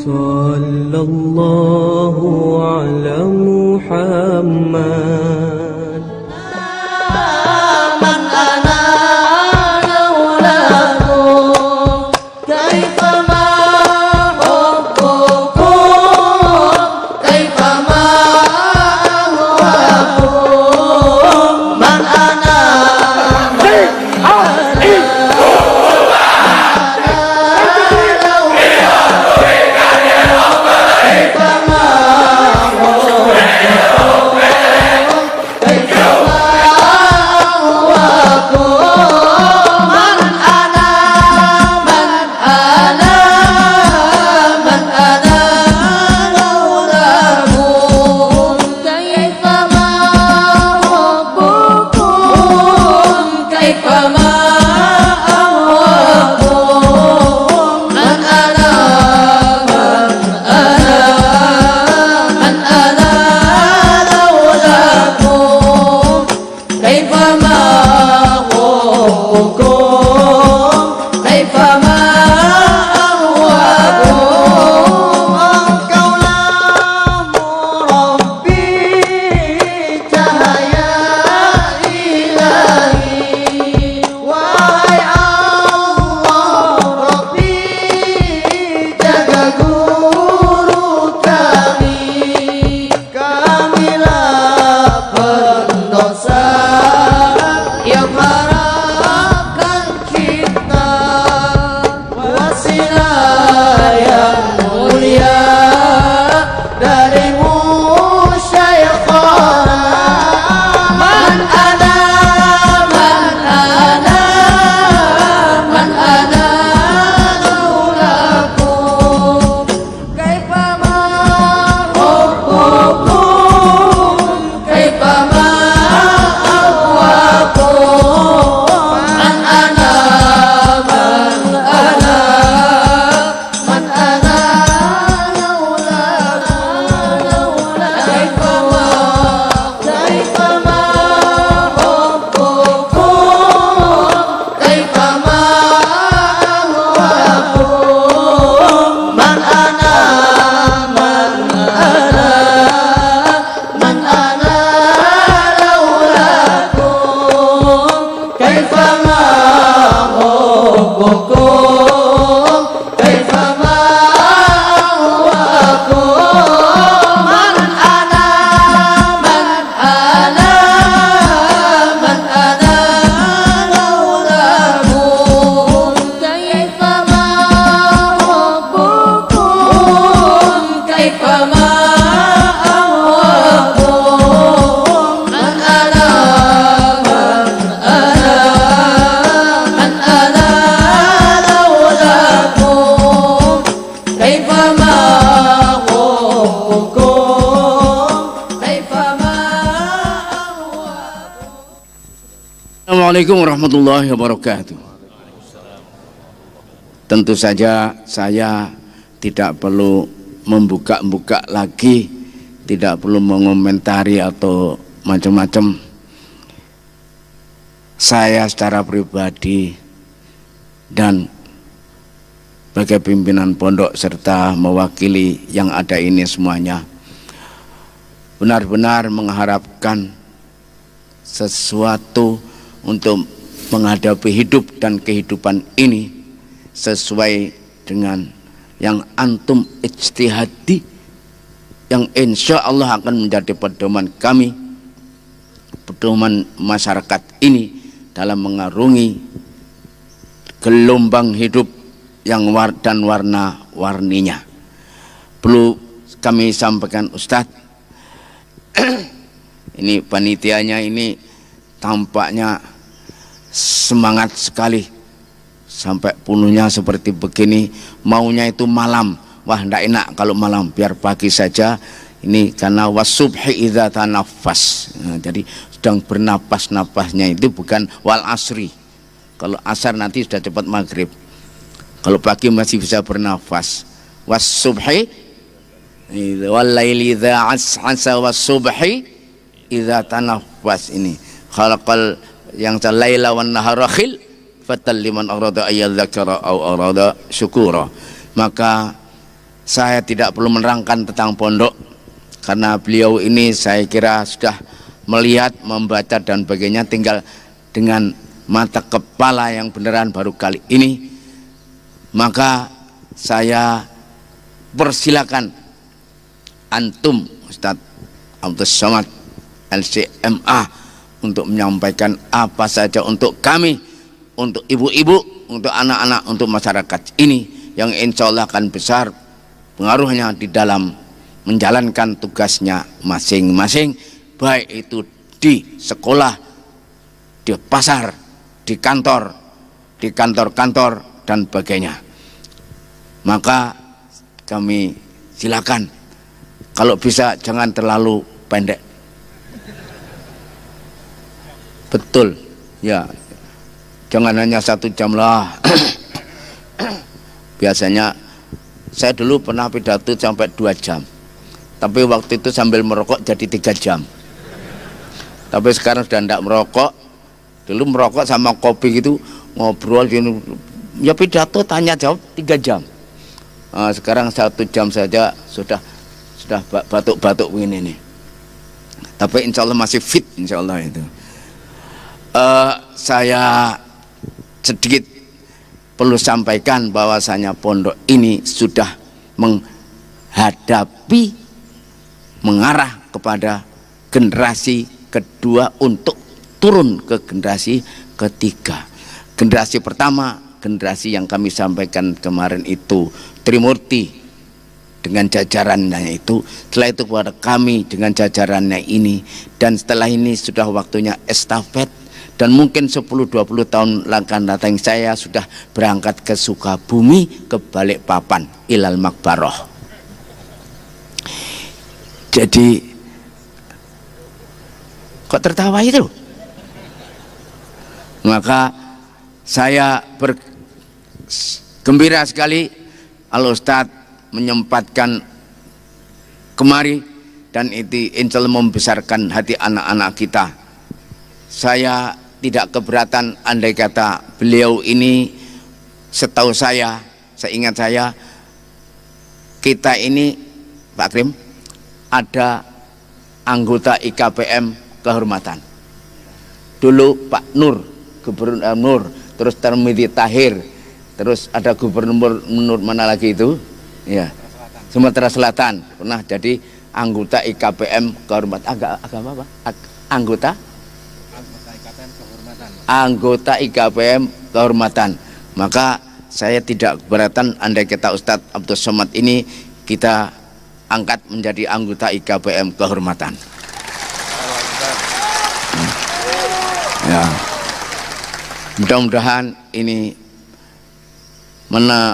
Sallallahu ala Muhammad. Man ana laulakum kaifama hubbukum kaifama ahwakum. Man ana Assalamualaikum warahmatullahi wabarakatuh. Tentu saja saya tidak perlu membuka-buka lagi, tidak perlu mengomentari atau macam-macam. Saya secara pribadi dan sebagai pimpinan pondok serta mewakili yang ada ini semuanya benar-benar mengharapkan sesuatu untuk menghadapi hidup dan kehidupan ini sesuai dengan yang antum ijtihadi, yang insya Allah akan menjadi pedoman kami, pedoman masyarakat ini dalam mengarungi gelombang hidup yang dan warna-warninya. Perlu kami sampaikan Ustadz, ini panitianya ini tampaknya semangat sekali sampai penuhnya seperti begini. Maunya itu malam, wah ndak enak kalau malam, biar pagi saja. Ini karena wasubhi idza tanaffas. Nah, jadi sedang bernapas-napasnya itu bukan wal asri. Kalau asar nanti sudah cepat maghrib. Kalau pagi masih bisa bernafas. Wasubhi wal laili idza as'asa wasubhi idza tanaffas. Ini khalaqal yang laila wan nahara khil fatal liman arada ayyadzakara au arada syukura. Maka saya tidak perlu menerangkan tentang pondok, karena beliau ini saya kira sudah melihat, membaca dan sebagainya, tinggal dengan mata kepala yang beneran baru kali ini. Maka saya persilakan antum Ustadz Abdus Somad LCMA untuk menyampaikan apa saja untuk kami, untuk ibu-ibu, untuk anak-anak, untuk masyarakat ini yang insya Allah akan besar pengaruhnya di dalam menjalankan tugasnya masing-masing, baik itu di sekolah, di pasar, di kantor-kantor dan sebagainya. Maka kami silakan, kalau bisa jangan terlalu pendek. Betul ya, jangan hanya 1 jam lah. Biasanya saya dulu pernah pidato sampai 2 jam, tapi waktu itu sambil merokok jadi 3 jam. Tapi sekarang sudah tidak merokok. Dulu merokok sama kopi gitu, ngobrol gini, ya pidato tanya jawab 3 jam. Sekarang 1 jam saja sudah batuk-batuk begini nih. Tapi insya Allah masih fit, insya Allah itu. Saya sedikit perlu sampaikan bahwasanya pondok ini sudah mengarah kepada generasi kedua untuk turun ke generasi ketiga. Generasi pertama, generasi yang kami sampaikan kemarin itu Trimurti dengan jajarannya itu, setelah itu kepada kami dengan jajarannya ini, dan setelah ini sudah waktunya estafet. Dan mungkin 10-20 tahun akan datang saya sudah berangkat ke Sukabumi, ke Balikpapan, ilal Makbaroh. Jadi kok tertawa itu? Maka saya bergembira sekali Al Ustadz menyempatkan kemari, dan itu insya Allah membesarkan hati anak-anak kita. Saya tidak keberatan andai kata beliau ini, setahu saya, seingat saya, kita ini Pak Krim ada anggota IKPM kehormatan. Dulu Pak Nur, Gubernur Nur, terus Termidi Tahir, terus ada Gubernur mana lagi itu? Ya, Sumatera Selatan pernah jadi anggota IKPM kehormatan. Agama apa? Anggota IKPM kehormatan. Maka saya tidak keberatan andai kata Ustadz Abdus Somad ini kita angkat menjadi anggota IKPM kehormatan. Ya, mudah-mudahan ini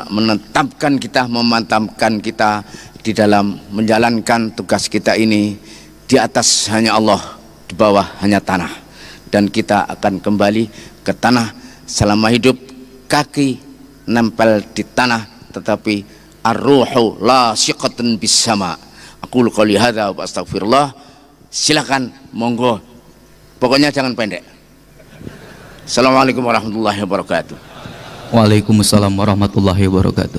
menetapkan kita, memantapkan kita di dalam menjalankan tugas kita ini. Di atas hanya Allah, di bawah hanya tanah, dan kita akan kembali ke tanah selama hidup. Kaki nempel di tanah, tetapi ar-ruhu la syiqatun bis sama. Aqulu qouli hadza wa astaghfirullah. Silakan, monggo, pokoknya jangan pendek. Assalamualaikum warahmatullahi wabarakatuh. Waalaikumsalam warahmatullahi wabarakatuh.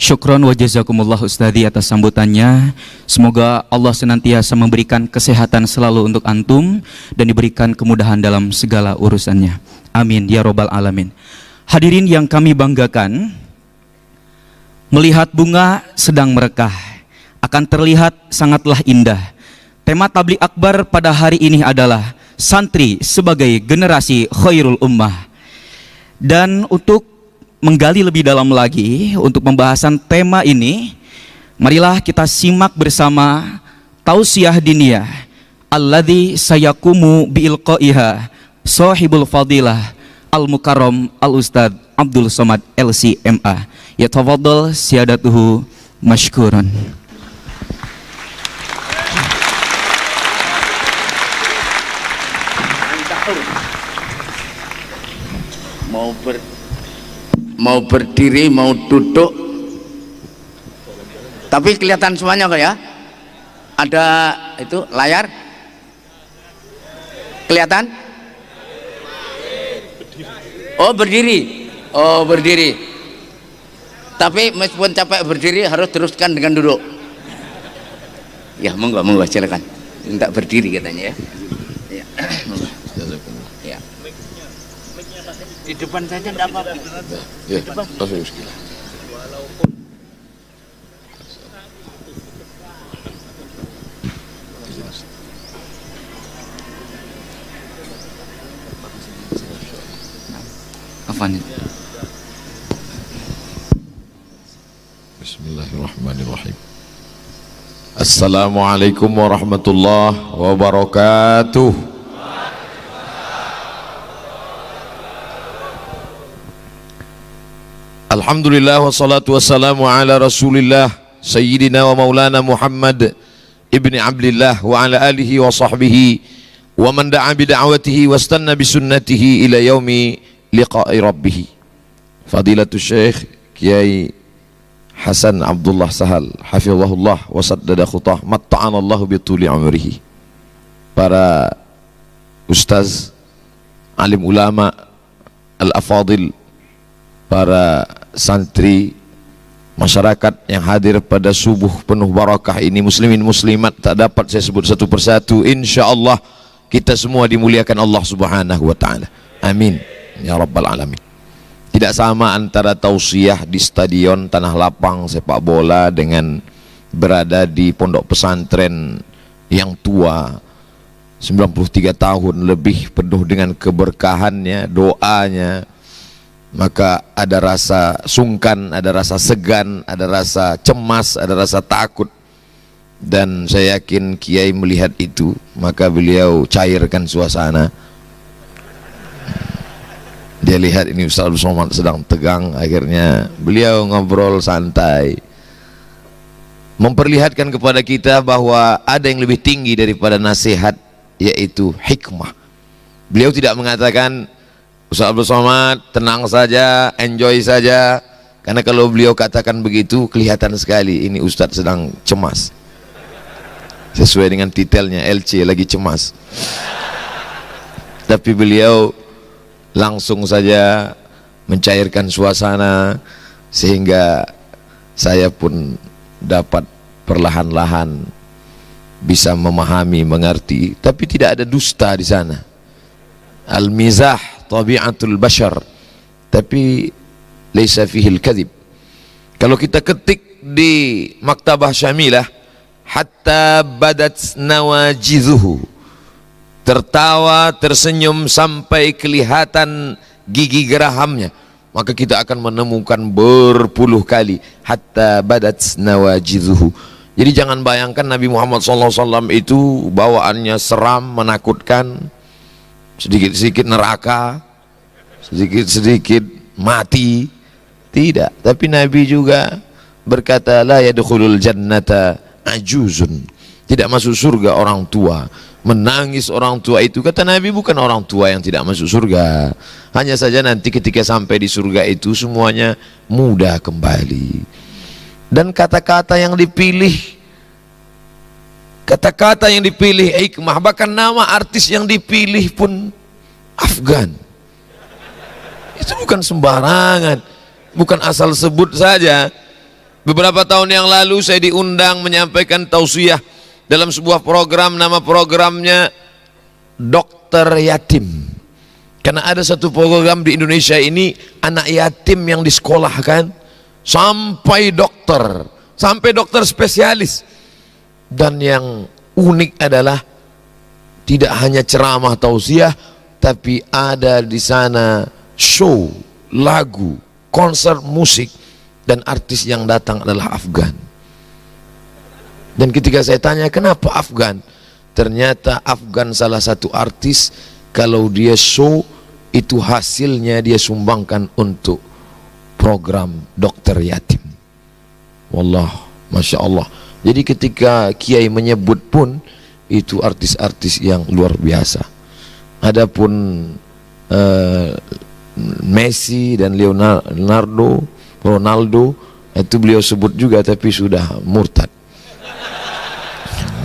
Syukron wa jazakumullah Ustadzi atas sambutannya. Semoga Allah senantiasa memberikan kesehatan selalu untuk antum dan diberikan kemudahan dalam segala urusannya. Amin ya robbal alamin. Hadirin yang kami banggakan, melihat bunga sedang merekah akan terlihat sangatlah indah. Tema tabligh akbar pada hari ini adalah santri sebagai generasi khairul ummah. Dan untuk menggali lebih dalam lagi untuk pembahasan tema ini, marilah kita simak bersama tausiah diniyah alladzi sayakumu biilqaiha sahibul fadilah al-mukarram al-ustadz Abdul Somad LCMA. Yatafaddal siyadatuhu mashkuran. Mau berdiri, mau duduk, tapi kelihatan semuanya kok ya. Ada itu layar kelihatan? Oh berdiri, oh berdiri. Tapi meskipun capek berdiri harus teruskan dengan duduk. Ya, monggo silakan. Minta berdiri katanya ya. Ya. Ya. Di depan saja enggak apa-apa. Ya, Afwan. Bismillahirrahmanirrahim. Assalamualaikum warahmatullahi wabarakatuh. Alhamdulillah wassalatu wassalamu ala Rasulillah Sayyidina wa Maulana Muhammad ibni Abdillah wa ala alihi wa sahbihi wa man da'a bida'watihi wastanna bisunnatihi ila yaumi liqa'i rabbih. Fadilatul Syekh Kiai Hasan Abdullah Sahal hafizahullah wa saddada khutah matta'anallahu bituli umrihi. Para ustaz, alim ulama, al-afadil, para santri, masyarakat yang hadir pada subuh penuh barakah ini, muslimin muslimat tak dapat saya sebut satu persatu. Insyaallah kita semua dimuliakan Allah Subhanahu wa taala. Amin ya rabbal alamin. Tidak sama antara tausiah di stadion tanah lapang sepak bola dengan berada di pondok pesantren yang tua 93 tahun lebih, penuh dengan keberkahannya, doanya. Maka ada rasa sungkan, ada rasa segan, ada rasa cemas, ada rasa takut. Dan saya yakin Kiai melihat itu, maka beliau cairkan suasana. Dia lihat ini Ustaz Abdul Somad sedang tegang, akhirnya beliau ngobrol santai, memperlihatkan kepada kita bahwa ada yang lebih tinggi daripada nasihat, yaitu hikmah. Beliau tidak mengatakan Ustaz Abdul Somad tenang saja, enjoy saja, karena kalau beliau katakan begitu kelihatan sekali ini Ustaz sedang cemas, sesuai dengan titelnya, LC lagi cemas. Tapi beliau langsung saja mencairkan suasana sehingga saya pun dapat perlahan-lahan bisa memahami, mengerti. Tapi tidak ada dusta di sana. Al-mizah tabi'atul bashar, tapi laisa fihil kadhib. Kalau kita ketik di Maktabah Syamilah, hatta badat nawajizuhu, tertawa, tersenyum sampai kelihatan gigi gerahamnya, maka kita akan menemukan berpuluh kali hatta badat nawajizuhu. Jadi jangan bayangkan Nabi Muhammad SAW itu bawaannya seram, menakutkan, sedikit-sedikit neraka, sedikit-sedikit mati. Tidak, tapi Nabi juga berkata la yadkhulul jannata ajuzun, tidak masuk surga orang tua. Menangis orang tua itu, kata Nabi, bukan orang tua yang tidak masuk surga, hanya saja nanti ketika sampai di surga itu semuanya mudah kembali. Dan kata-kata yang dipilih, kata-kata yang dipilih hikmah, bahkan nama artis yang dipilih pun Afgan. Itu bukan sembarangan, bukan asal sebut saja. Beberapa tahun yang lalu saya diundang menyampaikan tausiah dalam sebuah program, nama programnya Dokter Yatim. Karena ada satu program di Indonesia ini, anak yatim yang disekolahkan sampai dokter spesialis. Dan yang unik adalah tidak hanya ceramah tausiah, tapi ada di sana show, lagu, konser musik, dan artis yang datang adalah Afgan. Dan ketika saya tanya kenapa Afgan, ternyata Afgan salah satu artis, kalau dia show itu hasilnya dia sumbangkan untuk program Dokter Yatim. Wallah, Masya Allah. Jadi ketika Kiai menyebut pun itu artis-artis yang luar biasa. Adapun Messi dan Ronaldo itu beliau sebut juga, tapi sudah murtad.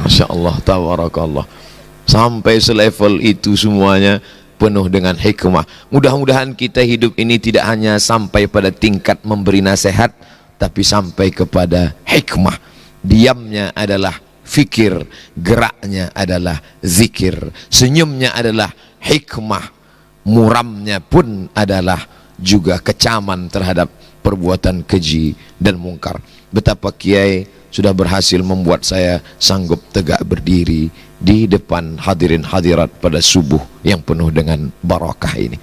Masya Allah, tabarakallah. Sampai selevel itu semuanya penuh dengan hikmah. Mudah-mudahan kita hidup ini tidak hanya sampai pada tingkat memberi nasihat, tapi sampai kepada hikmah. Diamnya adalah fikir, geraknya adalah zikir, senyumnya adalah hikmah, muramnya pun adalah juga kecaman terhadap perbuatan keji dan mungkar. Betapa Kiai sudah berhasil membuat saya sanggup tegak berdiri di depan hadirin hadirat pada subuh yang penuh dengan barakah ini.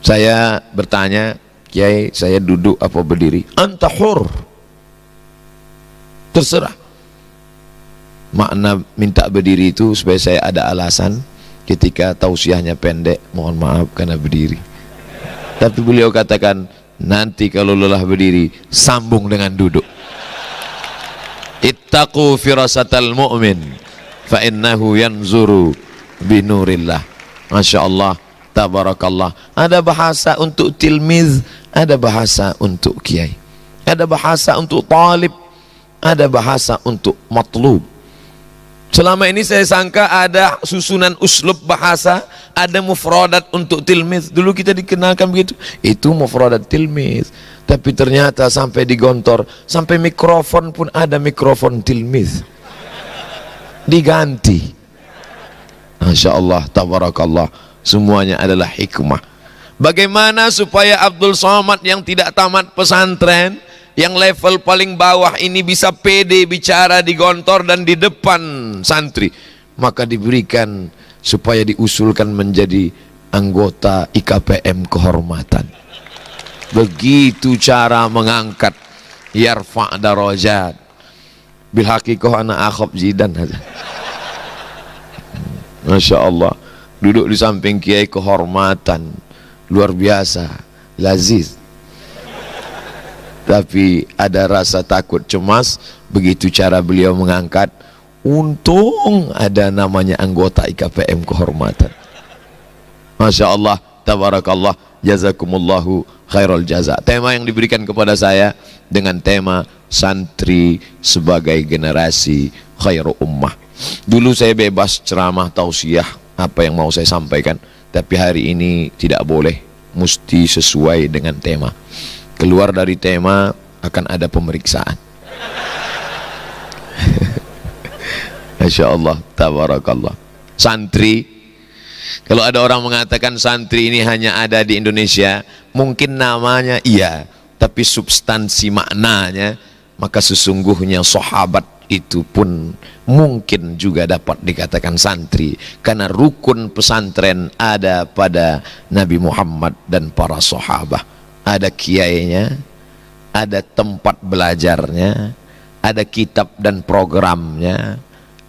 Saya bertanya, Kiai, saya duduk apa berdiri? Anta hur, terserah. Makna minta berdiri itu supaya saya ada alasan ketika tausiahnya pendek, mohon maaf karena berdiri. Tapi beliau katakan, nanti kalau lelah berdiri sambung dengan duduk. Ittaqu firasatal mu'min fa innahu yanzuru binurillah. Masya Allah, tabarakallah. Ada bahasa untuk tilmiz, ada bahasa untuk kiai, ada bahasa untuk talib, ada bahasa untuk matlub. Selama ini saya sangka ada susunan uslub bahasa, ada mufradat untuk tilmiz. Dulu kita dikenalkan begitu, itu mufradat tilmiz. Tapi ternyata sampai digontor, sampai mikrofon pun ada mikrofon tilmiz, diganti. Masya Allah, tabarakallah. Semuanya adalah hikmah. Bagaimana supaya Abdul Somad yang tidak tamat pesantren, yang level paling bawah ini bisa pede bicara di gontor dan di depan santri? Maka diberikan supaya diusulkan menjadi anggota IKPM kehormatan. Begitu cara mengangkat, yarfa' darajat. Bil haqiqah ana akhab jidan. Masya Allah, duduk di samping kiai kehormatan luar biasa, laziz. Tapi ada rasa takut, cemas begitu cara beliau mengangkat. Untung ada namanya anggota IKPM kehormatan. Masya Allah, tabarakallah, jazakumullahu khairul jaza. Tema yang diberikan kepada saya dengan tema santri sebagai generasi khairu ummah. Dulu saya bebas ceramah tausiah apa yang mau saya sampaikan, tapi hari ini tidak boleh, mesti sesuai dengan tema. Keluar dari tema akan ada pemeriksaan. Masya Allah, tabarakallah. Santri, kalau ada orang mengatakan santri ini hanya ada di Indonesia, mungkin namanya iya, tapi substansi maknanya, maka sesungguhnya sahabat itu pun mungkin juga dapat dikatakan santri, karena rukun pesantren ada pada Nabi Muhammad dan para sahabat. Ada kiainya, ada tempat belajarnya, ada kitab dan programnya,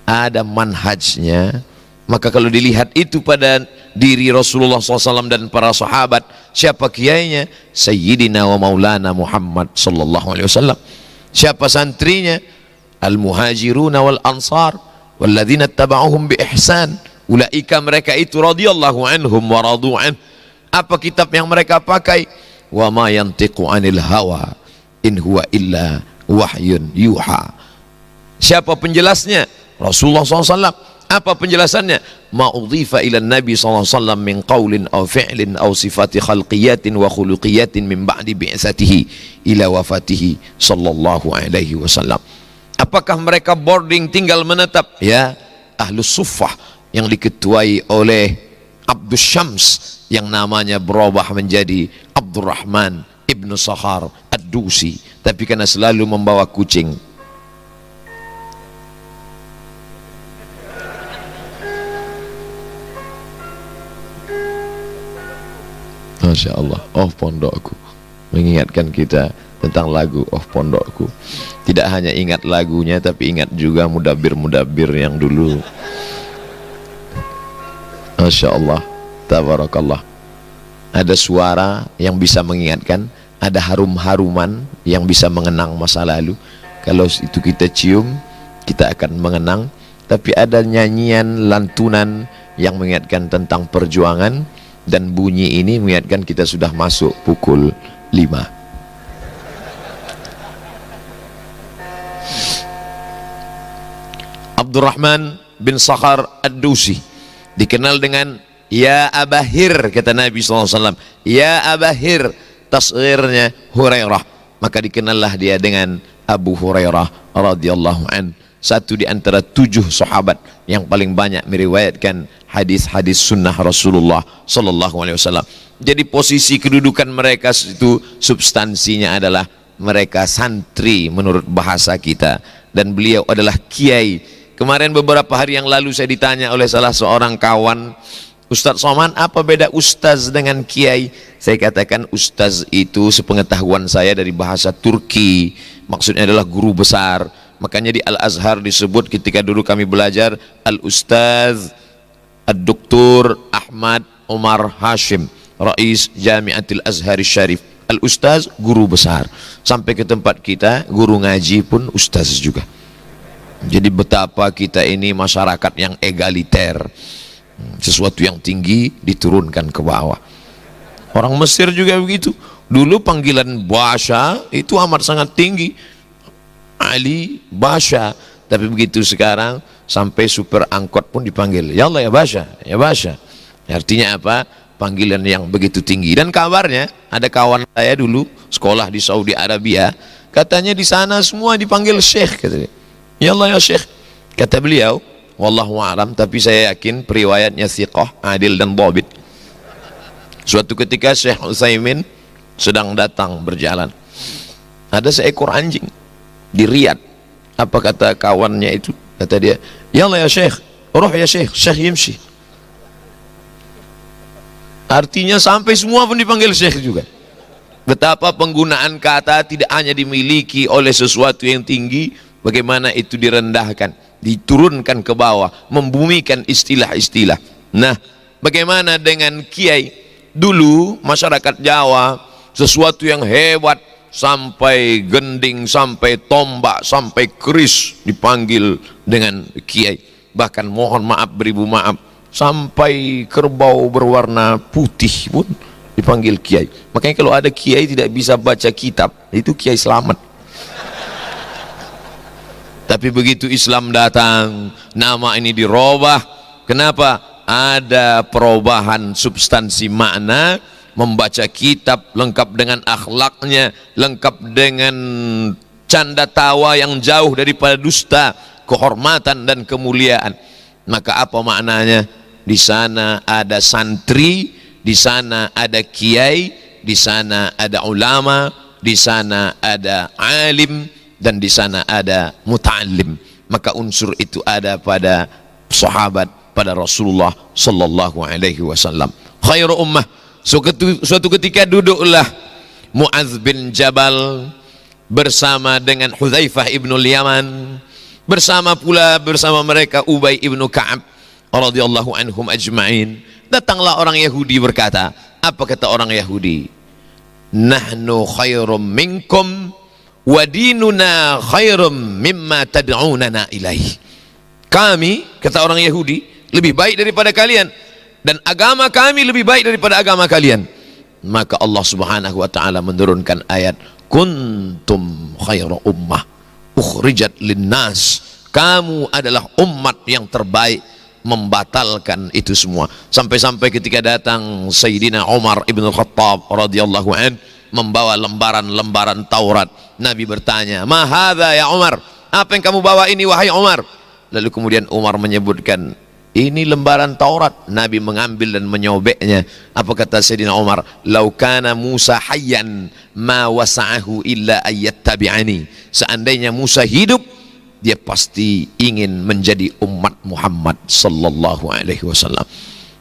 ada manhajnya. Maka kalau dilihat itu pada diri Rasulullah SAW dan para sahabat, siapa kiainya? Sayyidina wa maulana Muhammad sallallahu alaihi wasallam. Siapa santrinya? Al-muhajiruna wal ansar walladzina taba'uhum bi ihsan. Ulaika, mereka itu radhiyallahu anhum wa radu an. Apa kitab yang mereka pakai? Wa ma yantiqu anil hawa in huwa illa wahyun yuha. Siapa penjelasnya? Rasulullah SAW. Apa penjelasannya? Ma udhifa ila Nabi SAW min qawlin aw fi'lin aw sifati khalqiyatin wa khuluqiyatin min ba'di bi'satihi ila wafatihi sallallahu alaihi wasallam. Apakah mereka boarding tinggal menetap? Ya, Ahlus Suffah yang diketuai oleh Abdus Syams yang namanya berubah menjadi Abdurrahman ibnu Sakhar Ad-Dusi, tapi karena selalu membawa kucing. Masya Allah, oh pondokku, mengingatkan kita tentang lagu oh pondokku. Tidak hanya ingat lagunya, tapi ingat juga mudabir-mudabir yang dulu. Masya Allah, tabarakallah. Ada suara yang bisa mengingatkan, ada harum-haruman yang bisa mengenang masa lalu. Kalau itu kita cium, kita akan mengenang. Tapi ada nyanyian, lantunan yang mengingatkan tentang perjuangan, dan bunyi ini mengingatkan kita sudah masuk pukul 5. Abdurrahman bin Sakhar Ad-Dusi dikenal dengan Ya Abahir, kata Nabi SAW. Ya Abahir, tasghirnya Hurairah. maka dikenallah dia dengan Abu Hurairah radhiyallahu an, satu di antara 7 sahabat yang paling banyak meriwayatkan hadis-hadis sunnah Rasulullah sallallahu alaihi wasallam. Jadi posisi kedudukan mereka itu substansinya adalah mereka santri menurut bahasa kita, dan beliau adalah kiai. Kemarin beberapa hari yang lalu saya ditanya oleh salah seorang kawan, Ustaz Somad, apa beda ustaz dengan kiai? Saya katakan ustaz itu sepengetahuan saya dari bahasa Turki, maksudnya adalah guru besar. Makanya di Al-Azhar disebut ketika dulu kami belajar Al-Ustaz Ad-Doktor Ahmad Umar Hashim, Rais Jamiatil Azhar Syarif. Al-Ustaz guru besar. Sampai ke tempat kita guru ngaji pun ustaz juga. Jadi betapa kita ini masyarakat yang egaliter, sesuatu yang tinggi diturunkan ke bawah. Orang Mesir juga begitu. Dulu panggilan Basha itu amat sangat tinggi, Ali Basha. Tapi begitu sekarang sampai supir angkot pun dipanggil, ya Allah ya Basha, ya Basha. Artinya apa? Panggilan yang begitu tinggi. Dan kabarnya ada kawan saya dulu sekolah di Saudi Arabia, katanya di sana semua dipanggil Syekh, katanya. Ya Allah ya Syekh, kata beliau, wallahu a'lam, tapi saya yakin periwayatnya thiqah, adil dan dhabit. Suatu ketika Syekh Utsaimin sedang datang berjalan, ada seekor anjing di Riyadh. Apa kata kawannya itu? Kata dia, ya Allah ya Syekh, roh ya Syekh, Syekh yimshi. Artinya sampai semua pun dipanggil Syekh juga. Betapa penggunaan kata tidak hanya dimiliki oleh sesuatu yang tinggi, bagaimana itu direndahkan, diturunkan ke bawah, membumikan istilah-istilah. Nah, bagaimana dengan kiai? Dulu masyarakat Jawa sesuatu yang hebat, sampai gending, sampai tombak, sampai keris dipanggil dengan kiai. Bahkan mohon maaf beribu maaf, sampai kerbau berwarna putih pun dipanggil kiai. Makanya kalau ada kiai tidak bisa baca kitab, itu kiai selamat. Tapi begitu Islam datang, nama ini dirubah. Kenapa? Ada perubahan substansi makna. Membaca kitab lengkap dengan akhlaknya, lengkap dengan canda tawa yang jauh daripada dusta, kehormatan dan kemuliaan. Maka apa maknanya? Di sana ada santri, di sana ada kiai, di sana ada ulama, di sana ada alim, dan di sana ada muta'allim. Maka unsur itu ada pada sahabat, pada Rasulullah sallallahu alaihi wasallam. Khairu ummah. Suatu ketika duduklah Mu'adz bin Jabal bersama dengan Hudzaifah ibnul Yaman, bersama mereka Ubay ibnu Ka'ab radhiyallahu anhum ajma'in. Datanglah orang Yahudi berkata, apa kata orang Yahudi? Nahnu khairum minkum wa dinuna khairum mimma tad'unana ilaih. Kami, kata orang Yahudi, lebih baik daripada kalian, dan agama kami lebih baik daripada agama kalian. Maka Allah subhanahu wa ta'ala menurunkan ayat, kuntum khairu ummah ukhrijat linnas. Kamu adalah umat yang terbaik. Membatalkan itu semua. Sampai-sampai ketika datang Sayyidina Umar ibn Khattab radhiyallahu an membawa lembaran-lembaran Taurat, Nabi bertanya, ma hadza ya Umar? Apa yang kamu bawa ini wahai Umar? Lalu kemudian Umar menyebutkan, ini lembaran Taurat. Nabi mengambil dan menyobeknya. Apa kata Sayyidina Umar? Lau kana Musa hayyan ma wasa'ahu illa ayyattabi'ani. Seandainya Musa hidup, dia pasti ingin menjadi umat Muhammad sallallahu alaihi wasallam.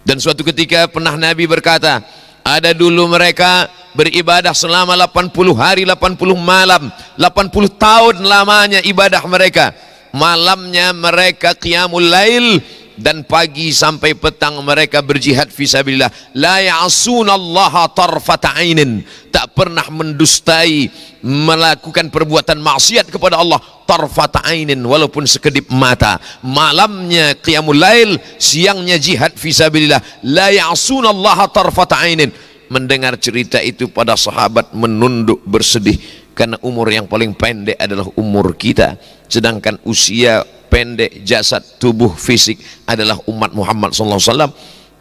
Dan suatu ketika pernah Nabi berkata, ada dulu mereka beribadah selama 80 hari 80 malam, 80 tahun lamanya ibadah mereka. Malamnya mereka qiyamul lail, dan pagi sampai petang mereka berjihad fisabilillah. La ya'sunallaha tarfata ainin, tak pernah mendustai, melakukan perbuatan maksiat kepada Allah tarfata ainin, walaupun sekedip mata. Malamnya qiyamul lail, siangnya jihad fisabilillah. La ya'sunallaha tarfata ainin. Mendengar cerita itu para sahabat menunduk bersedih, karena umur yang paling pendek adalah umur kita, sedangkan usia pendek jasad tubuh fisik adalah umat Muhammad sallallahu alaihi wasallam.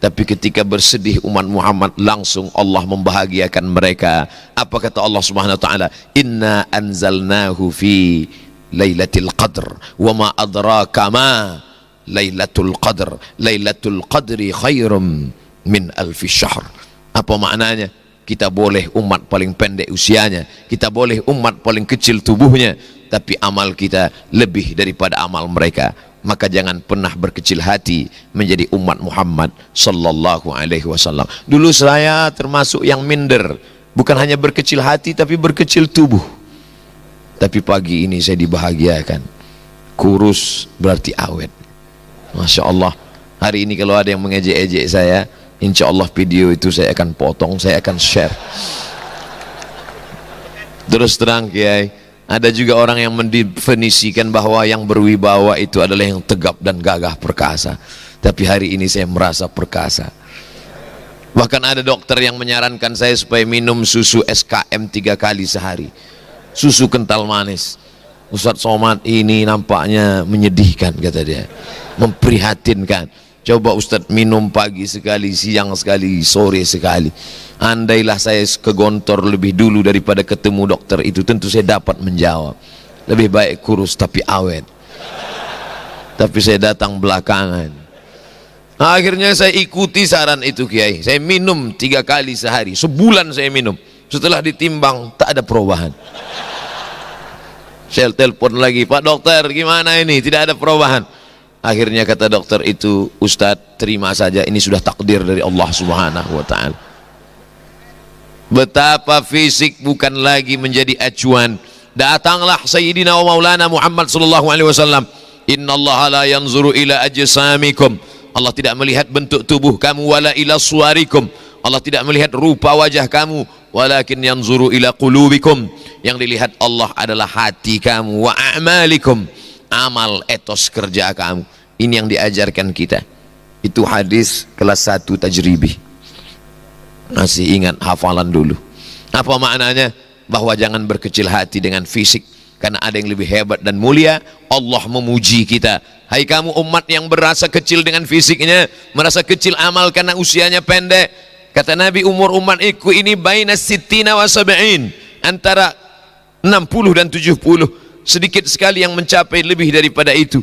Tapi ketika bersedih umat Muhammad, langsung Allah membahagiakan mereka. Apa kata Allah Subhanahu wa taala? Inna anzalnahu fi lailatul qadr wa ma adraka ma lailatul qadr. Lailatul qadri khairum min alfi syahr. Apa maknanya? Kita boleh umat paling pendek usianya, kita boleh umat paling kecil tubuhnya, tapi amal kita lebih daripada amal mereka. Maka jangan pernah berkecil hati menjadi umat Muhammad sallallahu alaihi wasallam. Dulu saya termasuk yang minder, bukan hanya berkecil hati tapi berkecil tubuh. Tapi pagi ini saya dibahagiakan. Kurus berarti awet. Masya Allah. Hari ini kalau ada yang mengejek-ejek saya, insya Allah video itu saya akan potong, saya akan share. Terus terang Kiai, ada juga orang yang mendefinisikan bahwa yang berwibawa itu adalah yang tegap dan gagah perkasa. Tapi hari ini saya merasa perkasa. Bahkan ada dokter yang menyarankan saya supaya minum susu SKM 3 kali sehari. Susu kental manis. Ustadz Somad ini nampaknya menyedihkan, kata dia, memprihatinkan. Coba Ustadz minum pagi sekali, siang sekali, sore sekali. Andailah saya ke Gontor lebih dulu daripada ketemu dokter itu, tentu saya dapat menjawab. Lebih baik kurus tapi awet. Tapi saya datang belakangan. Akhirnya saya ikuti saran itu Kiai. Saya minum 3 kali sehari. Sebulan saya minum. Setelah ditimbang tak ada perubahan. Saya telepon lagi, Pak Dokter gimana ini? Tidak ada perubahan. Akhirnya kata dokter itu, Ustadz terima saja, ini sudah takdir dari Allah Subhanahu wa ta'ala. Betapa fisik bukan lagi menjadi acuan. Datanglah Sayyidina wa Maulana Muhammad sallallahu alaihi wasallam. Innallaha la yanzuru ila ajsamikum. Allah tidak melihat bentuk tubuh kamu, wala ila suwarikum. Allah tidak melihat rupa wajah kamu, walakin yanzuru ila qulubikum. Yang dilihat Allah adalah hati kamu, wa a'malikum, amal etos kerja kamu. Ini yang diajarkan kita. Itu hadis kelas 1 tajribi. Masih ingat hafalan dulu. Apa maknanya? Bahwa jangan berkecil hati dengan fisik, karena ada yang lebih hebat dan mulia. Allah memuji kita. Hai kamu umat yang merasa kecil dengan fisiknya, merasa kecil amal karena usianya pendek. Kata Nabi, umur umatku ini baina sittina wa sab'in, antara 60 dan 70. Sedikit sekali yang mencapai lebih daripada itu.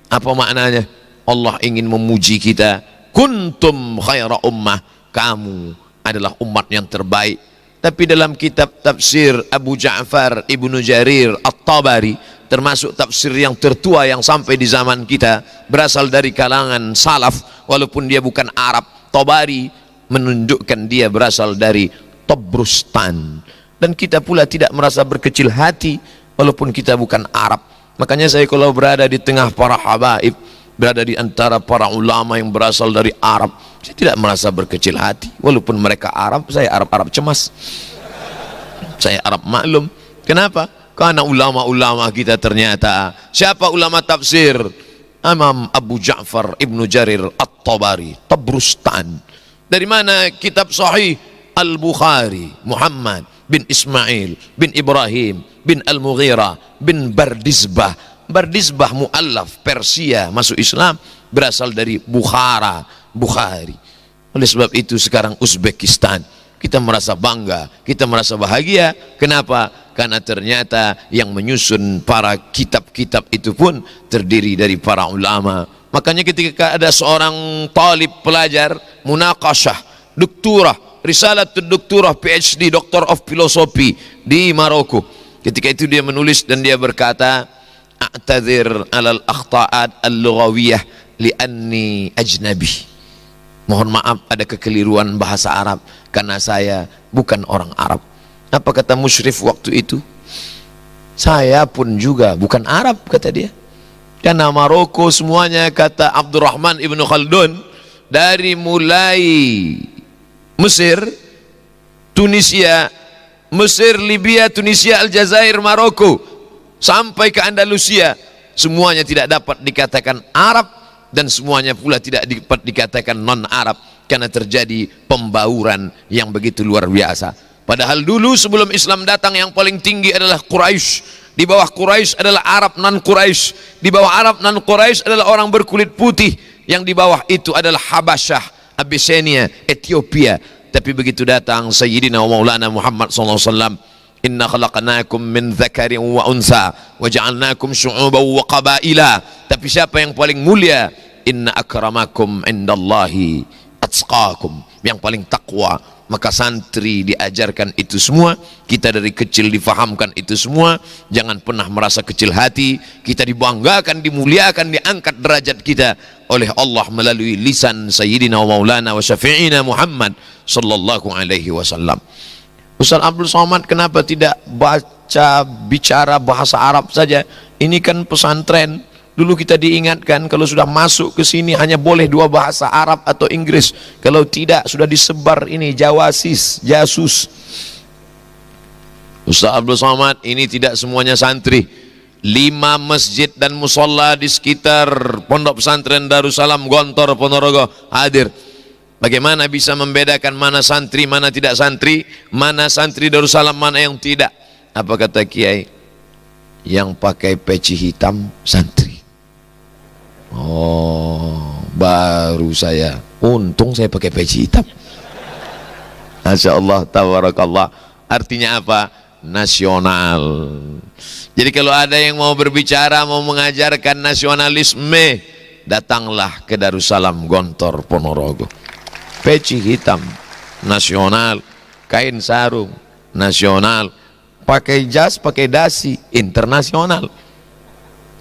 Apa maknanya? Allah ingin memuji kita. Kuntum khaira ummah, kamu adalah umat yang terbaik. Tapi dalam kitab tafsir Abu Ja'far Ibnu Jarir At-Tabari, termasuk tafsir yang tertua yang sampai di zaman kita, berasal dari kalangan salaf, walaupun dia bukan Arab. Tabari menunjukkan dia berasal dari Tabrustan. Dan kita pula tidak merasa berkecil hati walaupun kita bukan Arab. Makanya saya kalau berada di tengah para habaib, berada di antara para ulama yang berasal dari Arab, saya tidak merasa berkecil hati. Walaupun mereka Arab, saya Arab-Arab cemas, saya Arab maklum. Kenapa? Karena ulama-ulama kita ternyata, siapa ulama tafsir? Imam Abu Ja'far Ibnu Jarir At-Tabari, Tabrustan. Dari mana kitab sahih? Al-Bukhari, Muhammad bin Ismail bin Ibrahim bin Al-Mughirah bin Bardizbah. Bardizbah mu'allaf Persia, masuk Islam, berasal dari Bukhara, Bukhari. Oleh sebab itu sekarang Uzbekistan, kita merasa bangga, kita merasa bahagia. Kenapa? Karena ternyata yang menyusun para kitab-kitab itu pun terdiri dari para ulama. Makanya ketika ada seorang talib pelajar munaqashah, doktorah, risalah doktorah PhD, Doctor of Philosophy di Maroko. Ketika itu dia menulis dan dia berkata, a'tadzir alal akhta'at al-lughawiyah li'anni ajnabi. Mohon maaf ada kekeliruan bahasa Arab karena saya bukan orang Arab. Apa kata musyrif waktu itu? Saya pun juga bukan Arab, kata dia. Karena Maroko semuanya, kata Abdurrahman Ibnu Khaldun, dari mulai Mesir, Tunisia, Mesir, Libya, Tunisia, Aljazair, Maroko, sampai ke Andalusia, semuanya tidak dapat dikatakan Arab, dan semuanya pula tidak dapat dikatakan non-Arab, karena terjadi pembauran yang begitu luar biasa. Padahal dulu sebelum Islam datang, yang paling tinggi adalah Quraisy. Di bawah Quraisy adalah Arab non-Quraisy. Di bawah Arab non-Quraisy adalah orang berkulit putih. Yang di bawah itu adalah Habasyah, Abyssinia, Ethiopia. Tapi begitu datang Sayyidina wa Maulana Muhammad SAW, inna khalaqnakum min dzakarin wa unsa wa ja'alnakum syu'uban wa qabaila. Tapi siapa yang paling mulia? Inna akramakum indallahi atqakum, yang paling takwa. Maka santri diajarkan itu semua, kita dari kecil difahamkan itu semua. Jangan pernah merasa kecil hati. Kita dibanggakan, dimuliakan, diangkat derajat kita oleh Allah melalui lisan Sayyidina wa Maulana wa Syafi'ina Muhammad sallallahu alaihi wasallam. Ustaz Abdul Somad kenapa tidak baca bicara bahasa Arab saja? Ini kan pesantren. Dulu kita diingatkan kalau sudah masuk ke sini hanya boleh 2 bahasa, Arab atau Inggris. Kalau tidak sudah disebar ini jawasis, jasus. Ustaz Abdul Somad, ini tidak semuanya santri. 5 masjid dan musola di sekitar Pondok Pesantren Darussalam Gontor Ponorogo hadir. Bagaimana bisa membedakan mana santri, mana tidak santri, mana santri Darussalam, mana yang tidak? Apa kata Kiai? Yang pakai peci hitam santri. Oh, baru saya. Untung saya pakai peci hitam. Masya Allah, tabarakallah. Artinya apa? Nasional. Jadi kalau ada yang mau berbicara, mau mengajarkan nasionalisme, datanglah ke Darussalam Gontor Ponorogo. Peci hitam nasional, kain sarung nasional, pakai jas, pakai dasi internasional.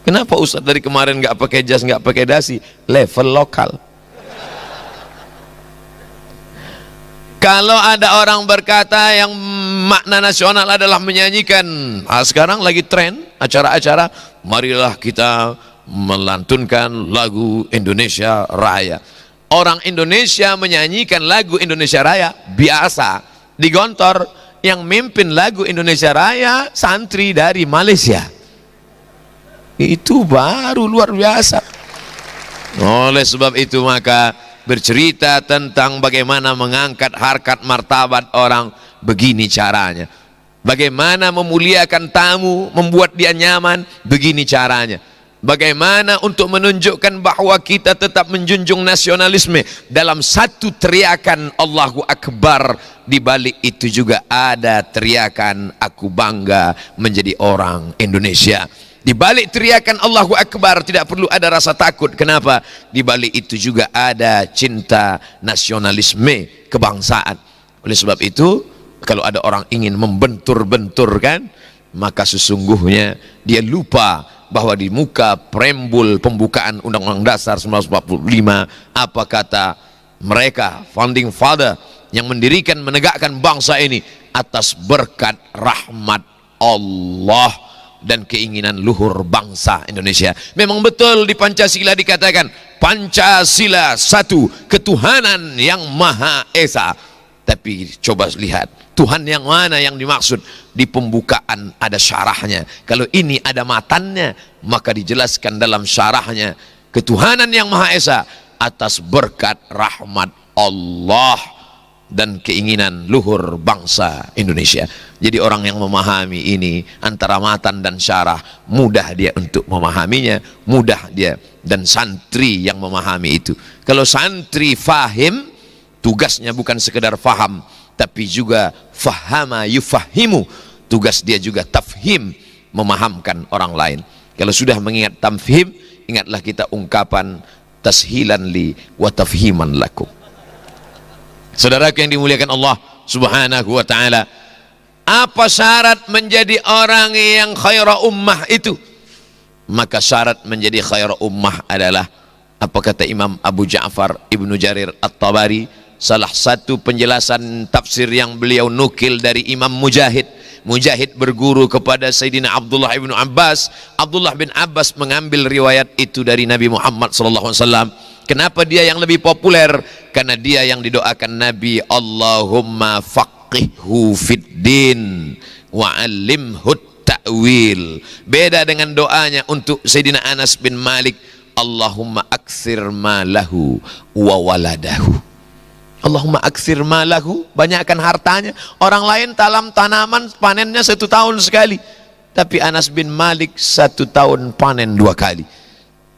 Kenapa Ustaz dari kemarin nggak pakai jas, nggak pakai dasi? Level lokal. Kalau ada orang berkata yang makna nasional adalah menyanyikan, sekarang lagi tren acara-acara, marilah kita melantunkan lagu Indonesia Raya. Orang Indonesia menyanyikan lagu Indonesia Raya biasa. Di Gontor yang mimpin lagu Indonesia Raya santri dari Malaysia. Itu baru luar biasa. Oleh sebab itu maka bercerita tentang bagaimana mengangkat harkat martabat orang, begini caranya. Bagaimana memuliakan tamu, membuat dia nyaman, begini caranya. Bagaimana untuk menunjukkan bahwa kita tetap menjunjung nasionalisme dalam satu teriakan Allahu Akbar, di balik itu juga ada teriakan aku bangga menjadi orang Indonesia. Di balik teriakan Allahu Akbar tidak perlu ada rasa takut. Kenapa? Di balik itu juga ada cinta nasionalisme kebangsaan. Oleh sebab itu, kalau ada orang ingin membentur-benturkan, maka sesungguhnya dia lupa bahwa di muka preambul pembukaan Undang-Undang Dasar 1945, apa kata mereka, founding father yang mendirikan, menegakkan bangsa ini atas berkat rahmat Allah dan keinginan luhur bangsa Indonesia. Memang betul di Pancasila dikatakan Pancasila satu, ketuhanan yang Maha Esa. Tapi coba lihat Tuhan yang mana yang dimaksud. Di pembukaan ada syarahnya. Kalau ini ada matannya, maka dijelaskan dalam syarahnya ketuhanan yang Maha Esa atas berkat rahmat Allah dan keinginan luhur bangsa Indonesia. Jadi orang yang memahami ini antara matan dan syarah, mudah dia untuk memahaminya, mudah dia. Dan santri yang memahami itu. Kalau santri fahim, tugasnya bukan sekedar faham, tapi juga fahama yufahimu. Tugas dia juga tafhim, memahamkan orang lain. Kalau sudah mengingat tafhim, ingatlah kita ungkapan tashilan li wa tafhiman lakum. Saudaraku yang dimuliakan Allah Subhanahu wa ta'ala, apa syarat menjadi orang yang khaira ummah itu? Maka syarat menjadi khaira ummah adalah, apa kata Imam Abu Ja'far Ibnu Jarir At-Tabari, salah satu penjelasan tafsir yang beliau nukil dari Imam Mujahid. Mujahid berguru kepada Sayyidina Abdullah ibnu Abbas. Abdullah bin Abbas mengambil riwayat itu dari Nabi Muhammad SAW. Kenapa dia yang lebih populer? Karena dia yang didoakan Nabi, Allahumma faqihhu fid din wa 'allimhu ta'wil. Beda dengan doanya untuk Sayyidina Anas bin Malik, Allahumma aksir malahu wa waladahu. Allahumma aksir malahu, banyakkan hartanya. Orang lain tanam tanaman panennya 1 tahun sekali, tapi Anas bin Malik 1 tahun panen 2 kali.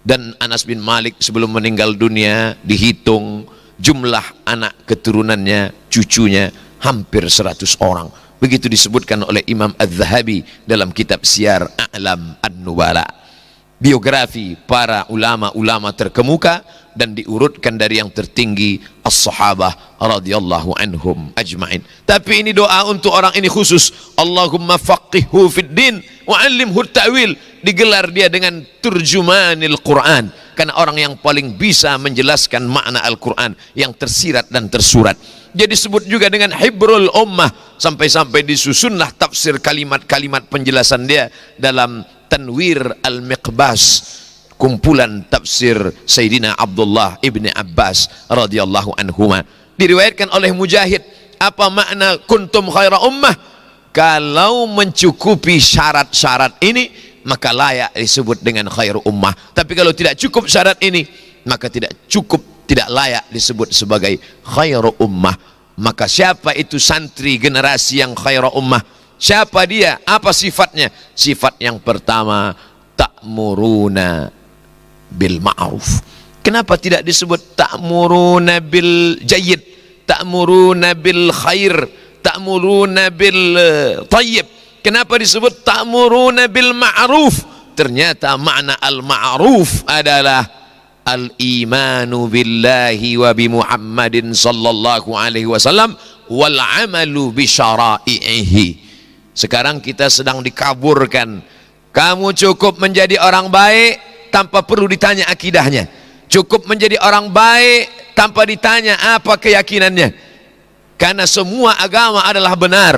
Dan Anas bin Malik sebelum meninggal dunia dihitung jumlah anak keturunannya, cucunya hampir 100 orang. Begitu disebutkan oleh Imam Az-Zahabi dalam kitab Siyar A'lam An-Nubala, biografi para ulama-ulama terkemuka, dan diurutkan dari yang tertinggi as-sahabah radhiyallahu anhum ajma'in. Tapi ini doa untuk orang ini khusus, Allahumma faqihhu fid din wa 'allimhu ta'wil. Digelar dia dengan turjumanil Quran, karena orang yang paling bisa menjelaskan makna Al-Quran yang tersirat dan tersurat. Dia disebut juga dengan hibrul ummah, sampai-sampai disusunlah tafsir kalimat-kalimat penjelasan dia dalam Tanwir Al-Miqbas, kumpulan tafsir Sayyidina Abdullah ibni Abbas radhiyallahu anhuma. Diriwayatkan oleh Mujahid, apa makna kuntum khaira ummah? Kalau mencukupi syarat-syarat ini, maka layak disebut dengan khairu ummah. Tapi kalau tidak cukup syarat ini, maka tidak layak disebut sebagai khairu ummah. Maka siapa itu santri generasi yang khairu ummah? Siapa dia? Apa sifatnya? Sifat yang pertama, ta'muruna bil ma'ruf. Kenapa tidak disebut ta'muruna bil jayyid, ta'muruna bil khair, ta'muruna bil tayyib? Kenapa disebut ta'muruna bil ma'ruf? Ternyata makna al-ma'ruf adalah al-imanu billahi wa bi Muhammadin sallallahu alaihi wasallam wal amalu bi syara'ihi. Sekarang kita sedang dikaburkan. Kamu cukup menjadi orang baik tanpa perlu ditanya akidahnya. Cukup menjadi orang baik tanpa ditanya apa keyakinannya. Karena semua agama adalah benar.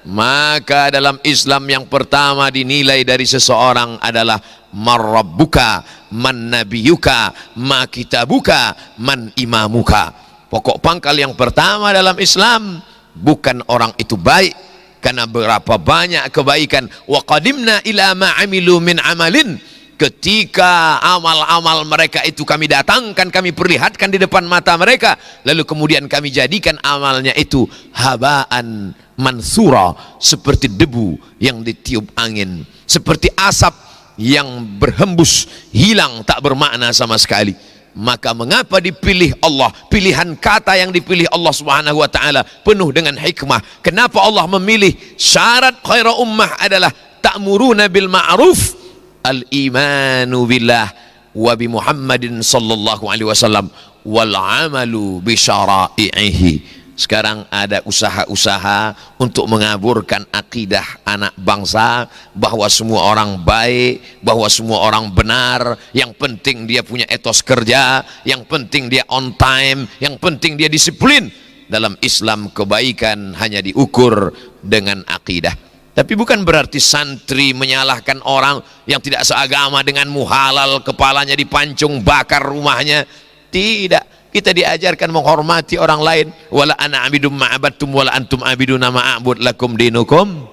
Maka dalam Islam yang pertama dinilai dari seseorang adalah man rabbuka, man nabiyuka, ma kitabuka, man imamuka. Pokok pangkal yang pertama dalam Islam, bukan orang itu baik karena berapa banyak kebaikan. Wa qadimna ila ma amilu min amalin. Ketika amal-amal mereka itu kami datangkan, kami perlihatkan di depan mata mereka, lalu kemudian kami jadikan amalnya itu habaan mansura, seperti debu yang ditiup angin, seperti asap yang berhembus, hilang, tak bermakna sama sekali. Maka mengapa dipilih Allah? Pilihan kata yang dipilih Allah Subhanahu wa taala penuh dengan hikmah. Kenapa Allah memilih syarat khairu ummah adalah ta'muruna bil ma'ruf, al-imanu billah wa bi Muhammadin sallallahu alaihi wasallam wal amalu bi syara'ihi. Sekarang ada usaha-usaha untuk mengaburkan akidah anak bangsa bahwa semua orang baik, bahwa semua orang benar, yang penting dia punya etos kerja, yang penting dia on time, yang penting dia disiplin. Dalam Islam kebaikan hanya diukur dengan akidah. Tapi bukan berarti santri menyalahkan orang yang tidak seagama denganmu, halal kepalanya dipancung, bakar rumahnya. Tidak. Kita diajarkan menghormati orang lain. Wala ana abidum ma'abadtum wala antum abiduna ma'abud lakum dinukum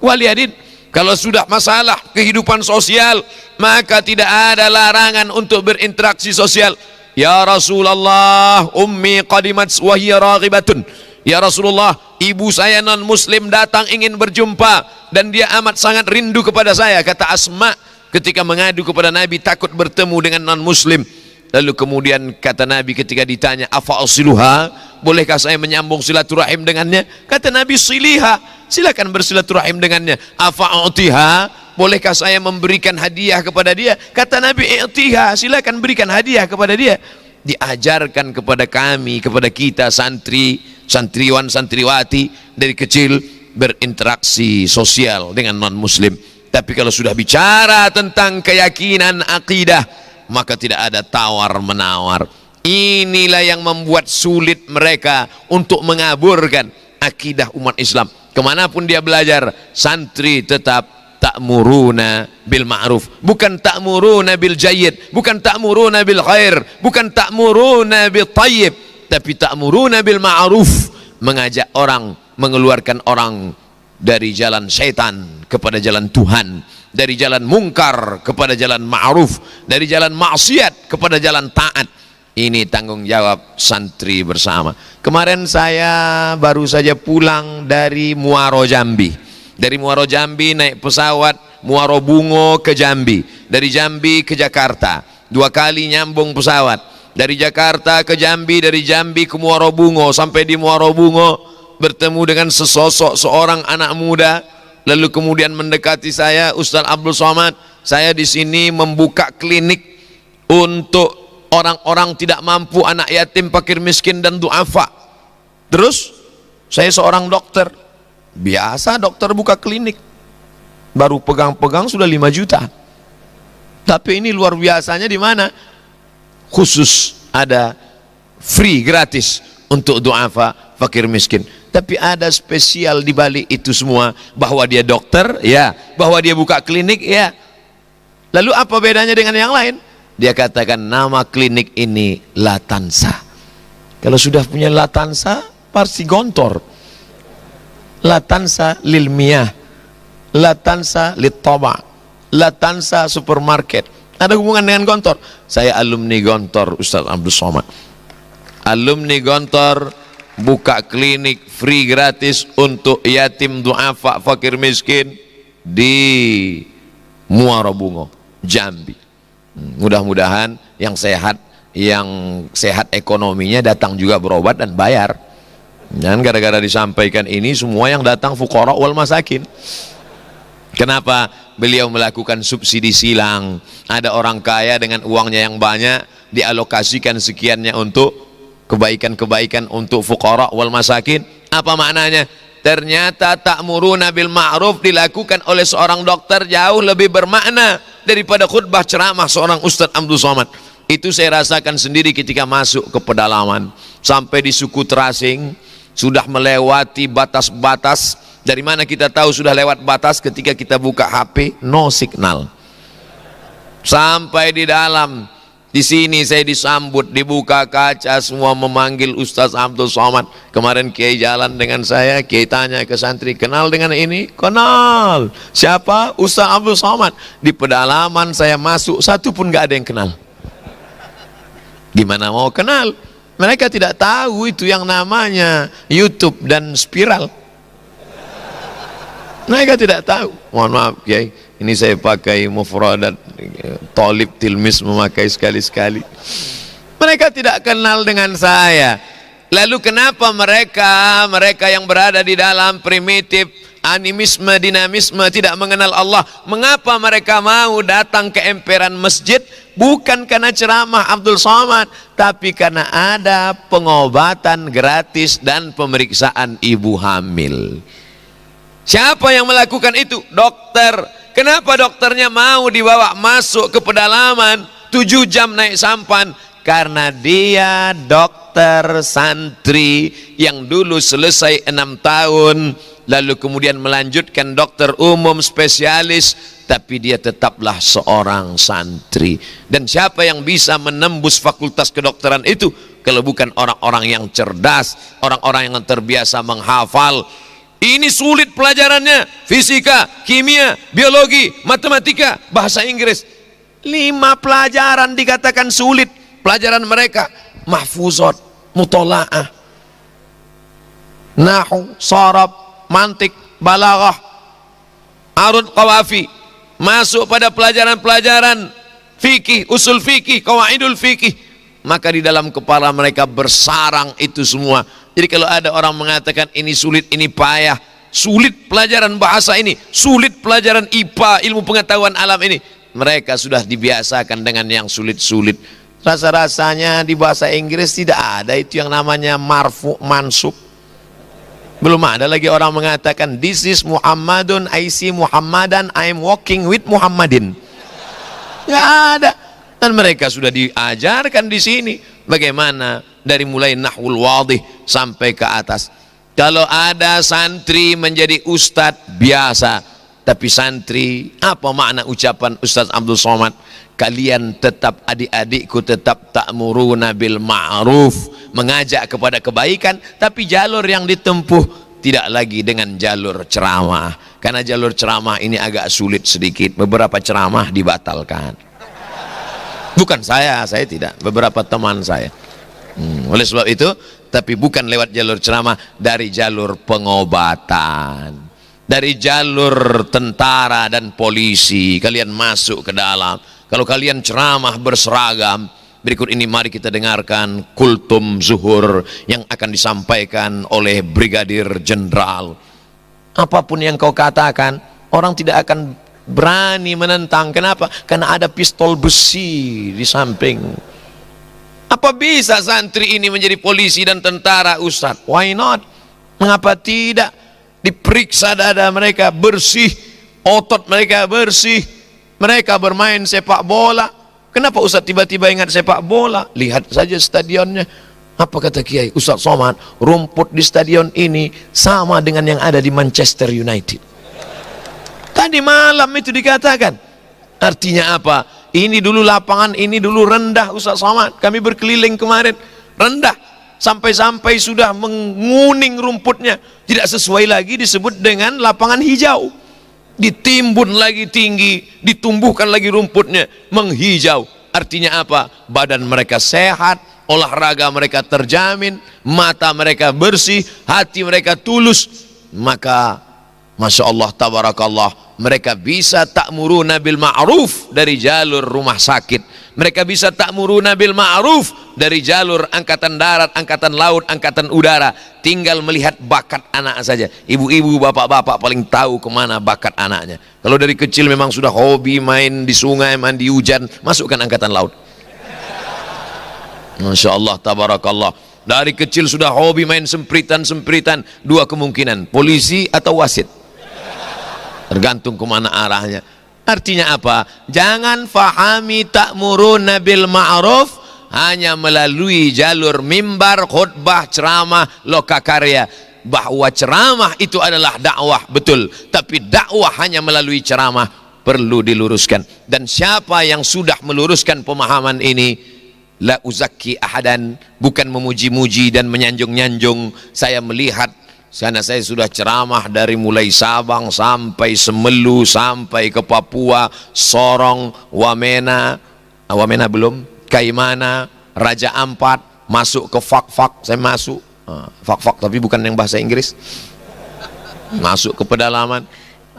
waliyadin. Kalau sudah masalah kehidupan sosial, maka tidak ada larangan untuk berinteraksi sosial. Ya Rasulullah, ummi qadimat wa hiya raghibatun. Ya Rasulullah, ibu saya non muslim datang ingin berjumpa dan dia amat sangat rindu kepada saya, kata Asma ketika mengadu kepada Nabi takut bertemu dengan non muslim. Lalu kemudian kata Nabi ketika ditanya, afa asiluha, bolehkah saya menyambung silaturahim dengannya? Kata Nabi, siliha, silakan bersilaturahim dengannya. Afa utiha, bolehkah saya memberikan hadiah kepada dia? Kata Nabi, i'tiha, silakan berikan hadiah kepada dia. Diajarkan kepada kami, kepada kita santri, santriwan, santriwati dari kecil berinteraksi sosial dengan non muslim. Tapi kalau sudah bicara tentang keyakinan akidah, maka tidak ada tawar menawar. Inilah yang membuat sulit mereka untuk mengaburkan akidah umat Islam. Kemanapun dia belajar, santri tetap ta'muruna bil ma'ruf, bukan ta'muruna bil jayyid, bukan ta'muruna bil khair, bukan ta'muruna bil tayyib, tapi ta'muruna bil ma'ruf, mengajak orang, mengeluarkan orang dari jalan syaitan kepada jalan Tuhan, dari jalan mungkar kepada jalan ma'ruf, dari jalan maksiat kepada jalan taat. Ini tanggung jawab santri bersama. Kemarin saya baru saja pulang dari Muaro Jambi. Dari Muaro Jambi naik pesawat Muaro Bungo ke Jambi, dari Jambi ke Jakarta, 2 kali nyambung pesawat. Dari Jakarta ke Jambi, dari Jambi ke Muarobungo, sampai di Muarobungo bertemu dengan seorang anak muda, lalu kemudian mendekati saya, Ustaz Abdul Somad, saya di sini membuka klinik untuk orang-orang tidak mampu, anak yatim, fakir miskin dan duafa. Terus saya seorang dokter, biasa dokter buka klinik, baru pegang-pegang sudah 5 juta. Tapi ini luar biasanya di mana? Khusus ada free, gratis untuk duafa, fakir miskin. Tapi ada spesial di balik itu semua, bahwa dia dokter, ya, bahwa dia buka klinik, ya. Lalu apa bedanya dengan yang lain? Dia katakan nama klinik ini Latansa. Kalau sudah punya Latansa pasti gontor. Latansa lilmiyah, Latansa littoba, Latansa supermarket. Ada hubungan dengan gontor. Saya alumni gontor, Ustaz Abdul Somad. Alumni gontor, buka klinik free gratis untuk yatim, duafa, fakir miskin di Muarobungo, Jambi. Mudah-mudahan yang sehat ekonominya datang juga berobat dan bayar. Dan gara-gara disampaikan ini, semua yang datang fuqara wal masakin. Kenapa? Beliau melakukan subsidi silang. Ada orang kaya dengan uangnya yang banyak, dialokasikan sekiannya untuk kebaikan-kebaikan untuk fuqara wal masakin. Apa maknanya? Ternyata ta'muruna bil ma'ruf dilakukan oleh seorang dokter jauh lebih bermakna daripada khutbah ceramah seorang Ustaz Abdul Somad. Itu saya rasakan sendiri ketika masuk ke pedalaman. Sampai di suku Terasing, sudah melewati batas-batas. Dari mana kita tahu sudah lewat batas? Ketika kita buka HP, no signal. Sampai di dalam, di sini saya disambut, dibuka kaca, semua memanggil Ustaz Abdul Somad. Kemarin Kiai jalan dengan saya, Kiai tanya ke santri, kenal dengan ini? Kenal. Siapa? Ustaz Abdul Somad. Di pedalaman saya masuk, satu pun gak ada yang kenal. Gimana mau kenal? Mereka tidak tahu itu yang namanya YouTube dan spiral. Mereka tidak tahu. Mohon maaf Kiai, ini saya pakai mufradat, talib tilmis memakai sekali-sekali. Mereka tidak kenal dengan saya. Lalu kenapa mereka yang berada di dalam primitif, animisme, dinamisme, tidak mengenal Allah, mengapa mereka mau datang ke emperan masjid? Bukan karena ceramah Abdul Somad, tapi karena ada pengobatan gratis dan pemeriksaan ibu hamil. Siapa yang melakukan itu? Dokter. Kenapa dokternya mau dibawa masuk ke pedalaman 7 jam naik sampan? Karena dia dokter santri yang dulu selesai 6 tahun, lalu kemudian melanjutkan dokter umum spesialis, tapi dia tetaplah seorang santri. Dan siapa yang bisa menembus fakultas kedokteran itu kalau bukan orang-orang yang cerdas, orang-orang yang terbiasa menghafal. Ini sulit pelajarannya, fisika, kimia, biologi, matematika, bahasa Inggris. 5 pelajaran dikatakan sulit. Pelajaran mereka mahfuzat, mutola'ah, nahu, sarab, mantik, balaghah, arud, qawafi. Masuk pada pelajaran-pelajaran fikih, usul fikih, qawaidul fikih, maka di dalam kepala mereka bersarang itu semua. Jadi kalau ada orang mengatakan ini sulit, ini payah, sulit pelajaran bahasa ini, sulit pelajaran IPA, ilmu pengetahuan alam ini, mereka sudah dibiasakan dengan yang sulit-sulit. Rasa-rasanya di bahasa Inggris tidak ada itu yang namanya marfu mansub. Belum ada lagi orang mengatakan this is Muhammadun, I see Muhammadan, I am walking with Muhammadin. Tidak ada. Dan mereka sudah diajarkan di sini bagaimana dari mulai nahwul wadih sampai ke atas. Kalau ada santri menjadi ustadz biasa, tapi santri, apa makna ucapan Ustaz Abdul Somad? Kalian tetap, adik-adikku tetap ta'muruna bil ma'ruf, mengajak kepada kebaikan, tapi jalur yang ditempuh tidak lagi dengan jalur ceramah. Karena jalur ceramah ini agak sulit sedikit, beberapa ceramah dibatalkan. Bukan saya tidak, beberapa teman saya. Oleh sebab itu, tapi bukan lewat jalur ceramah, dari jalur pengobatan, dari jalur tentara dan polisi. Kalian masuk ke dalam. Kalau kalian ceramah berseragam, Berikut ini mari kita dengarkan kultum zuhur yang akan disampaikan oleh Brigadir Jenderal. Apapun yang kau katakan, orang tidak akan berani menentang. Kenapa? Karena ada pistol besi di samping. Apa bisa santri ini menjadi polisi dan tentara, Ustaz? Why not? Mengapa tidak? Diperiksa dada mereka bersih, otot mereka bersih, mereka bermain sepak bola. Kenapa Ustaz tiba-tiba ingat sepak bola? Lihat saja stadionnya. Apa kata Kiai Ustaz Somad? Rumput di stadion ini sama dengan yang ada di Manchester United. Tadi malam itu dikatakan. Artinya apa? Ini dulu lapangan, ini dulu rendah Ustaz Somad. Kami berkeliling kemarin, rendah. Sampai-sampai sudah menguning rumputnya. Tidak sesuai lagi disebut dengan lapangan hijau. Ditimbun lagi tinggi, ditumbuhkan lagi rumputnya, menghijau. Artinya apa? Badan mereka sehat, olahraga mereka terjamin, mata mereka bersih, hati mereka tulus. Maka Masya Allah, tabarakallah, mereka bisa ta'muruna bil ma'ruf dari jalur rumah sakit. Mereka bisa ta'muruna bil ma'ruf dari jalur angkatan darat, angkatan laut, angkatan udara. Tinggal melihat bakat anak saja. Ibu-ibu, bapak-bapak paling tahu kemana bakat anaknya. Kalau dari kecil memang sudah hobi main di sungai, mandi hujan, masukkan angkatan laut. Masya Allah, tabarakallah. Dari kecil sudah hobi main sempritan-sempritan, dua kemungkinan, polisi atau wasit. Tergantung kemana arahnya. Artinya apa? Jangan fahami ta'muruna bil ma'ruf hanya melalui jalur mimbar, khutbah, ceramah, lokakarya. Bahwa ceramah itu adalah dakwah, betul. Tapi dakwah hanya melalui ceramah perlu diluruskan. Dan siapa yang sudah meluruskan pemahaman ini, la uzakki ahadan, bukan memuji-muji dan menyanjung-nyanjung. Saya melihat, karena saya sudah ceramah dari mulai Sabang sampai Semelu, sampai ke Papua, Sorong, Wamena, Wamena belum, Kaimana, Raja Ampat, masuk ke Fak-Fak, saya masuk, Fak-Fak tapi bukan yang bahasa Inggris, masuk ke pedalaman.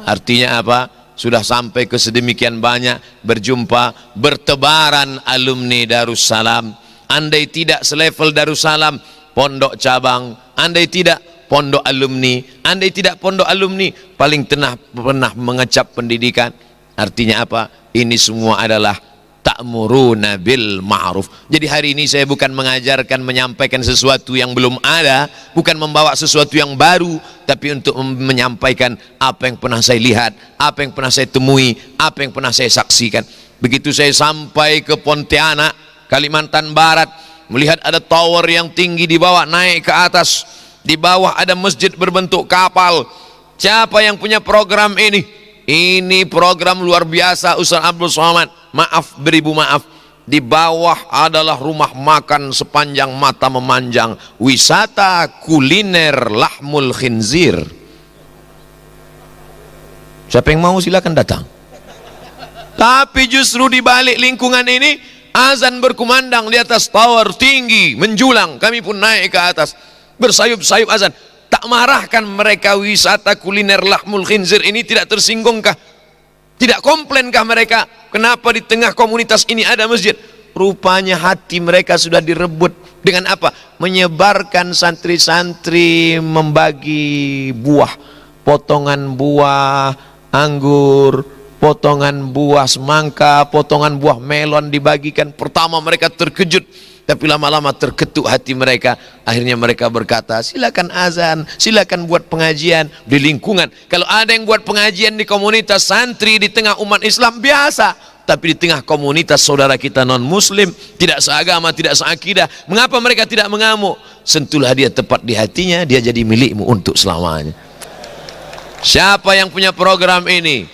Artinya apa? Sudah sampai ke sedemikian banyak, berjumpa, bertebaran alumni Darussalam. Andai tidak selevel Darussalam, pondok cabang, andai tidak pondok alumni, andai tidak pondok alumni, paling pernah mengecap pendidikan. Artinya apa? Ini semua adalah ta'muruna bil ma'ruf. Jadi hari ini saya bukan mengajarkan, menyampaikan sesuatu yang belum ada, bukan membawa sesuatu yang baru, tapi untuk menyampaikan apa yang pernah saya lihat, apa yang pernah saya temui, apa yang pernah saya saksikan. Begitu saya sampai ke Pontianak, Kalimantan Barat, melihat ada tower yang tinggi di bawah, naik ke atas. Di bawah ada masjid berbentuk kapal. Siapa yang punya program ini? Ini program luar biasa Ustaz Abdul Somad. Maaf, beribu maaf. Di bawah adalah rumah makan sepanjang mata memanjang. Wisata kuliner lahmul khinzir. Siapa yang mau silakan datang. Tapi justru di balik lingkungan ini, azan berkumandang di atas tower tinggi, menjulang. Kami pun naik ke atas. Bersayup-sayup azan. Tak marahkan mereka wisata kuliner lahmul khinzir ini? Tidak tersinggungkah? Tidak komplainkah mereka? Kenapa di tengah komunitas ini ada masjid? Rupanya hati mereka sudah direbut. Dengan apa? Menyebarkan santri-santri membagi buah. Potongan buah anggur, potongan buah semangka, potongan buah melon dibagikan. Pertama mereka terkejut, tapi lama-lama terketuk hati mereka. Akhirnya mereka berkata, silakan azan, silakan buat pengajian di lingkungan. Kalau ada yang buat pengajian di komunitas santri di tengah umat Islam, biasa. Tapi di tengah komunitas saudara kita non muslim, tidak seagama, tidak seakidah, mengapa mereka tidak mengamuk? Sentuhlah dia tepat di hatinya, dia jadi milikmu untuk selamanya. Siapa yang punya program ini?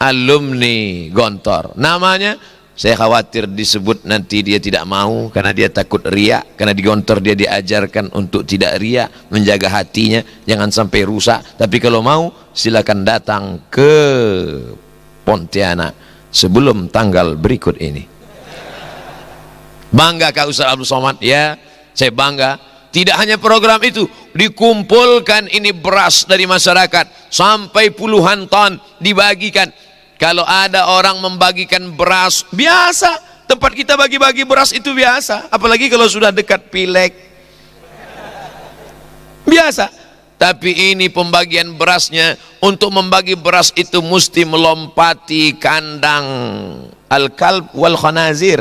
Alumni Gontor. Namanya, saya khawatir disebut nanti dia tidak mau karena dia takut riak. Karena di Gontor dia diajarkan untuk tidak riak, menjaga hatinya jangan sampai rusak. Tapi kalau mau silakan datang ke Pontianak sebelum tanggal berikut ini. Bangga Kak Ustaz Abdul Somad? Ya, saya bangga. Tidak hanya program itu, dikumpulkan ini beras dari masyarakat sampai puluhan ton dibagikan. Kalau ada orang membagikan beras biasa, Tempat kita bagi-bagi beras itu biasa, apalagi kalau sudah dekat pileg. Biasa. Tapi ini pembagian berasnya, untuk membagi beras itu mesti melompati kandang al-kalb wal khanazir,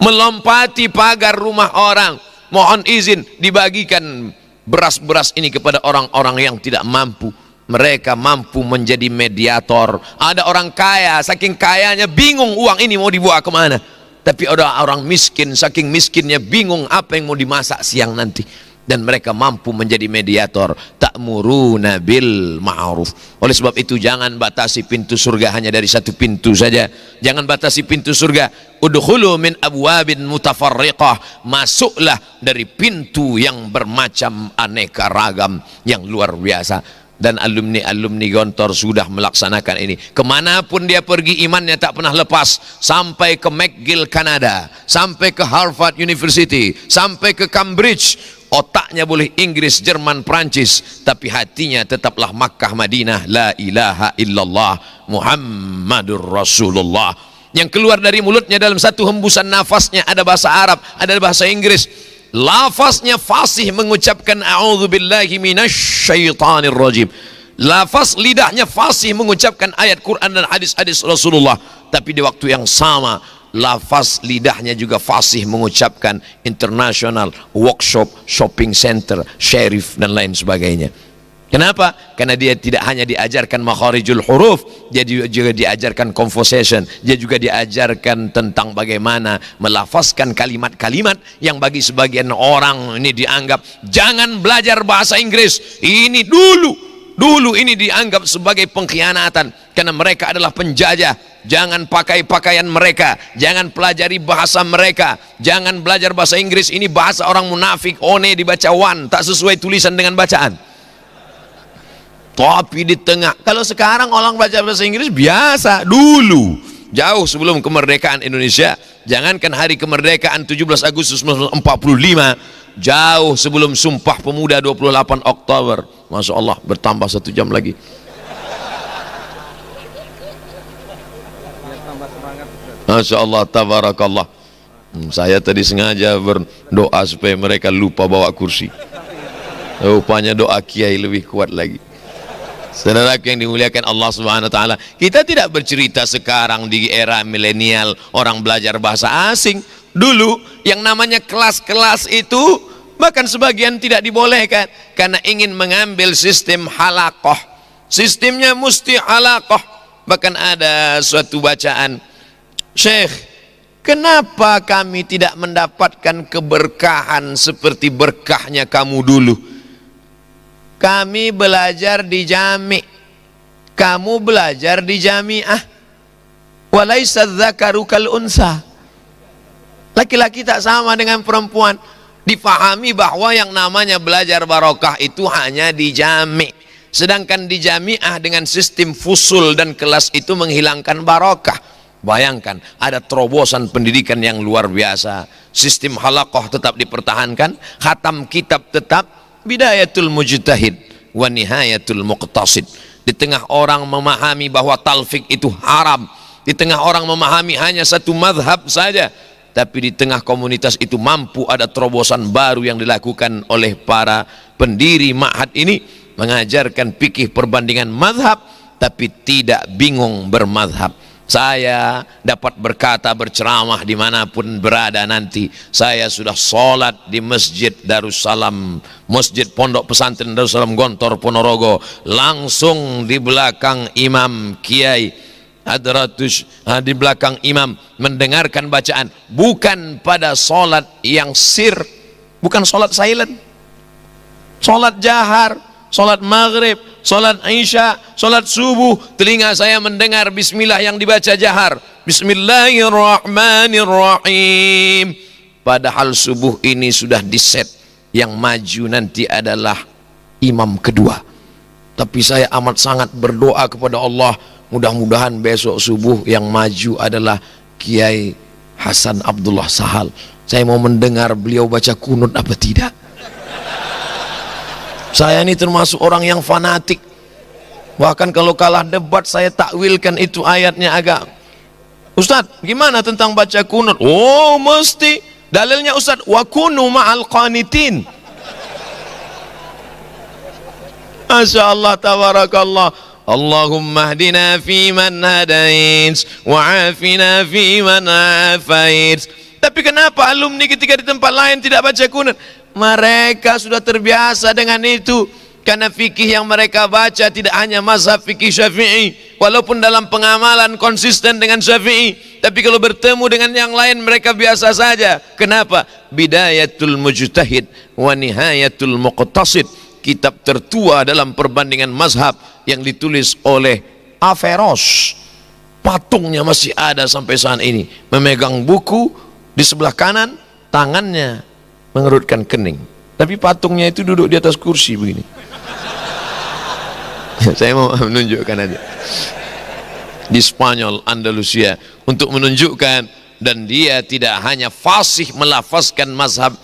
melompati pagar rumah orang. Mohon izin dibagikan beras-beras ini kepada orang-orang yang tidak mampu. Mereka mampu menjadi mediator. Ada orang kaya, saking kayanya bingung uang ini mau dibawa kemana. Tapi ada orang miskin, saking miskinnya bingung apa yang mau dimasak siang nanti. Dan mereka mampu menjadi mediator. Ta'muruna bil ma'ruf. Oleh sebab itu jangan batasi pintu surga hanya dari satu pintu saja. Jangan batasi pintu surga. Udkhulu min abwabin mutafarriqah. Masuklah dari pintu yang bermacam aneka ragam, yang luar biasa. Dan alumni-alumni Gontor sudah melaksanakan ini. Kemanapun dia pergi imannya tak pernah lepas. Sampai ke McGill Kanada, sampai ke Harvard University, sampai ke Cambridge. Otaknya boleh Inggris, Jerman, Prancis, tapi hatinya tetaplah Makkah, Madinah. La ilaha illallah Muhammadur Rasulullah. Yang keluar dari mulutnya dalam satu hembusan nafasnya ada bahasa Arab, ada bahasa Inggris. Lafaznya fasih mengucapkan a'udzubillahi minasyaitonir rajim. Lafaz lidahnya fasih mengucapkan ayat Quran dan hadis-hadis Rasulullah. Tapi di waktu yang sama lafaz lidahnya juga fasih mengucapkan international workshop, shopping center, sheriff dan lain sebagainya. Kenapa? Karena dia tidak hanya diajarkan makharijul huruf, dia juga diajarkan conversation, dia juga diajarkan tentang bagaimana melafazkan kalimat-kalimat yang bagi sebagian orang ini dianggap jangan belajar bahasa Inggris. Ini dulu ini dianggap sebagai pengkhianatan karena mereka adalah penjajah. Jangan pakai pakaian mereka, jangan pelajari bahasa mereka, jangan belajar bahasa Inggris. Ini bahasa orang munafik, one dibaca wan, tak sesuai tulisan dengan bacaan. Tapi di tengah, kalau sekarang orang belajar bahasa Inggris biasa, dulu jauh sebelum kemerdekaan Indonesia, jangankan hari kemerdekaan 17 Agustus 1945, jauh sebelum Sumpah Pemuda 28 Oktober. Masya Allah, bertambah 1 jam lagi. Masya Allah, tabarakallah. Saya tadi sengaja berdoa supaya mereka lupa bawa kursi. Rupanya doa kiai lebih kuat lagi. Saudaraku yang dimuliakan Allah Subhanahu wa taala, kita tidak bercerita sekarang di era milenial orang belajar bahasa asing. Dulu yang namanya kelas-kelas itu bahkan sebagian tidak dibolehkan karena ingin mengambil sistem halaqah. Sistemnya mesti halaqah. Bahkan ada suatu bacaan, Syekh, kenapa kami tidak mendapatkan keberkahan seperti berkahnya kamu dulu? Kami belajar di jami', kamu belajar di jami'ah. Walaysa dzakaru kal unsa. Laki-laki tak sama dengan perempuan. Difahami bahwa yang namanya belajar barokah itu hanya di jami'. Sedangkan di jami'ah dengan sistem fusul dan kelas itu menghilangkan barokah. Bayangkan, ada terobosan pendidikan yang luar biasa. Sistem halaqah tetap dipertahankan, khatam kitab tetap, bidayatul mujtahid wa nihayatul muqtasid. Di tengah orang memahami bahwa talfik itu haram, di tengah orang memahami hanya satu mazhab saja, tapi di tengah komunitas itu mampu ada terobosan baru yang dilakukan oleh para pendiri ma'had ini, mengajarkan fikih perbandingan mazhab tapi tidak bingung bermazhab. Saya dapat berkata, berceramah dimanapun berada nanti. Saya sudah sholat di Masjid Darussalam, Masjid Pondok Pesantren Darussalam Gontor Ponorogo, langsung di belakang Imam Kiai Hadratus, di belakang imam mendengarkan bacaan, bukan pada sholat yang sir, bukan sholat silent, sholat jahar, sholat maghrib, sholat isya, sholat subuh, telinga saya mendengar bismillah yang dibaca jahar, bismillahirrahmanirrahim. Padahal subuh ini sudah diset, yang maju nanti adalah imam kedua. Tapi saya amat sangat berdoa kepada Allah, mudah-mudahan besok subuh yang maju adalah Kiai Hasan Abdullah Sahal. Saya mau mendengar beliau baca kunut apa tidak. Saya ini termasuk orang yang fanatik. Bahkan kalau kalah debat saya takwilkan itu ayatnya agak Ustaz, gimana tentang baca kunut? Oh, mesti. Dalilnya Ustaz, wa kunu ma'al qanitin. Masya Allah, tabarakallah. Allahumma hdina fi man hadait wa afina fi man afait. Tapi kenapa alumni ketika di tempat lain tidak baca kunut? Mereka sudah terbiasa dengan itu. Karena fikih yang mereka baca tidak hanya mazhab fikih Syafi'i, walaupun dalam pengamalan konsisten dengan Syafi'i, tapi kalau bertemu dengan yang lain mereka biasa saja. Kenapa? Bidayatul mujtahid wa nihayatul muqtasid, kitab tertua dalam perbandingan mazhab yang ditulis oleh Averroes. Patungnya masih ada sampai saat ini, memegang buku di sebelah kanan, tangannya mengerutkan kening, tapi patungnya itu duduk di atas kursi begini. Saya mau menunjukkan aja di Spanyol, Andalusia, untuk menunjukkan. Dan dia tidak hanya fasih melafazkan mazhab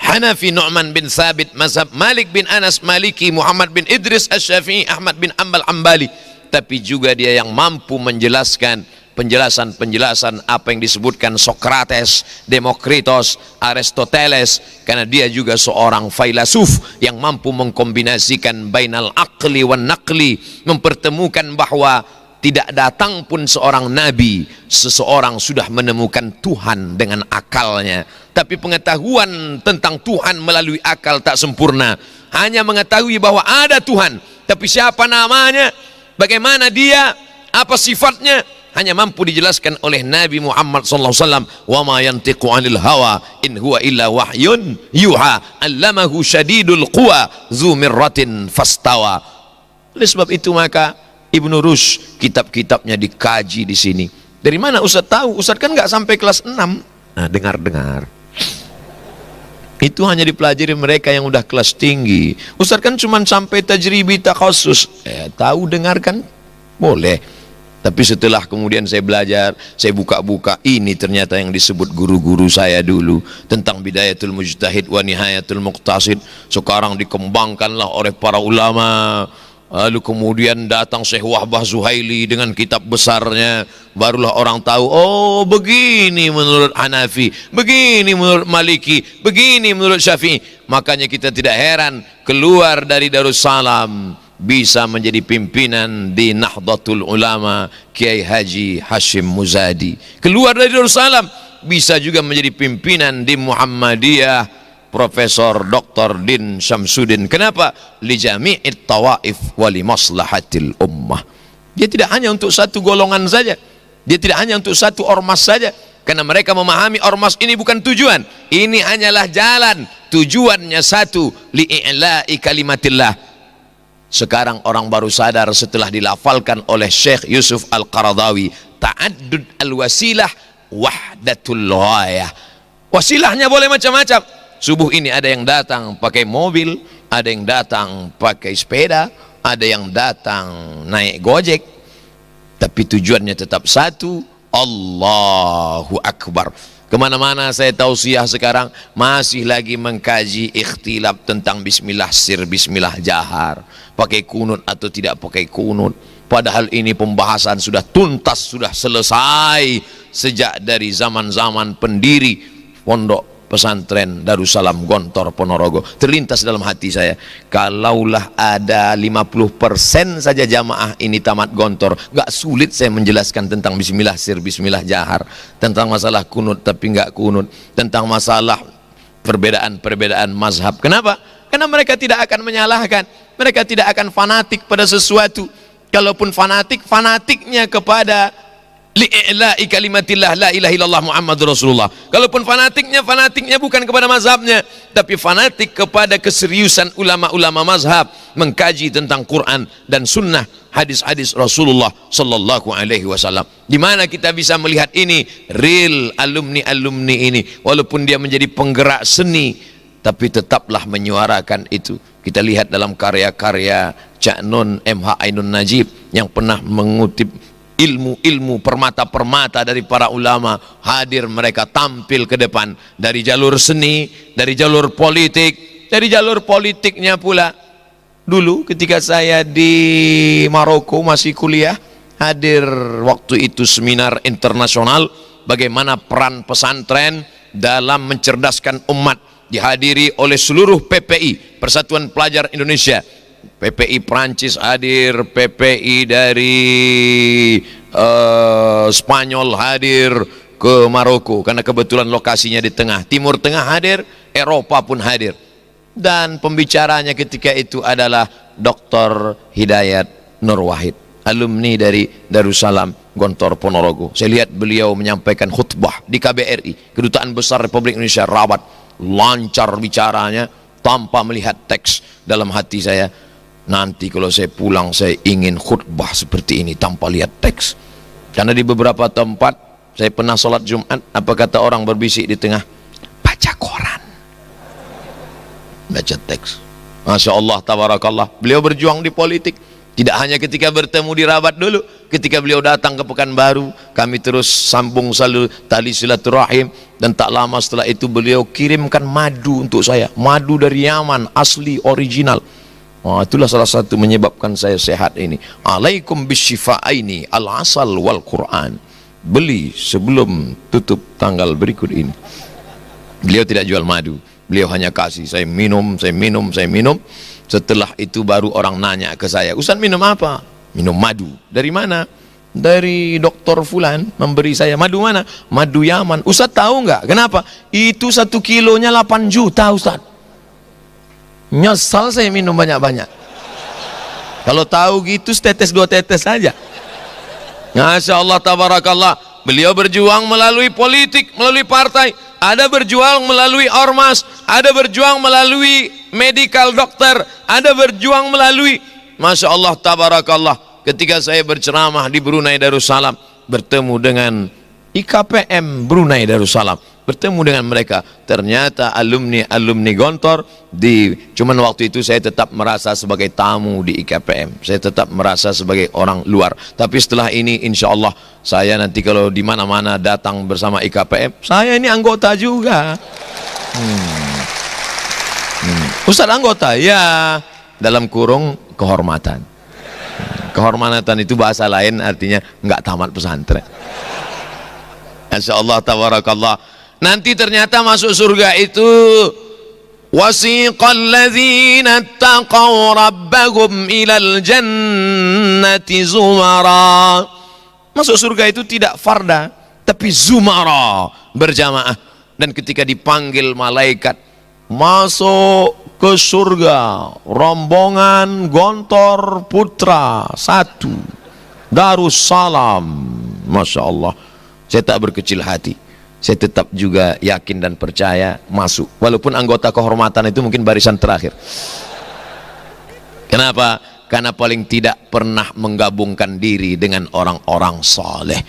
Hanafi Nu'man bin Thabit, mazhab Malik bin Anas Maliki, Muhammad bin Idris Asy-Syafi'i, Ahmad bin Ambal Ambali, tapi juga dia yang mampu menjelaskan penjelasan apa yang disebutkan Sokrates, Demokritos, Aristoteles, karena dia juga seorang filsuf yang mampu mengkombinasikan bainal aqli wan naqli, mempertemukan bahwa tidak datang pun seorang nabi, seseorang sudah menemukan Tuhan dengan akalnya. Tapi pengetahuan tentang Tuhan melalui akal tak sempurna. Hanya mengetahui bahwa ada Tuhan, tapi siapa namanya, bagaimana dia, apa sifatnya, hanya mampu dijelaskan oleh Nabi Muhammad SAW. Wa ma yantiqu 'anil hawa in huwa illa wahyun yuha 'allamahu syadidul quwa dzu mirratin fastawa. Oleh sebab itu maka Ibnu Rushd kitab-kitabnya dikaji di sini. Dari mana Ustaz tahu? Ustaz kan nggak sampai kelas 6. Nah, dengar. Itu hanya dipelajari mereka yang udah kelas tinggi. Ustaz kan cuma sampai tajribi takhasus. Tahu dengarkan boleh. Tapi setelah kemudian saya belajar, saya buka-buka, ini ternyata yang disebut guru-guru saya dulu tentang bidayatul mujtahid wa nihayatul muqtasid. Sekarang dikembangkanlah oleh para ulama. Lalu kemudian datang Syekh Wahbah Zuhaili dengan kitab besarnya. Barulah orang tahu, oh begini menurut Hanafi, begini menurut Maliki, begini menurut Syafi'i. Makanya kita tidak heran keluar dari Darussalam bisa menjadi pimpinan di Nahdlatul Ulama Kiai Haji Hashim Muzadi. Keluar dari Darussalam bisa juga menjadi pimpinan di Muhammadiyah Profesor Dr. Din Syamsuddin. Kenapa? Li jami'it tawaif wa li maslahatil ummah. Dia tidak hanya untuk satu golongan saja, dia tidak hanya untuk satu ormas saja, karena mereka memahami ormas ini bukan tujuan, ini hanyalah jalan. Tujuannya satu, li'i'la'i kalimatillah. Sekarang orang baru sadar setelah dilafalkan oleh Syekh Yusuf Al-Qaradawi, ta'addud al-wasilah wahdatul ghayah. Wasilahnya boleh macam-macam. Subuh ini ada yang datang pakai mobil, ada yang datang pakai sepeda, ada yang datang naik Gojek, tapi tujuannya tetap satu, Allahu Akbar. Kemana-mana saya tausiah sekarang masih lagi mengkaji ikhtilaf tentang bismillah sir, bismillah jahar, pakai kunut atau tidak pakai kunut. Padahal ini pembahasan sudah tuntas, sudah selesai sejak dari zaman-zaman pendiri pondok pesantren Darussalam Gontor Ponorogo. Terlintas dalam hati saya, kalaulah ada 50% saja jamaah ini tamat Gontor, gak sulit saya menjelaskan tentang bismillah sir, bismillah jahar, tentang masalah kunut tapi gak kunut, tentang masalah perbedaan-perbedaan mazhab. Kenapa? Karena mereka tidak akan menyalahkan, mereka tidak akan fanatik pada sesuatu. Kalaupun fanatik, fanatiknya kepada li'i'la'i kalimatillah la ilaha illallah Muhammadur Rasulullah. Kalaupun fanatiknya bukan kepada mazhabnya, tapi fanatik kepada keseriusan ulama-ulama mazhab mengkaji tentang Quran dan sunnah, hadis-hadis Rasulullah sallallahu alaihi wasallam. Di mana kita bisa melihat ini real alumni ini, walaupun dia menjadi penggerak seni, tapi tetaplah menyuarakan itu. Kita lihat dalam karya-karya Cak Nun MH Ainun Najib yang pernah mengutip ilmu-ilmu permata-permata dari para ulama, hadir mereka tampil ke depan dari jalur seni, dari jalur politik, dari jalur politiknya pula. Dulu ketika saya di Maroko masih kuliah, hadir waktu itu seminar internasional bagaimana peran pesantren dalam mencerdaskan umat, dihadiri oleh seluruh PPI, Persatuan Pelajar Indonesia. PPI Prancis hadir, PPI dari Spanyol hadir, ke Maroko karena kebetulan lokasinya di tengah, Timur Tengah hadir, Eropa pun hadir. Dan pembicaranya ketika itu adalah Dr. Hidayat Nur Wahid, alumni dari Darussalam Gontor Ponorogo. Saya lihat beliau menyampaikan khutbah di KBRI, Kedutaan Besar Republik Indonesia Rabat. Lancar bicaranya tanpa melihat teks. Dalam hati saya, nanti kalau saya pulang saya ingin khutbah seperti ini tanpa lihat teks. Karena di beberapa tempat saya pernah sholat Jumat, apa kata orang berbisik di tengah? Baca koran, baca teks. Masya Allah, tabarakallah. Beliau berjuang di politik, tidak hanya ketika bertemu di Rabat dulu, ketika beliau datang ke Pekanbaru, kami terus sambung selalu tali silaturahim. Dan tak lama setelah itu beliau kirimkan madu untuk saya, madu dari Yaman, asli, original. Itulah salah satu menyebabkan saya sehat ini. Alaikum bisyifa'aini, al-asal wal Quran. Beli sebelum tutup tanggal berikut ini. Beliau tidak jual madu, beliau hanya kasih, saya minum, saya minum, saya minum. Setelah itu baru orang nanya ke saya, Ustaz minum apa? Minum madu. Dari mana? Dari dokter Fulan memberi saya. Madu mana? Madu Yaman. Ustaz tahu nggak? Kenapa? Itu 1 kilonya 8 juta Ustaz. Nyesal saya minum banyak-banyak. Kalau tahu gitu setetes 2 tetes saja. Masya Allah, tabarakallah. Beliau berjuang melalui politik, melalui partai. Ada berjuang melalui ormas, ada berjuang melalui medical dokter, ada berjuang melalui, Masya Allah, tabarakallah. Ketika saya berceramah di Brunei Darussalam, bertemu dengan IKPM Brunei Darussalam, bertemu dengan mereka, ternyata alumni Gontor. Cuman waktu itu saya tetap merasa sebagai tamu di IKPM, saya tetap merasa sebagai orang luar. Tapi setelah ini insya Allah saya nanti kalau di mana-mana datang bersama IKPM, saya ini anggota juga. Ustaz anggota? Ya, dalam kurung kehormatan. Kehormatan itu bahasa lain, artinya nggak tamat pesantren. Masya Allah, tabarakallah. Nanti ternyata masuk surga itu wasiqal ladzina taqaw rabbahum ilal jannati zumara. Masuk surga itu tidak farda, tapi zumara, berjamaah. Dan ketika dipanggil malaikat masuk ke surga, rombongan Gontor Putra 1 Darussalam. Masya Allah, saya tak berkecil hati, saya tetap juga yakin dan percaya masuk, walaupun anggota kehormatan itu mungkin barisan terakhir. Kenapa? Karena paling tidak pernah menggabungkan diri dengan orang-orang saleh.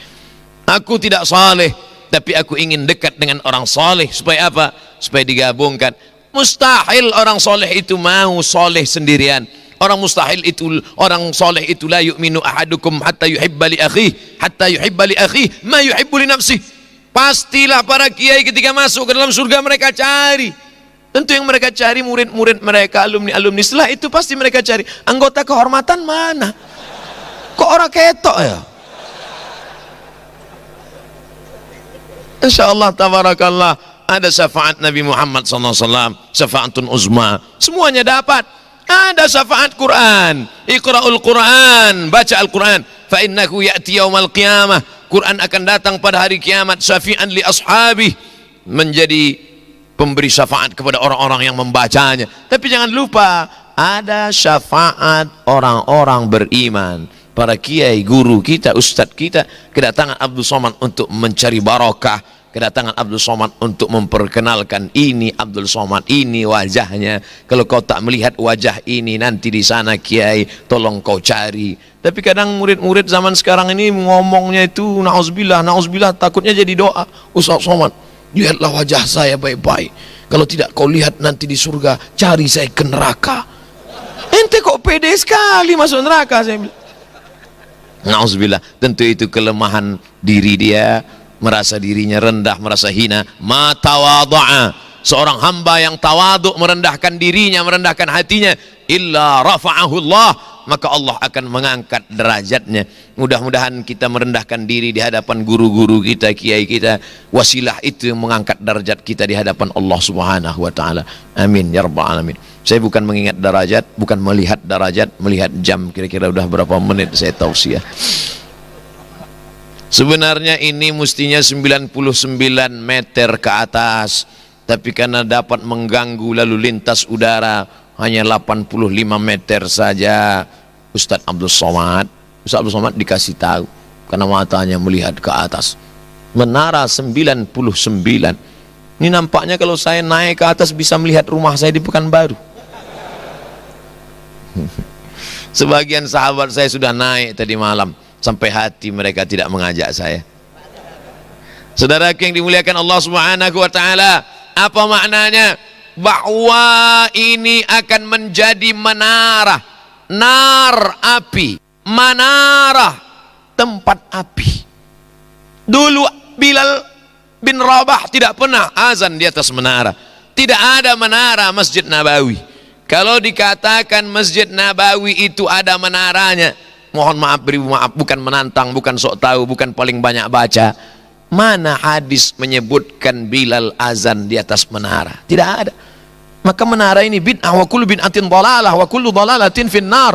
Aku tidak saleh, tapi aku ingin dekat dengan orang saleh. Supaya apa? Supaya digabungkan. Mustahil orang saleh itu mau saleh sendirian. Orang mustahil itu, orang soleh itu la yu'minu ahadukum hatta yuhibba li akhihi ma yuhibbu li nafsihi. Pastilah para kiai ketika masuk ke dalam surga mereka cari, tentu yang mereka cari murid-murid mereka, alumni-alumni. Setelah itu pasti mereka cari anggota kehormatan mana? Kok orang ketok ya? Insyaallah, tabarakallah, ada syafaat Nabi Muhammad SAW, syafaatun uzma, semuanya dapat. Ada syafaat Quran, Iqra'ul Quran, baca Al-Quran, fa innahu ya'ti yaumal qiyamah, Quran akan datang pada hari kiamat, syafi'an li ashabih, menjadi pemberi syafaat kepada orang-orang yang membacanya. Tapi jangan lupa ada syafaat orang-orang beriman, para kiai, guru kita, ustadz kita, kedatangan Abdul Somad untuk mencari barokah, kedatangan Abdul Somad untuk memperkenalkan ini Abdul Somad, ini wajahnya. Kalau kau tak melihat wajah ini, nanti di sana kiai, tolong kau cari. Tapi kadang murid-murid zaman sekarang ini ngomongnya itu na'udzubillah, na'udzubillah, takutnya jadi doa. Ustaz Somad, lihatlah wajah saya baik-baik, kalau tidak kau lihat nanti di surga, cari saya ke neraka. Ente kok pede sekali masuk neraka, saya bilang. Na'udzubillah, tentu itu kelemahan diri dia, merasa dirinya rendah, merasa hina. Ma tawadha'a, seorang hamba yang tawaduk, merendahkan dirinya, merendahkan hatinya, illa rafa'ahu Allah, maka Allah akan mengangkat derajatnya. Mudah-mudahan kita merendahkan diri di hadapan guru-guru kita, kiai kita, wasilah itu yang mengangkat derajat kita di hadapan Allah Subhanahu wa taala. Amin ya rabbal alamin. Saya bukan mengingat derajat, bukan melihat derajat, melihat jam kira-kira udah berapa menit saya tausiah. Sebenarnya ini mestinya 99 meter ke atas, tapi karena dapat mengganggu lalu lintas udara hanya 85 meter saja. Ustaz Abdul Somad dikasih tahu karena matanya melihat ke atas. Menara 99. Ini nampaknya kalau saya naik ke atas bisa melihat rumah saya di Pekanbaru. Sebagian sahabat saya sudah naik tadi malam, sampai hati mereka tidak mengajak saya. Saudara yang dimuliakan Allah Subhanahu wa taala, apa maknanya? Bahwa ini akan menjadi menara, nar api, manarah tempat api. Dulu Bilal bin Rabah tidak pernah azan di atas menara. Tidak ada menara Masjid Nabawi. Kalau dikatakan Masjid Nabawi itu ada menaranya, mohon maaf, beribu maaf, bukan menantang, bukan sok tahu, bukan paling banyak baca. Mana hadis menyebutkan Bilal azan di atas menara? Tidak ada. Maka menara ini bid'ah, wa kullu bid'atin dhalalah wa kullu dhalalatin finnar.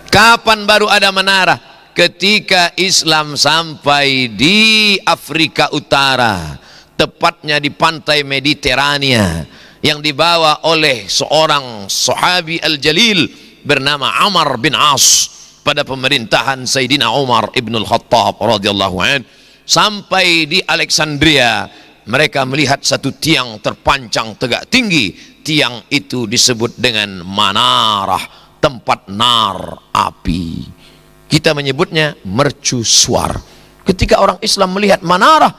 Kapan baru ada menara? Ketika Islam sampai di Afrika Utara, tepatnya di pantai Mediterania, yang dibawa oleh seorang sahabi al-jalil bernama Amr bin As pada pemerintahan Sayyidina Umar ibn al-Khattab radhiyallahu anhu. Sampai di Alexandria, mereka melihat satu tiang terpancang tegak tinggi. Tiang itu disebut dengan manarah, tempat nar api. Kita menyebutnya mercusuar. Ketika orang Islam melihat manarah,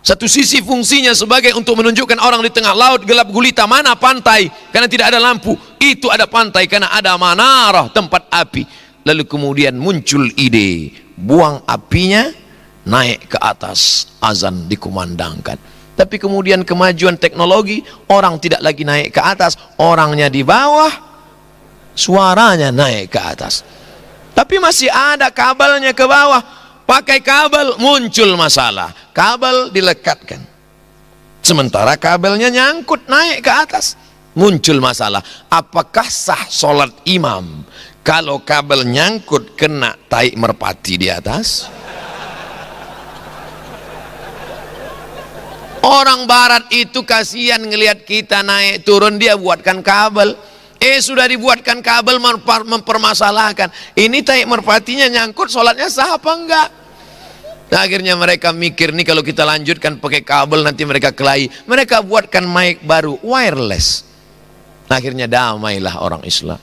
satu sisi fungsinya sebagai untuk menunjukkan orang di tengah laut gelap gulita, mana pantai, karena tidak ada lampu. Itu ada pantai karena ada manarah, tempat api. Lalu kemudian muncul ide, buang apinya, naik ke atas, azan dikumandangkan. Tapi kemudian kemajuan teknologi, orang tidak lagi naik ke atas, orangnya di bawah, suaranya naik ke atas. Tapi masih ada kabelnya ke bawah, pakai kabel, muncul masalah. Kabel dilekatkan, sementara kabelnya nyangkut naik ke atas, muncul masalah. Apakah sah sholat imam kalau kabel nyangkut kena tai merpati di atas? Orang barat itu kasihan ngelihat kita naik turun, dia buatkan kabel. Sudah dibuatkan kabel, mempermasalahkan. Ini tai merpatinya nyangkut, sholatnya sah apa enggak? Nah, akhirnya mereka mikir nih, kalau kita lanjutkan pakai kabel nanti mereka kelahi. Mereka buatkan mic baru, wireless. Akhirnya damailah orang Islam.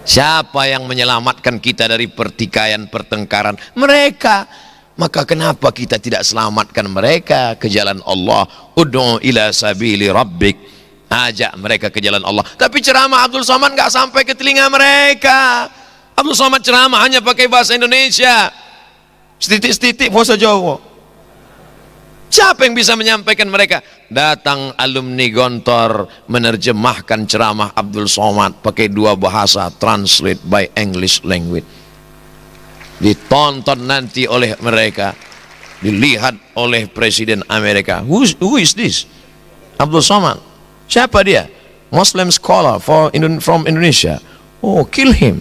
Siapa yang menyelamatkan kita dari pertikaian, pertengkaran? Mereka. Maka kenapa kita tidak selamatkan mereka ke jalan Allah? Ud'u ila sabili rabbik. Ajak mereka ke jalan Allah. Tapi ceramah Abdul Somad nggak sampai ke telinga mereka. Abdul Somad ceramah hanya pakai bahasa Indonesia, setitik-setitik bahasa Jawa. Siapa yang bisa menyampaikan mereka? Datang alumni Gontor menerjemahkan ceramah Abdul Somad pakai dua bahasa, translate by English language. Ditonton nanti oleh mereka, dilihat oleh Presiden Amerika. Who is this? Abdul Somad. Siapa dia? Muslim scholar from Indonesia. Oh, kill him.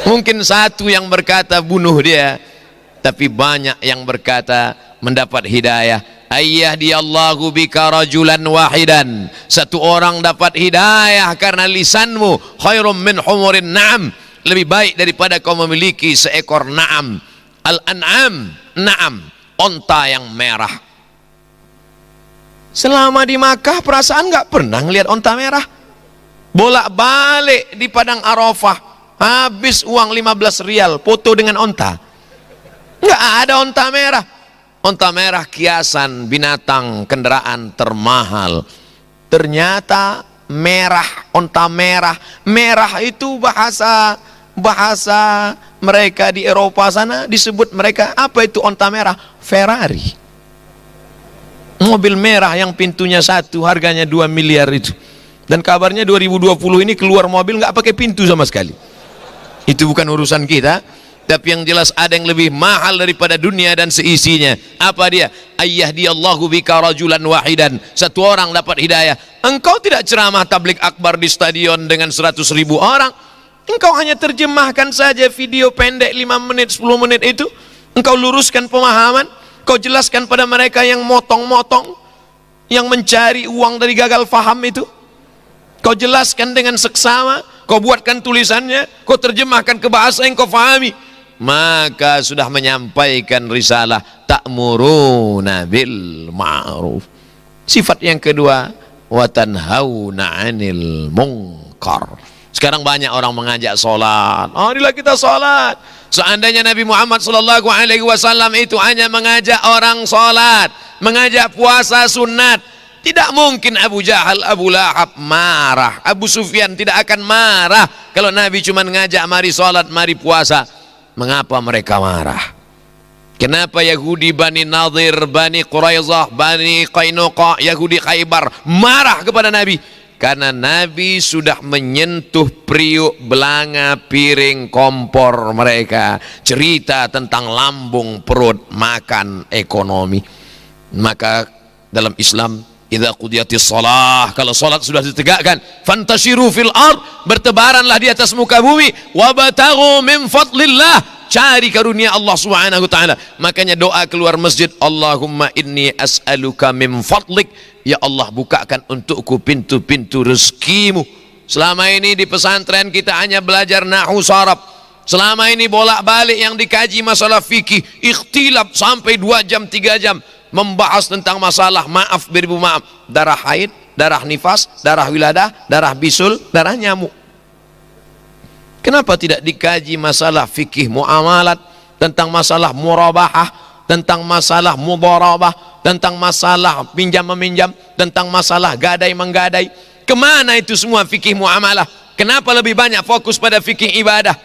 Mungkin satu yang berkata bunuh dia, tapi banyak yang berkata mendapat hidayah. Ayyadiyallahu bika rajulan wahidan. Satu orang dapat hidayah karena lisanmu. Khairum min humurin na'am. Lebih baik daripada kau memiliki seekor na'am. Al-an'am, na'am, onta yang merah. Selama di Makkah perasaan nggak pernah ngelihat onta merah. Bolak-balik di Padang Arafah, habis uang 15 rial foto dengan onta. Nggak ada onta merah. Onta merah kiasan binatang kendaraan termahal. Ternyata merah, onta merah. Merah itu bahasa mereka di Eropa sana disebut mereka apa itu onta merah? Ferrari. Mobil merah yang pintunya satu harganya 2 miliar itu. Dan kabarnya 2020 ini keluar mobil nggak pakai pintu sama sekali. Itu bukan urusan kita. Tapi yang jelas ada yang lebih mahal daripada dunia dan seisinya. Apa dia? Ayyahdiyallahu bika rajulan wahidan. Satu orang dapat hidayah. Engkau tidak ceramah tablik akbar di stadion dengan 100.000 orang. Engkau hanya terjemahkan saja video pendek 5 menit 10 menit itu. Engkau luruskan pemahaman. Kau jelaskan pada mereka yang motong-motong, yang mencari uang dari gagal faham itu. Kau jelaskan dengan seksama, kau buatkan tulisannya, kau terjemahkan ke bahasa yang kau fahami. Maka sudah menyampaikan risalah ta'muruna bil ma'ruf. Sifat yang kedua, wa tanhauna 'anil munkar. Sekarang banyak orang mengajak sholat. Marilah kita sholat. Seandainya Nabi Muhammad SAW itu hanya mengajak orang sholat, mengajak puasa sunat, tidak mungkin Abu Jahal, Abu Lahab marah. Abu Sufyan tidak akan marah kalau Nabi cuma mengajak mari sholat, mari puasa. Mengapa mereka marah? Kenapa Yahudi Bani Nadir, Bani Quraizah, Bani Qainuqa, Yahudi Khaybar marah kepada Nabi? Karena Nabi sudah menyentuh periuk, belanga, piring, kompor mereka. Cerita tentang lambung, perut, makan, ekonomi. Maka dalam Islam, idza qudiyatis shalah, kalau salat sudah ditegakkan, fantashiru fil ard, bertebaranlah di atas muka bumi, wabtaghu min fadlillah, cari karunia Allah Subhanahu wa taala. Makanya doa keluar masjid, Allahumma inni as'aluka min fadlik, ya Allah bukakan untukku pintu-pintu rezekimu. Selama ini di pesantren kita hanya belajar nahwu saraf. Selama ini bolak-balik yang dikaji masalah fikih, ikhtilaf sampai 2 jam 3 jam membahas tentang masalah maaf beribu maaf, darah haid, darah nifas, darah wiladah, darah bisul, darah nyamuk. Kenapa tidak dikaji masalah fikih muamalat, tentang masalah murabahah, tentang masalah mudharabah, tentang masalah pinjam meminjam, tentang masalah gadai menggadai? Kemana itu semua fikih muamalah? Kenapa lebih banyak fokus pada fikih ibadah?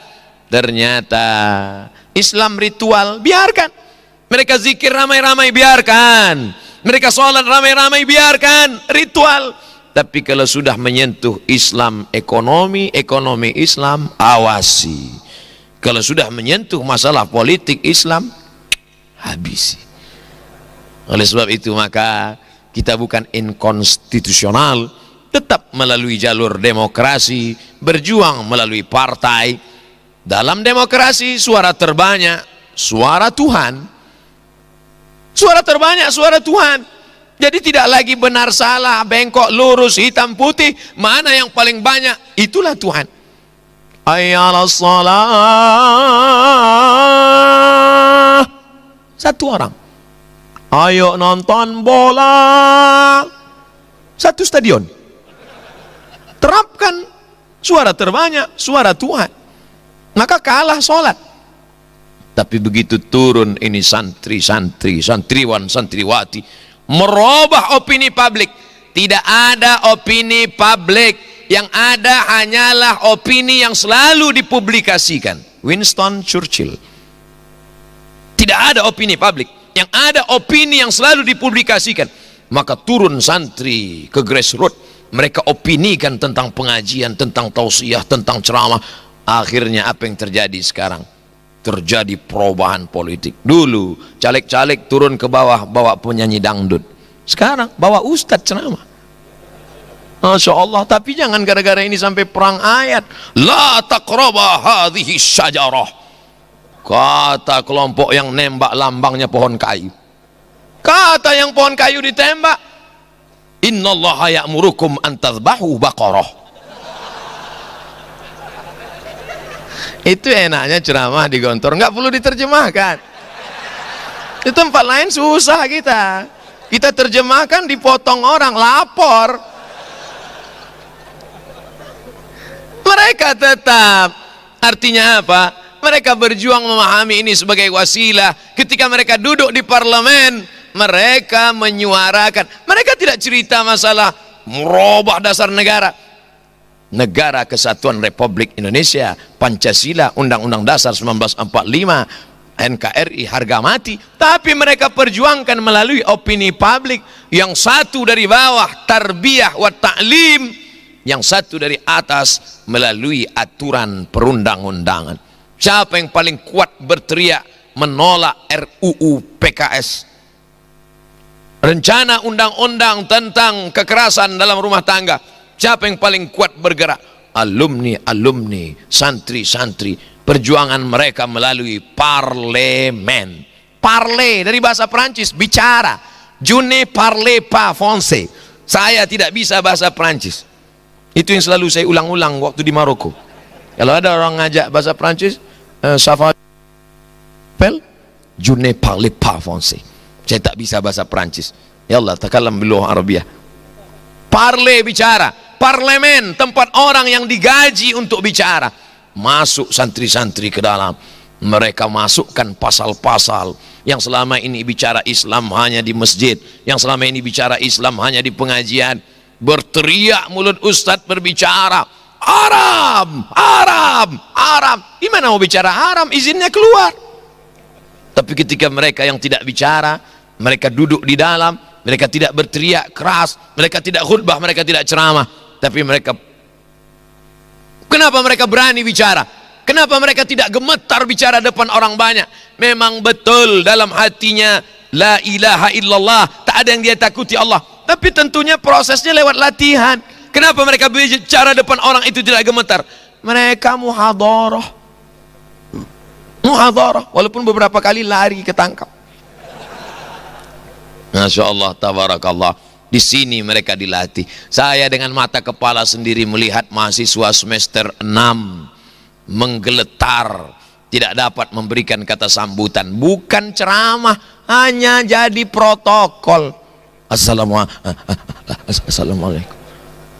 Ternyata Islam ritual, biarkan. Mereka zikir ramai-ramai, biarkan. Mereka sholat ramai-ramai, biarkan. Ritual. Tapi kalau sudah menyentuh Islam ekonomi, ekonomi Islam, awasi. Kalau sudah menyentuh masalah politik Islam, habisi. Oleh sebab itu maka kita bukan inkonstitusional, tetap melalui jalur demokrasi, berjuang melalui partai. Dalam demokrasi suara terbanyak, suara Tuhan. Suara terbanyak, suara Tuhan. Jadi tidak lagi benar salah, bengkok lurus, hitam putih, mana yang paling banyak, itulah Tuhan. Hayyalas shalah. Satu orang. Ayo nonton bola. Satu stadion. Terapkan suara terbanyak, suara Tuhan. Maka kalah sholat. Tapi begitu turun ini santri-santri, santriwan, santriwati, merubah opini publik. Tidak ada opini publik, yang ada hanyalah opini yang selalu dipublikasikan. Winston Churchill. Tidak ada opini publik, yang ada opini yang selalu dipublikasikan. Maka turun santri ke grassroots, mereka opinikan tentang pengajian, tentang tausiah, tentang ceramah. Akhirnya apa yang terjadi sekarang? Terjadi perubahan politik. Dulu caleg-caleg turun ke bawah bawa penyanyi dangdut, sekarang bawa ustadz ceramah. Masya Allah. Tapi jangan gara-gara ini sampai perang ayat. La taqraba hadhihi syajarah, kata kelompok yang nembak lambangnya pohon kayu. Kata yang pohon kayu ditembak, innallaha ya'murukum an tadhbahu baqarah. Itu enaknya ceramah di Gontor, nggak perlu diterjemahkan. Di tempat lain susah kita terjemahkan, dipotong orang, lapor. Mereka tetap, artinya apa? Mereka berjuang memahami ini sebagai wasilah. Ketika mereka duduk di parlemen, mereka menyuarakan. Mereka tidak cerita masalah merubah dasar negara. Negara Kesatuan Republik Indonesia, Pancasila, Undang-Undang Dasar 1945, NKRI harga mati, tapi mereka perjuangkan melalui opini publik. Yang satu dari bawah tarbiyah wa ta'lim, yang satu dari atas melalui aturan perundang-undangan. Siapa yang paling kuat berteriak menolak RUU PKS, rencana undang-undang tentang kekerasan dalam rumah tangga? Siapa yang paling kuat bergerak? Alumni, santri-santri. Perjuangan mereka melalui parlemen. Parler dari bahasa Prancis, bicara. Je ne parle pas français. Saya tidak bisa bahasa Prancis. Itu yang selalu saya ulang-ulang waktu di Maroko. Kalau ada orang ngajak bahasa Prancis, ça va pel, je ne parle pas français. Saya tak bisa bahasa Prancis. Ya Allah, takallam bil lugha Arabiyah. Parler, bicara. Parlemen, tempat orang yang digaji untuk bicara. Masuk santri-santri ke dalam, mereka masukkan pasal-pasal yang selama ini bicara Islam hanya di masjid, yang selama ini bicara Islam hanya di pengajian. Berteriak mulut ustadz berbicara, haram, haram, haram. Gimana mau bicara haram? Izinnya keluar. Tapi ketika mereka yang tidak bicara, mereka duduk di dalam, mereka tidak berteriak keras, mereka tidak khutbah, mereka tidak ceramah, tapi mereka, kenapa mereka berani bicara? Kenapa mereka tidak gemetar bicara depan orang banyak? Memang betul dalam hatinya la ilaha illallah, tak ada yang dia takuti Allah, tapi tentunya prosesnya lewat latihan. Kenapa mereka bicara depan orang itu tidak gemetar? Mereka muhadarah, walaupun beberapa kali lari ketangkap. Masya Allah, tabarakallah. Di sini mereka dilatih. Saya dengan mata kepala sendiri melihat mahasiswa semester 6 menggeletar, tidak dapat memberikan kata sambutan, bukan ceramah, hanya jadi protokol. Assalamualaikum.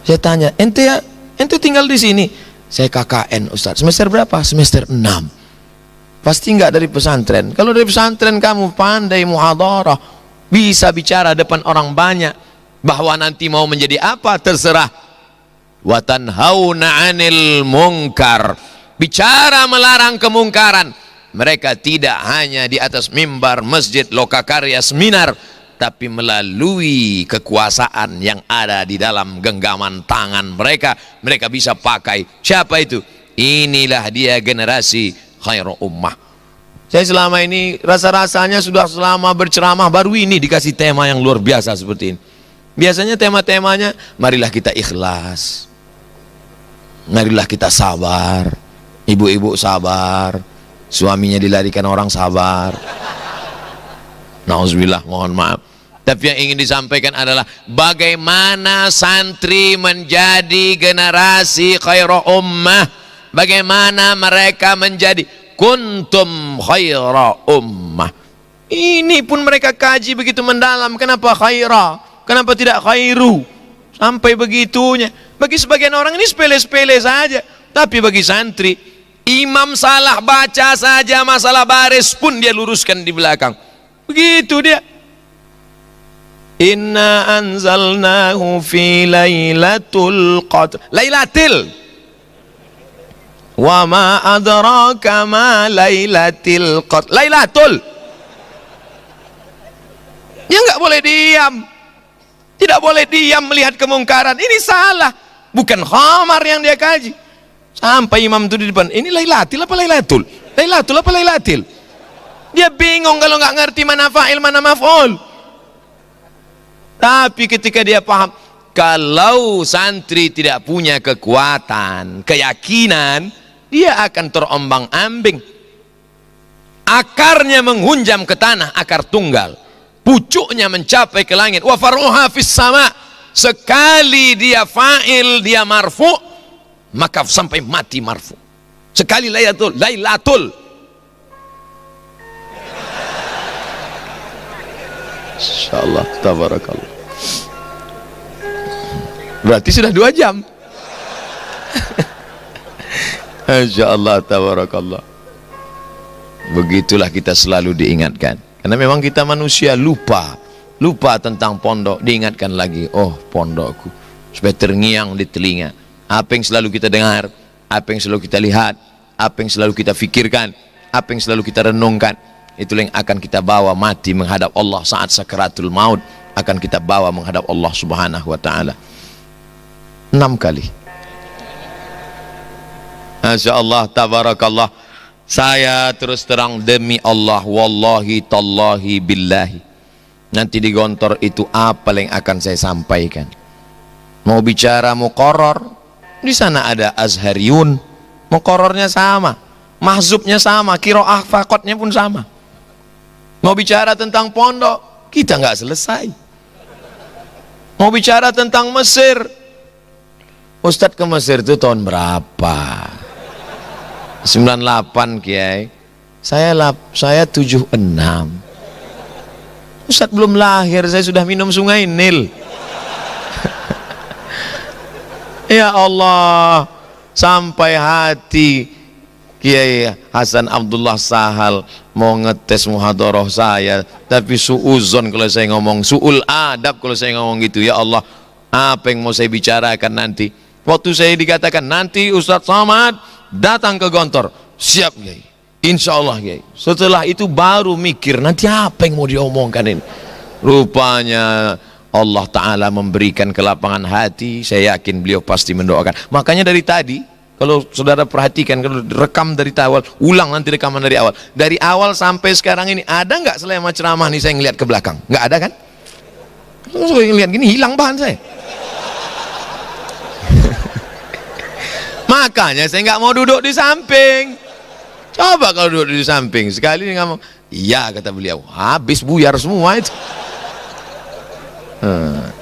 Saya tanya, ente tinggal di sini? Saya KKN Ustaz. Semester berapa? Semester 6. Pasti enggak dari pesantren. Kalau dari pesantren kamu pandai muhadarah, bisa bicara depan orang banyak. Bahwa nanti mau menjadi apa terserah. Wa tanhauna 'anil munkar, bicara melarang kemungkaran. Mereka tidak hanya di atas mimbar masjid, lokakarya, seminar, tapi melalui kekuasaan yang ada di dalam genggaman tangan mereka. Mereka bisa pakai. Siapa itu? Inilah dia generasi khairu ummah. Saya selama ini rasa-rasanya sudah selama berceramah baru ini dikasih tema yang luar biasa seperti ini. Biasanya tema-temanya, marilah kita ikhlas, marilah kita sabar. Ibu-ibu sabar, suaminya dilarikan orang sabar. Nauzubillah, mohon maaf. Tapi yang ingin disampaikan adalah bagaimana santri menjadi generasi khairu ummah. Bagaimana mereka menjadi kuntum khairu ummah. Ini pun mereka kaji begitu mendalam. Kenapa khaira? Kenapa tidak khairu? Sampai begitunya. Bagi sebagian orang ini sepele-sepele saja, tapi bagi santri, imam salah baca saja masalah baris pun dia luruskan di belakang. Begitu dia. Inna anzalnahu fi lailatul qadr. Lailatul. Wa ma adraka ma lailatul qadr. Lailatul. Dia enggak boleh diam. Tidak boleh diam melihat kemungkaran. Ini salah. Bukan khamar yang dia kaji. Sampai imam itu di depan, ini lailatul apa lailatul? Lailatul apa lailatul? Dia bingung kalau nggak ngerti mana fa'il mana maf'ul. Tapi ketika dia paham, kalau santri tidak punya kekuatan, keyakinan, dia akan terombang-ambing. Akarnya menghunjam ke tanah, akar tunggal. Pucuknya mencapai ke langit. Wa faruha fis sama. Sekali dia fa'il, dia marfu, maka sampai mati marfu. Sekali lailatul, lailatul. Insyaallah, tabarakallah. Berarti sudah 2 jam. Insyaallah, tabarakallah. Begitulah kita selalu diingatkan. Karena memang kita manusia lupa tentang pondok, diingatkan lagi, oh pondokku, supaya terngiang di telinga. Apa yang selalu kita dengar, apa yang selalu kita lihat, apa yang selalu kita fikirkan, apa yang selalu kita renungkan, itulah yang akan kita bawa mati menghadap Allah saat sakaratul maut, akan kita bawa menghadap Allah Subhanahu wa taala. 6 kali. Masya Allah, tabarakallah. Saya terus terang demi Allah, wallahi tallahi billahi, nanti di Gontor itu apa yang akan saya sampaikan. Mau bicara muqarrar, di sana ada Azhariyun, muqarrarnya sama, mahzubnya sama, qiraah faqatnya pun sama. Mau bicara tentang pondok, kita nggak selesai. Mau bicara tentang Mesir, Ustadz ke Mesir itu tahun berapa? 98 Kiai. Saya 76. Ustadz belum lahir, saya sudah minum sungai Nil. Ya Allah, sampai hati Kiai Hasan Abdullah Sahal mau ngetes muhadharah saya, tapi suuzon kalau saya ngomong, suul adab kalau saya ngomong gitu. Ya Allah, apa yang mau saya bicarakan nanti? Waktu saya dikatakan nanti Ustadz Somad datang ke Gontor, siap Kiai, insya Allah Kiai. Setelah itu baru mikir nanti apa yang mau diomongkan ini. Rupanya Allah Ta'ala memberikan kelapangan hati. Saya yakin beliau pasti mendoakan. Makanya dari tadi, kalau saudara perhatikan, kalau rekam dari awal, ulang nanti rekaman dari awal. Dari awal sampai sekarang ini, ada nggak selama ceramah nih saya ngeliat ke belakang? Nggak ada kan? Kalau saya ngeliat gini, hilang bahan saya. Makanya saya nggak mau duduk di samping. Coba kalau duduk di samping, sekali ngomong, iya kata beliau, habis buyar semua itu.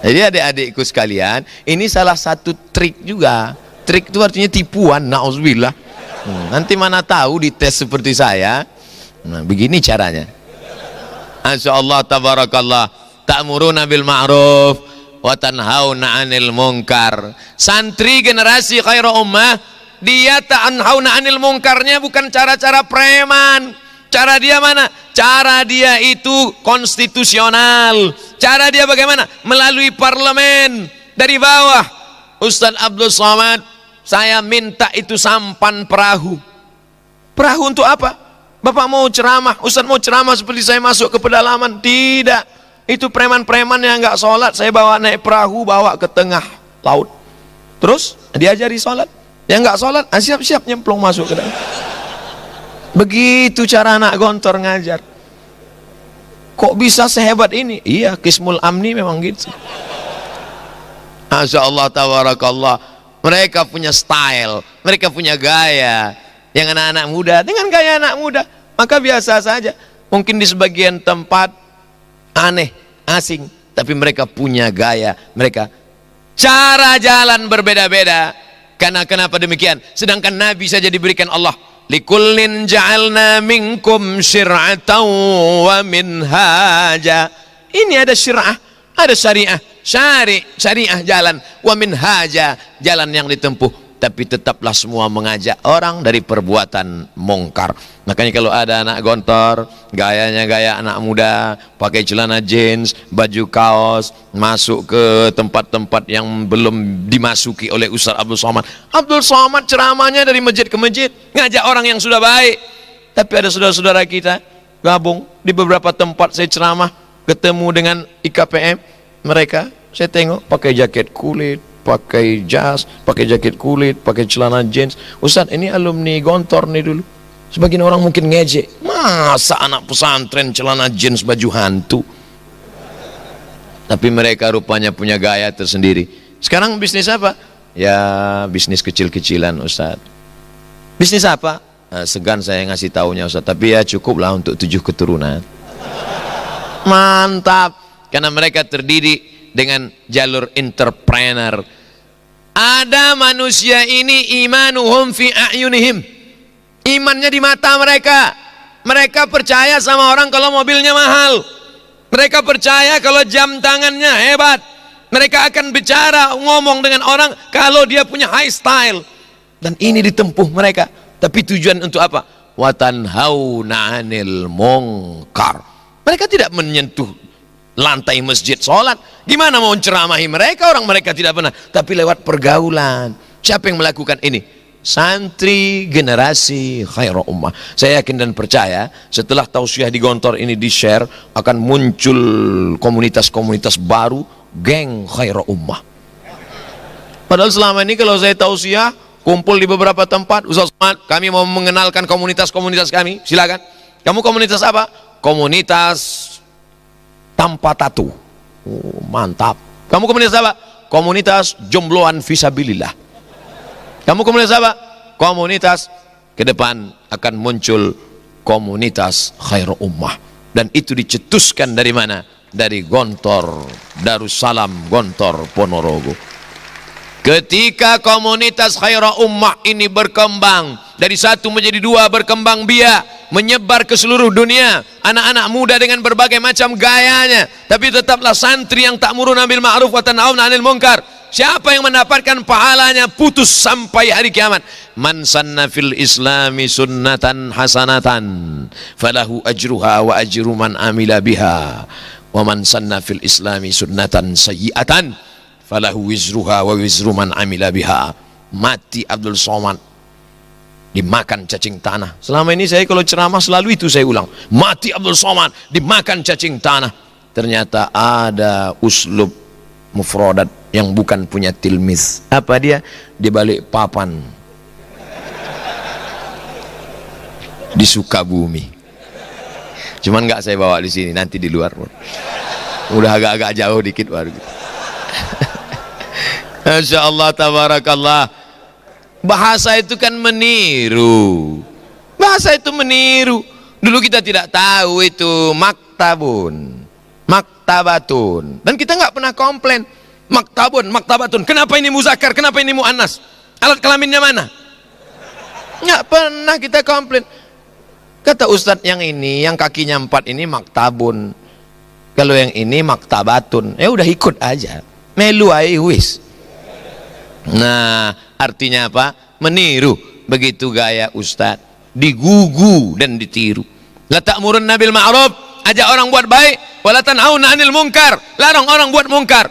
Jadi adik-adikku sekalian, ini salah satu trik juga. Trik itu artinya tipuan, na'udzubillah. Nanti mana tahu dites seperti saya. Nah, begini caranya. Masya Allah, tabarakallah. Ta'muruna bil ma'ruf wa tanhauna 'anil munkar. Santri generasi khairu ummah, dia tanhauna 'anil munkarnya bukan cara-cara preman. Cara dia mana? Cara dia itu konstitusional. Cara dia bagaimana? Melalui parlemen dari bawah. Ustadz Abdul Somad, saya minta itu sampan perahu. Perahu untuk apa? Bapak mau ceramah, Ustadz mau ceramah seperti saya masuk ke pedalaman? Tidak. Itu preman-preman yang nggak sholat, saya bawa naik perahu, bawa ke tengah laut. Terus diajari sholat. Yang nggak sholat, siap-siap nyemplung masuk ke dalam. Begitu cara anak Gontor ngajar. Kok bisa sehebat ini? Iya, Kismul Amni memang gitu. Masya Allah, tabarakallah. Mereka punya style, mereka punya gaya. Yang anak-anak muda dengan gaya anak muda, maka biasa saja. Mungkin di sebagian tempat aneh, asing, tapi mereka punya gaya. Mereka cara jalan berbeda-beda. Karena kenapa demikian? Sedangkan Nabi saja diberikan Allah, likullin ja'alna minkum syir'atan wa minhaja. Ini ada syir'ah, ada syariah, syariah jalan, wa minhaja jalan yang ditempuh. Tapi tetaplah semua mengajak orang dari perbuatan mungkar. Makanya kalau ada anak Gontor, gayanya gaya anak muda, pakai celana jeans, baju kaos, masuk ke tempat-tempat yang belum dimasuki oleh Ustaz Abdul Somad. Abdul Somad ceramahnya dari masjid ke masjid, ngajak orang yang sudah baik. Tapi ada saudara-saudara kita gabung di beberapa tempat saya ceramah, ketemu dengan IKPM, mereka saya tengok pakai jaket kulit, pakai jas, pakai jaket kulit, pakai celana jeans. Ustaz, ini alumni Gontor nih dulu. Sebagian orang mungkin ngejek, masa anak pesantren celana jeans baju hantu? Tapi mereka rupanya punya gaya tersendiri. Sekarang bisnis apa? Ya bisnis kecil-kecilan Ustaz. Bisnis apa? Segan saya ngasih taunya Ustaz, tapi ya cukuplah untuk 7 keturunan. Mantap, karena mereka terdidik dengan jalur entrepreneur. Ada manusia ini imanuhum fi a'yunihim, imannya di mata mereka. Mereka percaya sama orang kalau mobilnya mahal. Mereka percaya kalau jam tangannya hebat. Mereka akan bicara, ngomong dengan orang kalau dia punya high style. Dan ini ditempuh mereka. Tapi tujuan untuk apa? Watanhauna 'anil munkar. Mereka tidak menyentuh lantai masjid sholat. Gimana mau ceramahi mereka? Orang mereka tidak pernah. Tapi lewat pergaulan. Siapa yang melakukan ini? santri generasi khairul ummah. Saya yakin dan percaya setelah tausiah di Gontor ini di-share akan muncul komunitas-komunitas baru, geng khairul ummah. Padahal selama ini kalau saya tausiah kumpul di beberapa tempat, Ustaz Somad, kami mau mengenalkan komunitas-komunitas kami, silakan. Kamu komunitas apa? Komunitas tanpa tato. Oh, mantap. Kamu komunitas apa? Komunitas jombloan fisabilillah. Kamu komunitas apa? Komunitas. Ke depan akan muncul komunitas khairul ummah, dan itu dicetuskan dari mana? Dari Gontor Darussalam, Gontor Ponorogo. Ketika komunitas khairul ummah ini berkembang dari satu menjadi dua, berkembang biak, menyebar ke seluruh dunia, anak-anak muda dengan berbagai macam gayanya, tapi tetaplah santri yang ta'muruna bil ma'ruf wa tanhauna 'anil munkar. Siapa yang mendapatkan pahalanya putus sampai hari kiamat? Man sanna fil islami sunnatan hasanatan falahu ajruha wa ajru man amila biha, wa man sanna fil islami sunnatan sayyi'atan falahu wizruha wa wizru man amila biha. Mati Abdul Somad dimakan cacing tanah. Selama ini saya kalau ceramah selalu itu saya ulang, mati Abdul Somad dimakan cacing tanah. Ternyata ada uslub mufradat yang bukan punya tilmiz. Apa dia? Di balik papan di Sukabumi. Cuman nggak saya bawa di sini, nanti di luar. Udah agak-agak jauh dikit baru. Masya Allah, tabarakallah. Bahasa itu kan meniru. Bahasa itu meniru. Dulu kita tidak tahu itu maktabun, maktabatun, dan kita nggak pernah komplain. Maktabun, maktabatun. Kenapa ini muzakkar? Kenapa ini muannas? Alat kelaminnya mana? Nggak pernah kita komplain. Kata Ustadz yang ini, yang kakinya 4 ini maktabun. Kalau yang ini maktabatun. Ya udah ikut aja. Melu aja wis. Nah, artinya apa? Meniru. Begitu gaya Ustadz. Digugu dan ditiru. La ta'murunna bil ma'ruf, ajak orang buat baik, wala tanhauna 'anil munkar, larang orang buat mungkar.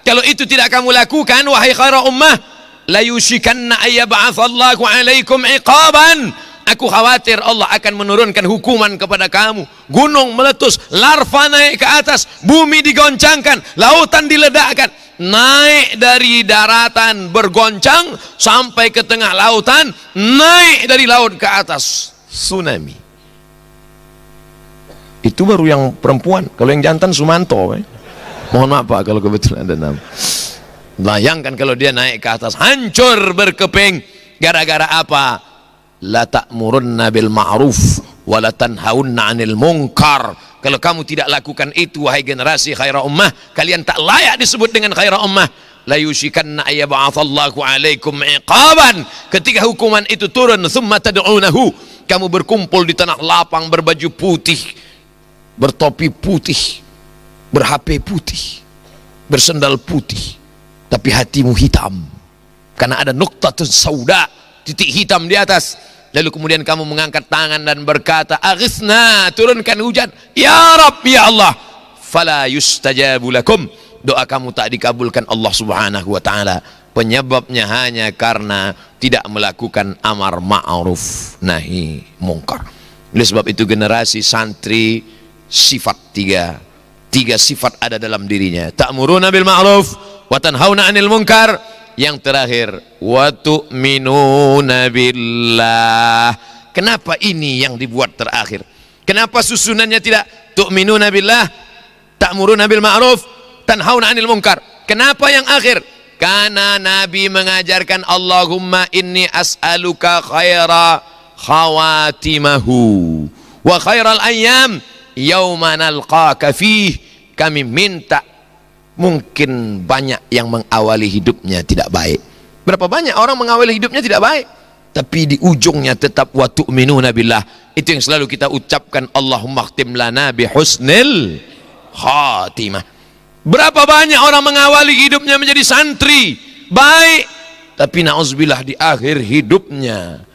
Kalau itu tidak kamu lakukan, wahai khairul ummah, la yushikanna ayyab'atsallahu 'alaikum iqaban. Aku khawatir Allah akan menurunkan hukuman kepada kamu. Gunung meletus, larva naik ke atas, bumi digoncangkan, lautan diledakkan. Naik dari daratan bergoncang sampai ke tengah lautan, naik dari laut ke atas, tsunami. Itu baru yang perempuan. Kalau yang jantan Sumanto. Mohon maaf Pak kalau kebetulan ada nama. Bayangkan kalau dia naik ke atas, hancur berkeping. Gara-gara apa? La ta'murunna bil ma'ruf wa la tanhaunna 'anil munkar. Kalau kamu tidak lakukan itu, wahai generasi khairul ummah, kalian tak layak disebut dengan khairul ummah. La yushikanna ayyab'atsallahu 'alaikum iqaban. Ketika hukuman itu turun, thumma tad'unahu, kamu berkumpul di tanah lapang, berbaju putih, bertopi putih, ber-HP putih, bersendal putih, tapi hatimu hitam karena ada nuktatun sauda, titik hitam di atas. Lalu kemudian kamu mengangkat tangan dan berkata, aghithna, turunkan hujan ya Rabb, ya Allah. Fala yustajabu lakum, doa kamu tak dikabulkan Allah subhanahu wa ta'ala. Penyebabnya hanya karena tidak melakukan amar ma'ruf nahi mungkar. Oleh sebab itu generasi santri sifat tiga sifat ada dalam dirinya. Ta'muruna bil ma'ruf wa tanhauna 'anil munkar. Yang terakhir, wa tu'minuna billah. Kenapa ini yang dibuat terakhir? Kenapa susunannya tidak tu'minuna billah, ta'muruna bil ma'ruf, tanhauna 'anil munkar? Kenapa yang akhir? Karena Nabi mengajarkan, Allahumma inni as'aluka khaira khawatimahu wa khairal ayyam yauma nalqaka fih. Kami minta, mungkin banyak yang mengawali hidupnya tidak baik. Berapa banyak orang mengawali hidupnya tidak baik, tapi di ujungnya tetap wa tu'minuna billah. Itu yang selalu kita ucapkan, Allahumma khtim lana bi husnil khatimah. Berapa banyak orang mengawali hidupnya menjadi santri baik, tapi na'udzubillah di akhir hidupnya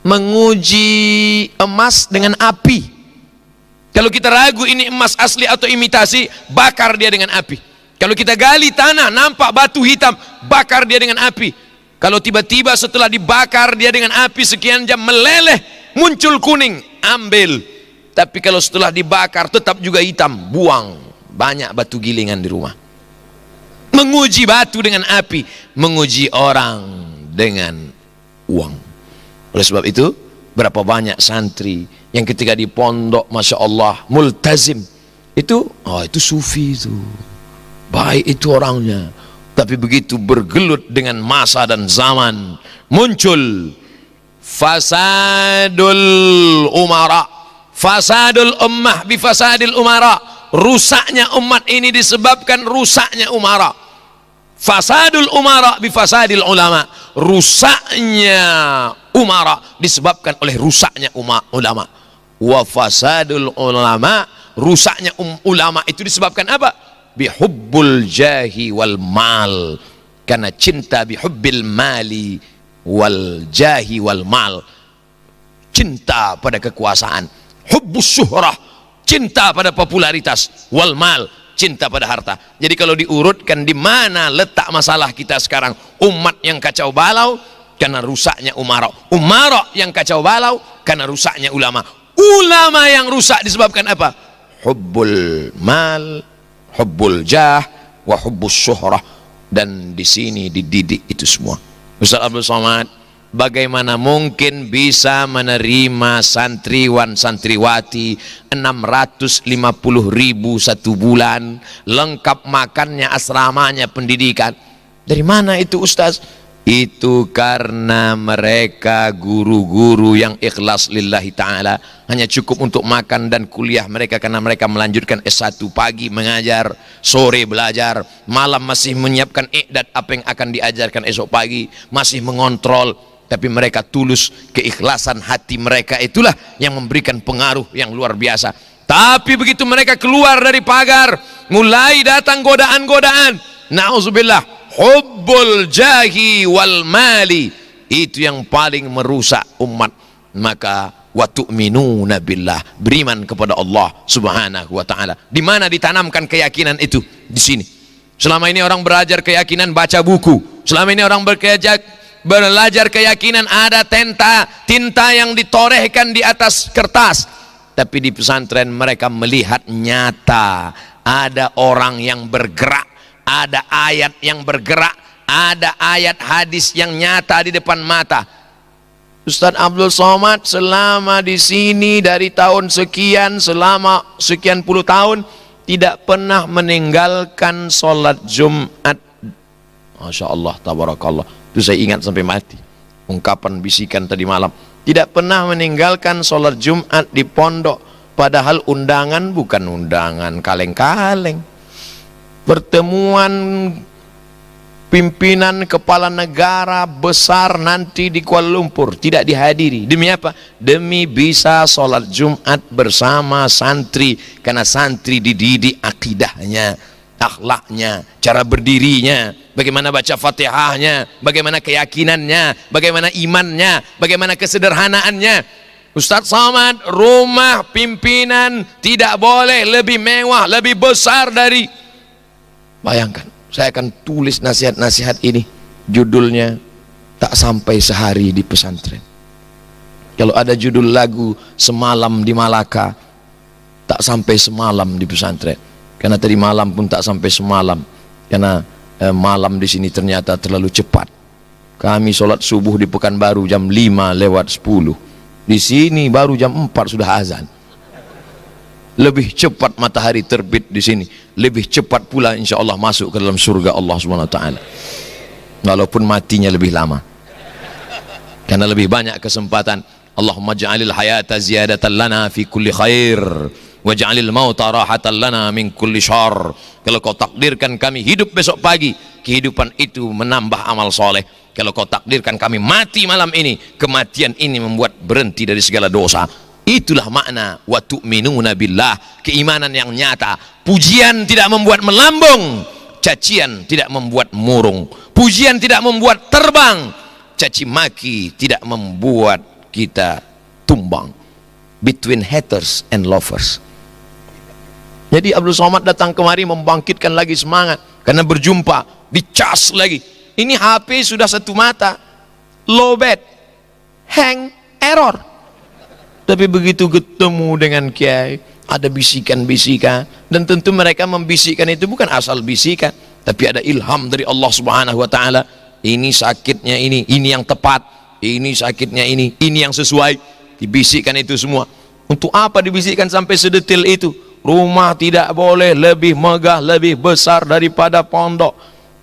menguji emas dengan api. Kalau kita ragu ini emas asli atau imitasi, bakar dia dengan api. Kalau kita gali tanah, nampak batu hitam, bakar dia dengan api. Kalau tiba-tiba setelah dibakar dia dengan api sekian jam meleleh, muncul kuning, ambil. Tapi kalau setelah dibakar tetap juga hitam, buang. Banyak batu gilingan di rumah. Menguji batu dengan api, menguji orang dengan uang. Oleh sebab itu, berapa banyak santri yang ketika di pondok, Masya Allah, multazim, itu sufi itu, baik itu orangnya. Tapi begitu bergelut dengan masa dan zaman, muncul fasadul umara, fasadul ummah bifasadil umara. Rusaknya umat ini disebabkan rusaknya umara. Fasadul umara bifasadil ulama. Rusaknya umara disebabkan oleh rusaknya ulama. Wa fasadul ulama, rusaknya ulama itu disebabkan apa? Bihubbul jahi wal mal, karena cinta bihubbil mali wal jahi wal mal, cinta pada kekuasaan. Hubbus syuhrah, cinta pada popularitas. Wal mal, cinta pada harta. Jadi kalau diurutkan di mana letak masalah kita sekarang, umat yang kacau balau karena rusaknya umara, umara yang kacau balau karena rusaknya ulama, ulama yang rusak disebabkan apa? Hubbul mal, hubbul jah, wa hubbus syuhrah. Dan di sini dididik itu semua. Ustaz Abdul Somad, bagaimana mungkin bisa menerima santriwan santriwati 650.000 satu bulan, lengkap makannya, asramanya, pendidikan? Dari mana itu Ustaz? Itu karena mereka guru-guru yang ikhlas lillahi ta'ala, hanya cukup untuk makan dan kuliah mereka, karena mereka melanjutkan S1, pagi mengajar, sore belajar, malam masih menyiapkan i'dad apa yang akan diajarkan esok pagi, masih mengontrol. Tapi mereka tulus, keikhlasan hati mereka itulah yang memberikan pengaruh yang luar biasa. Tapi begitu mereka keluar dari pagar, mulai datang godaan-godaan, na'udzubillah, hubbul jahi wal mali, itu yang paling merusak umat. Maka wa tu'minuna billah, beriman kepada Allah subhanahu wa ta'ala. Di mana ditanamkan keyakinan itu? Di sini. Selama ini orang belajar keyakinan baca buku, selama ini orang belajar keyakinan ada tinta yang ditorehkan di atas kertas. Tapi di pesantren mereka melihat nyata, ada orang yang bergerak, ada ayat yang bergerak, ada ayat hadis yang nyata di depan mata. Ustaz Abdul Somad selama di sini dari tahun sekian, selama sekian puluh tahun, tidak pernah meninggalkan sholat Jumat. Masya Allah, tabarakallah. Itu saya ingat sampai mati. Ungkapan bisikan tadi malam. Tidak pernah meninggalkan sholat Jumat di pondok. Padahal undangan bukan undangan kaleng-kaleng. Pertemuan pimpinan kepala negara besar nanti di Kuala Lumpur tidak dihadiri. Demi apa? Demi bisa sholat Jumat bersama santri. Karena santri dididik akidahnya, akhlaknya, cara berdirinya, bagaimana baca fatihahnya, bagaimana keyakinannya, bagaimana imannya, bagaimana kesederhanaannya. Ustaz Somad, rumah pimpinan tidak boleh lebih mewah, lebih besar dari. Bayangkan, saya akan tulis nasihat-nasihat ini, judulnya tak sampai sehari di pesantren. Kalau ada judul lagu semalam di Malaka, tak sampai semalam di pesantren. Karena tadi malam pun tak sampai semalam, karena malam di sini ternyata terlalu cepat. Kami sholat subuh di Pekanbaru jam 5:10. Di sini baru jam 4 sudah azan. Lebih cepat matahari terbit di sini, lebih cepat pula insya Allah masuk ke dalam surga Allah Subhanahu Wa Taala. Walaupun matinya lebih lama, karena lebih banyak kesempatan. Allahumma ja'alil hayata ziyadatan lana fi kulli khair, waj'alil mauta rahatan lana min kulli syarr. Kalau kau takdirkan kami hidup besok pagi, kehidupan itu menambah amal soleh. Kalau kau takdirkan kami mati malam ini, kematian ini membuat berhenti dari segala dosa. Itulah makna wa tu'minuna billah, keimanan yang nyata. Pujian tidak membuat melambung, cacian tidak membuat murung. Pujian tidak membuat terbang, caci maki tidak membuat kita tumbang. Between haters and lovers. Jadi Abdul Somad datang kemari membangkitkan lagi semangat, karena berjumpa, dicas lagi. Ini HP sudah satu mata, lowbat, hang, error. Tapi begitu ketemu dengan kiai, ada bisikan-bisikan, dan tentu mereka membisikkan itu bukan asal bisikan, tapi ada ilham dari Allah Subhanahu wa taala. Ini sakitnya ini yang tepat, ini sakitnya ini yang sesuai. Dibisikkan itu semua. Untuk apa dibisikkan sampai sedetail itu? Rumah tidak boleh lebih megah, lebih besar daripada pondok.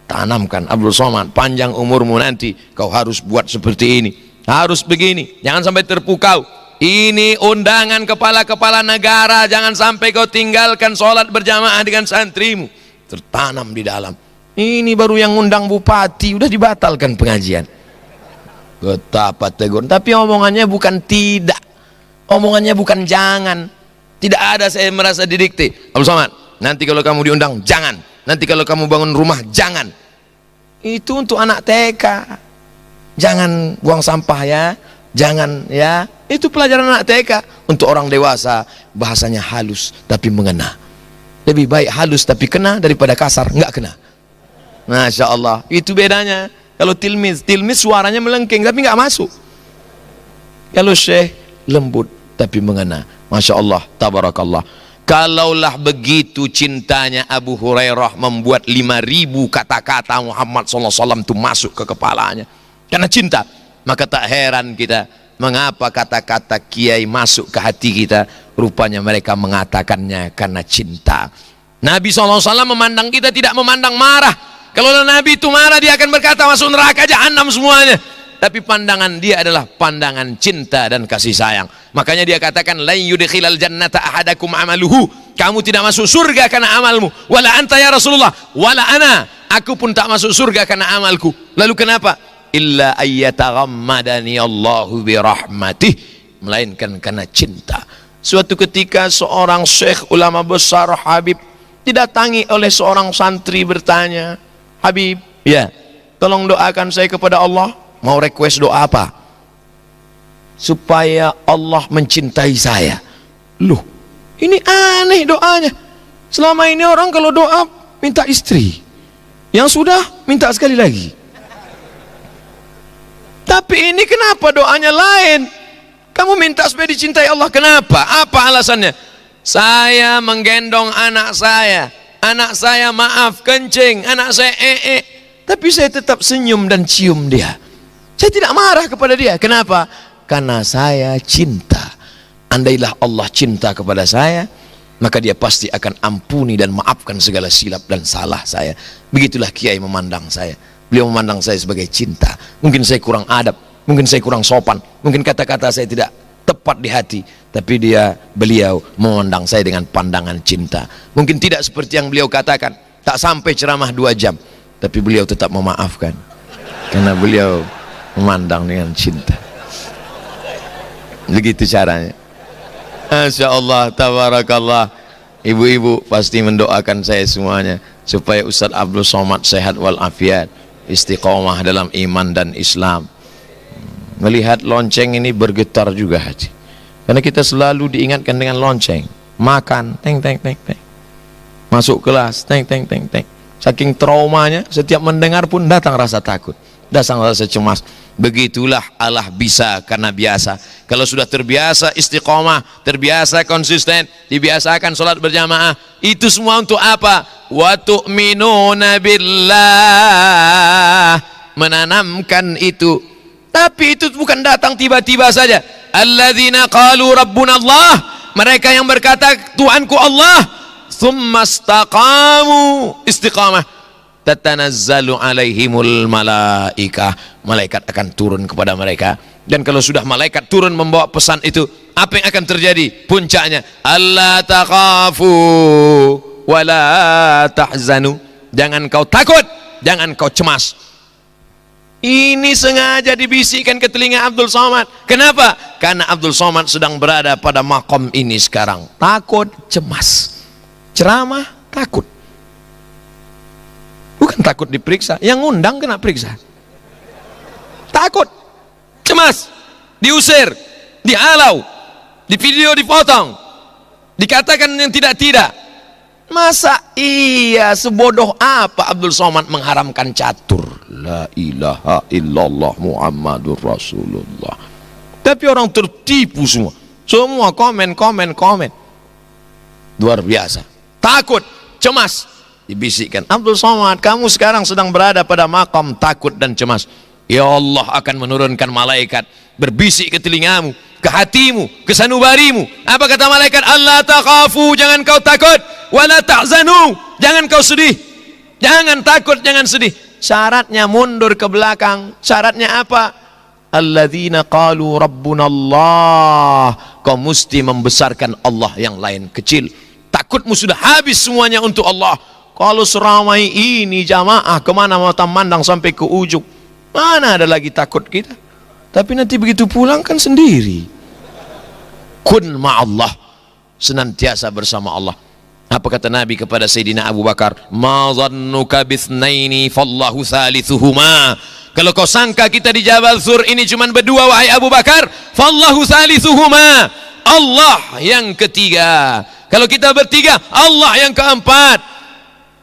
Tanamkan Abdul Somad, panjang umurmu nanti kau harus buat seperti ini, harus begini, jangan sampai terpukau. Ini undangan kepala-kepala negara, jangan sampai kau tinggalkan sholat berjamaah dengan santrimu. Tertanam di dalam. Ini baru yang undang bupati, udah dibatalkan pengajian. Betapa tegur. Tapi omongannya bukan tidak, omongannya bukan jangan. Tidak ada saya merasa didikte. Abdul Somad, nanti kalau kamu diundang jangan, nanti kalau kamu bangun rumah jangan. Itu untuk anak TK. Jangan buang sampah ya, jangan ya. Itu pelajaran anak TK. Untuk orang dewasa bahasanya halus tapi mengena. Lebih baik halus tapi kena daripada kasar nggak kena. Masya Allah, itu bedanya. Kalau tilmiz suaranya melengking tapi nggak masuk. Kalau syekh lembut tapi mengena. Masya Allah, tabarakallah. Kalaulah begitu cintanya Abu Hurairah membuat 5.000 kata-kata Muhammad SAW itu masuk ke kepalanya karena cinta, maka tak heran kita mengapa kata-kata kiai masuk ke hati kita. Rupanya mereka mengatakannya karena cinta. Nabi SAW memandang kita tidak memandang marah. Kalau Nabi itu marah, dia akan berkata masuk neraka jahanam semuanya. Tapi pandangan dia adalah pandangan cinta dan kasih sayang. Makanya dia katakan la yudkhilal jannata ahadakum amaluhu. Kamu tidak masuk surga karena amalmu. Wala anta ya Rasulullah, wala ana. Aku pun tak masuk surga karena amalku. Lalu kenapa? Illa ayyataghammadani Allahu bi rahmatih. Melainkan karena cinta. Suatu ketika seorang syekh ulama besar Habib didatangi oleh seorang santri bertanya, Habib, ya, tolong doakan saya kepada Allah. Mau request doa apa? Supaya Allah mencintai saya. Loh, ini aneh doanya. Selama ini orang kalau doa minta istri, yang sudah minta sekali lagi. Tapi ini kenapa doanya lain? Kamu minta supaya dicintai Allah, kenapa? Apa alasannya? Saya menggendong anak saya maaf kencing, anak saya tapi saya tetap senyum dan cium dia. Saya tidak marah kepada dia. Kenapa? Karena saya cinta. Andailah Allah cinta kepada saya, maka dia pasti akan ampuni dan maafkan segala silap dan salah saya. Begitulah kiai memandang saya. Beliau memandang saya sebagai cinta. Mungkin saya kurang adab, mungkin saya kurang sopan, mungkin kata-kata saya tidak tepat di hati, tapi beliau memandang saya dengan pandangan cinta. Mungkin tidak seperti yang beliau katakan, tak sampai ceramah 2 jam, tapi beliau tetap memaafkan karena beliau memandang dengan cinta. Begitu caranya. Masya Allah, tabarakallah. Ibu-ibu pasti mendoakan saya semuanya supaya Ustaz Abdul Somad sehat walafiat, istiqomah dalam iman dan Islam. Melihat lonceng ini bergetar juga hati, karena kita selalu diingatkan dengan lonceng. Makan, teng teng teng teng. Masuk kelas, teng teng teng teng. Saking traumanya, setiap mendengar pun datang rasa takut, datang rasa cemas. Begitulah Allah bisa karena biasa. Kalau sudah terbiasa istiqomah, terbiasa konsisten, dibiasakan sholat berjamaah, itu semua untuk apa? Wa tu'minuna billah, menanamkan itu. Tapi itu bukan datang tiba-tiba saja. Alladzina qalu rabbuna Allah, mereka yang berkata Tuhanku Allah, thumma istaqamu, istiqamah, tatanazzalu alaihimul malaikah, malaikat akan turun kepada mereka. Dan kalau sudah malaikat turun membawa pesan itu, apa yang akan terjadi? Puncaknya, alla takhafu wala tahzanu, jangan kau takut, jangan kau cemas. Ini sengaja dibisikkan ke telinga Abdul Somad. Kenapa? Karena Abdul Somad sedang berada pada makom ini sekarang. Takut, cemas. Ceramah, takut. Bukan takut diperiksa, yang ngundang kena periksa. Takut, cemas, diusir, dihalau, di video dipotong, dikatakan yang tidak-tidak. Masa iya sebodoh apa Abdul Somad mengharamkan catur? La ilaha illallah Muhammadur Rasulullah. Tapi orang tertipu semua. Semua komen. Luar biasa. Takut, cemas. Dibisikkan, Abdul Somad, kamu sekarang sedang berada pada makam takut dan cemas. Ya Allah akan menurunkan malaikat berbisik ke telingamu, ke hatimu, ke sanubarimu. Apa kata malaikat? Allah takhafu, jangan kau takut. Wala tahzanu, jangan kau sedih. Jangan takut, jangan sedih. Syaratnya mundur ke belakang. Syaratnya apa? Alladzina qalu rabbuna Allah. Kau mesti membesarkan Allah yang lain kecil. Takutmu sudah habis semuanya untuk Allah. Kalau seramai ini jamaah kemana mata mandang sampai ke ujung, mana ada lagi takut kita? Tapi nanti begitu pulang kan sendiri. Kun ma'allah, senantiasa bersama Allah. Apa kata Nabi kepada Sayyidina Abu Bakar? Ma dhannuka bithnaini fallahu thalithuhuma. Kalau kau sangka kita di Jabal Sur ini cuma berdua wahai Abu Bakar, fallahu thalithuhuma, Allah yang ketiga. Kalau kita bertiga, Allah yang keempat.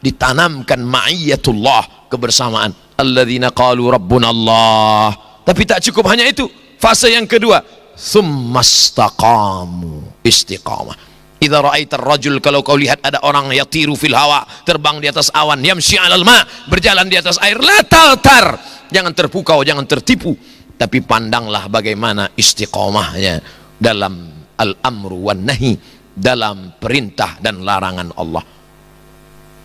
Ditanamkan ma'iyatullah, kebersamaan. Alladzina qalu rabbuna Allah. Tapi tak cukup hanya itu. Fase yang kedua, thummastaqamu, istiqamah. Idza ra'aitar rajul, kalau kau lihat ada orang yatiru fil hawa, terbang di atas awan, yamshi 'alal ma, berjalan di atas air, la taltar, jangan terpukau, jangan tertipu, tapi pandanglah bagaimana istiqamahnya dalam al-amru wan nahi, dalam perintah dan larangan Allah.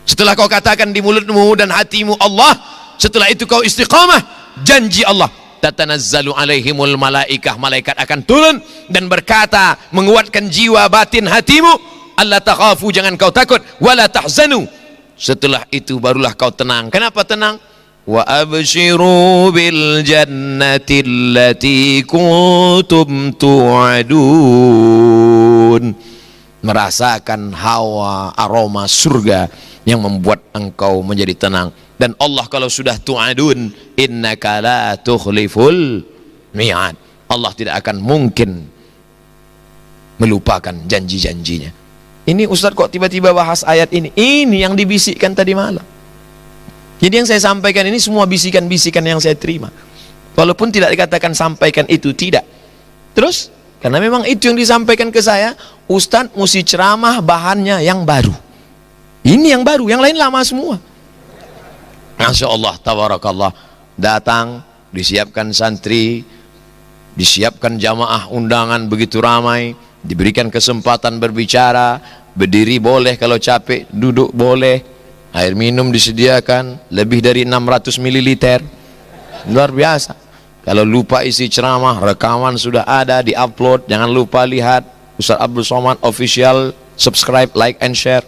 Setelah kau katakan di mulutmu dan hatimu Allah, setelah itu kau istiqamah, janji Allah, tatanazzalu alaihimul malaikah, malaikat akan turun dan berkata, menguatkan jiwa batin hatimu, alla takhafu, jangan kau takut, wala tahzanu. Setelah itu barulah kau tenang. Kenapa tenang? Wa abshiru bil jannati allati kuntum tu'adun. Merasakan hawa aroma surga yang membuat engkau menjadi tenang. Dan Allah kalau sudah tu'adun, innaka la tukhliful mi'ad, Allah tidak akan mungkin melupakan janji-janjinya. Ini Ustaz kok tiba-tiba bahas ayat ini? Ini yang dibisikkan tadi malam. Jadi yang saya sampaikan ini semua bisikan-bisikan yang saya terima. Walaupun tidak dikatakan sampaikan itu, tidak. Terus, karena memang itu yang disampaikan ke saya, Ustaz mesti ceramah bahannya yang baru. Ini yang baru, yang lain lama semua. Masya Allah, tabarakallah. Datang, disiapkan santri, disiapkan jamaah undangan begitu ramai, diberikan kesempatan berbicara, berdiri boleh kalau capek, duduk boleh, air minum disediakan, lebih dari 600 ml. Luar biasa. Kalau lupa isi ceramah, rekaman sudah ada, di-upload, jangan lupa lihat. Ustaz Abdul Somad Official, subscribe, like, and share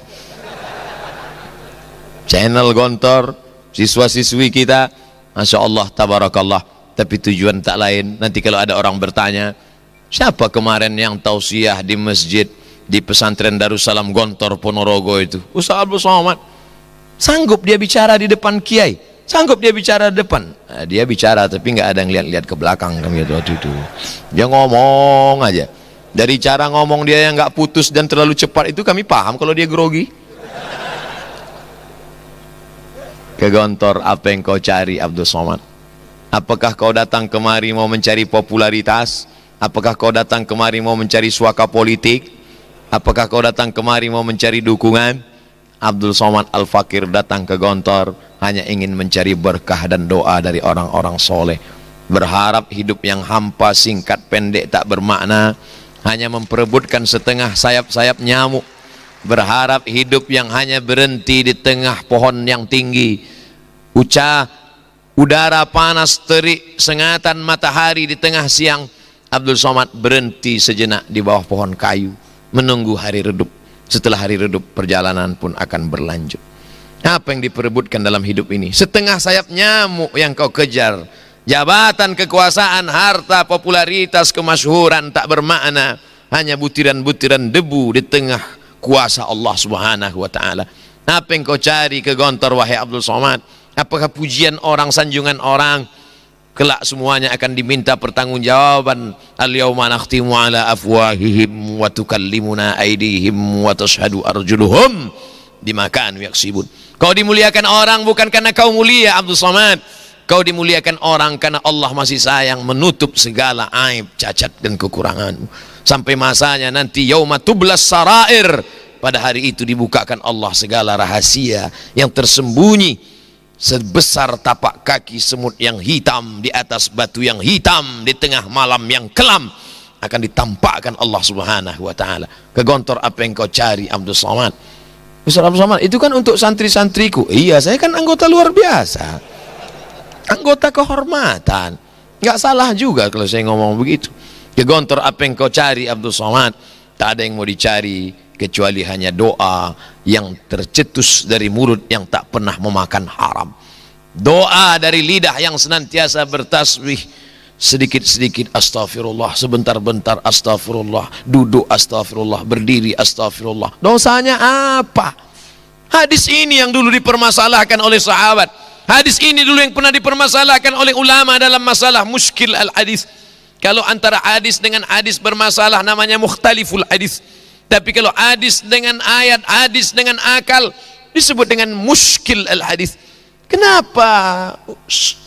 channel Gontor, siswa-siswi kita, Masya Allah, tabarakallah. Tapi tujuan tak lain, nanti kalau ada orang bertanya, siapa kemarin yang tausiah di masjid, di pesantren Darussalam Gontor Ponorogo itu? Ustaz Abdul Somad. Sanggup dia bicara di depan kiai, sanggup dia bicara di depan. Nah, dia bicara tapi nggak ada yang lihat-lihat ke belakang kan gitu waktu itu. Dia ngomong aja. Dari cara ngomong dia yang nggak putus dan terlalu cepat itu kami paham kalau dia grogi. Ke Gontor, apa yang kau cari Abdul Somad? Apakah kau datang kemari mau mencari popularitas? Apakah kau datang kemari mau mencari suaka politik? Apakah kau datang kemari mau mencari dukungan? Abdul Somad Al-Fakir datang ke Gontor hanya ingin mencari berkah dan doa dari orang-orang soleh. Berharap hidup yang hampa, singkat, pendek, tak bermakna, hanya memperebutkan setengah sayap-sayap nyamuk. Berharap hidup yang hanya berhenti di tengah pohon yang tinggi, udara panas terik, sengatan matahari di tengah siang. Abdul Somad berhenti sejenak di bawah pohon kayu, menunggu hari redup. Setelah hari redup, perjalanan pun akan berlanjut. Apa yang diperebutkan dalam hidup ini? Setengah sayap nyamuk yang kau kejar, jabatan, kekuasaan, harta, popularitas, kemasyhuran tak bermakna, hanya butiran-butiran debu di tengah kuasa Allah Subhanahu wa ta'ala. Apa yang kau cari ke Gontor wahai Abdul Somad? Apakah pujian orang, sanjungan orang? Kelak semuanya akan diminta pertanggungjawaban. Al-yawma nakhtimu ala afwahihim wa tukallimuna aydihim wa tashhadu arjuluhum bima kanu yaksibun. Kau dimuliakan orang bukan karena kau mulia Abdul Somad, Kau dimuliakan orang karena Allah masih sayang menutup segala aib, cacat dan kekuranganmu. Sampai masanya nanti yauma tublas sarair, pada hari itu dibukakan Allah segala rahasia yang tersembunyi sebesar tapak kaki semut yang hitam di atas batu yang hitam di tengah malam yang kelam, akan ditampakkan Allah Subhanahu wa taala. Kegontor apa yang kau cari Abdul Somad? Ustaz Abdul Somad, itu kan untuk santri-santriku. Iya, saya kan anggota luar biasa, anggota kehormatan, nggak salah juga kalau saya ngomong begitu. Kegontor apa yang kau cari Abdul Somad? Tak ada yang mau dicari kecuali hanya doa yang tercetus dari mulut yang tak pernah memakan haram, doa dari lidah yang senantiasa bertasbih, sedikit-sedikit astagfirullah, sebentar-bentar astagfirullah, duduk astagfirullah, berdiri astagfirullah. Dosanya apa? Hadis ini yang dulu dipermasalahkan oleh sahabat, hadis ini dulu yang pernah dipermasalahkan oleh ulama dalam masalah muskil al-hadis. Kalau antara hadis dengan hadis bermasalah namanya mukhtaliful hadis, tapi kalau hadis dengan ayat, hadis dengan akal disebut dengan muskil al-hadis. Kenapa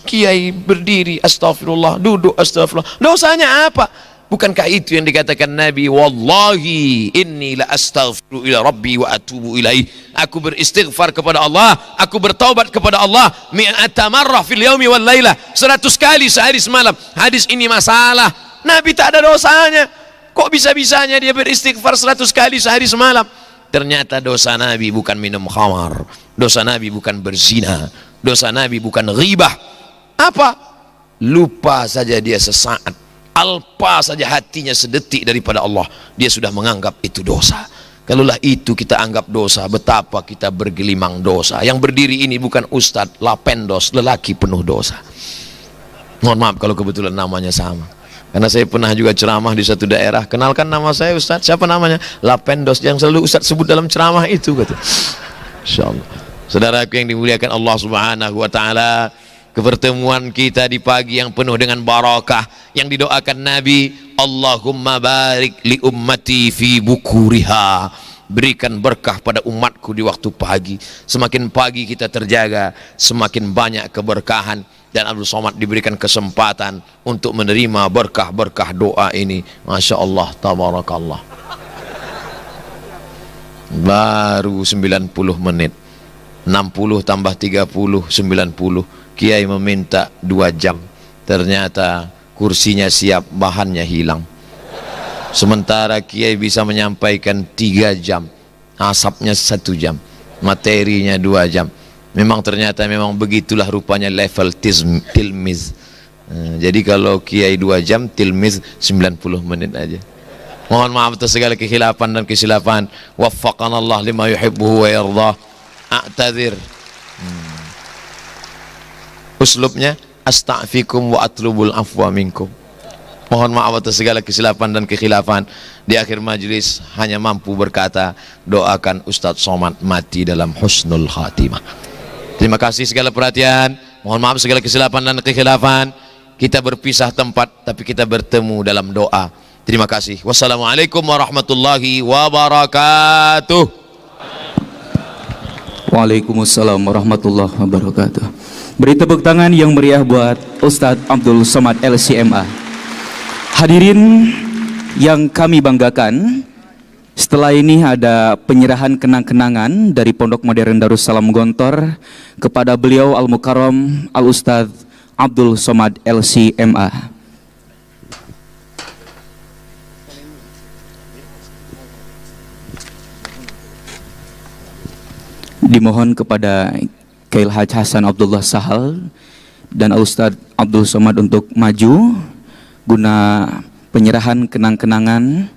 kiai berdiri astagfirullah, duduk astagfirullah? Dosanya apa? Bukankah itu yang dikatakan Nabi, wallahi inni la astaghfiru ila rabbi wa atubu ilaih. Aku beristighfar kepada Allah, aku bertaubat kepada Allah mi'ata marrah fil yaumi wal lailah, 100 kali sehari semalam. Hadis ini masalah. Nabi tak ada dosanya. Kok bisa-bisanya dia beristighfar 100 kali sehari semalam? Ternyata dosa Nabi bukan minum khamar, dosa Nabi bukan berzina, dosa Nabi bukan ghibah. Apa? Lupa saja dia sesaat, alpa saja hatinya sedetik daripada Allah, dia sudah menganggap itu dosa. Kalaulah itu kita anggap dosa, betapa kita bergelimang dosa. Yang berdiri ini bukan ustadz, lapendos, lelaki penuh dosa. Mohon maaf kalau kebetulan namanya sama, karena saya pernah juga ceramah di satu daerah. Kenalkan nama saya Ustadz, siapa namanya? Lapendos, yang selalu Ustadz sebut dalam ceramah itu, kata. Insyaallah. Saudaraku yang dimuliakan Allah Subhanahu wa taala, kepertemuan kita di pagi yang penuh dengan barakah yang didoakan Nabi, Allahumma barik li ummati fi bukuriha. Berikan berkah pada umatku di waktu pagi. Semakin pagi kita terjaga, semakin banyak keberkahan. Dan Abdul Somad diberikan kesempatan untuk menerima berkah-berkah doa ini. Masya Allah, tabarakallah. Baru 90 menit, 60 tambah 30, 90. Kiai meminta 2 jam. Ternyata kursinya siap, bahannya hilang. Sementara Kiai bisa menyampaikan 3 jam, asapnya 1 jam, materinya 2 jam. Memang ternyata memang begitulah rupanya level tilmiz. Jadi kalau Kiai 2 jam, tilmiz 90 menit aja. Mohon maaf atas segala kekhilafan dan kesilapan. Waffaqanallah lima yuhibbuhu wa yardah. A'tadzir. Uslubnya astaghfikum wa atlubul afwa minkum. Mohon maaf atas segala kesilapan dan kekhilafan. Di akhir majlis hanya mampu berkata, doakan Ustadz Somad mati dalam husnul khatimah. Terima kasih segala perhatian. Mohon maaf segala kesilapan dan kekhilafan. Kita berpisah tempat tapi kita bertemu dalam doa. Terima kasih. Wassalamualaikum warahmatullahi wabarakatuh. Waalaikumsalam warahmatullahi wabarakatuh. Beri tepuk tangan yang meriah buat Ustadz Abdul Somad LCMA. Hadirin yang kami banggakan, setelah ini ada penyerahan kenang-kenangan dari Pondok Modern Darussalam Gontor kepada beliau Al-Mukarram Al-Ustadz Abdul Somad LCMA. Dimohon kepada Kiai Haji Hasan Abdullah Sahal dan Al-Ustadz Abdul Somad untuk maju guna penyerahan kenang-kenangan.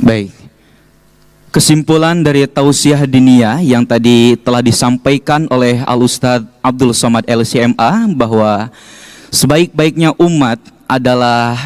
Baik. Kesimpulan dari tausiah diniyah yang tadi telah disampaikan oleh Al-Ustadz Abdul Somad LCMA bahwa sebaik-baiknya umat adalah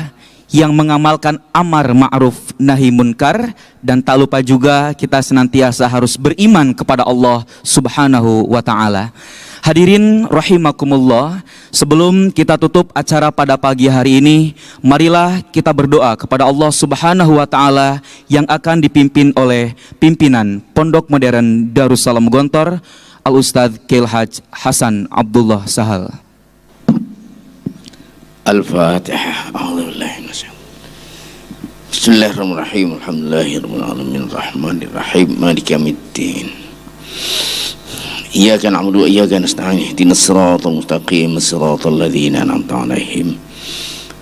yang mengamalkan amar ma'ruf nahi munkar, dan tak lupa juga kita senantiasa harus beriman kepada Allah Subhanahu wa taala. Hadirin rahimakumullah, sebelum kita tutup acara pada pagi hari ini, marilah kita berdoa kepada Allah Subhanahu wa taala yang akan dipimpin oleh pimpinan Pondok Modern Darussalam Gontor, Al-Ustadz Kiai Haj Hasan Abdullah Sahal. Al-Fatihah. Bismillahirrahmanirrahim. Alhamdulillahirabbil alamin arrahmanir rahim maliki yaumiddin. Iyyaka na'budu wa iyyaka nasta'in ihdinas siratal mustaqim siratal ladzina an'amta 'alaihim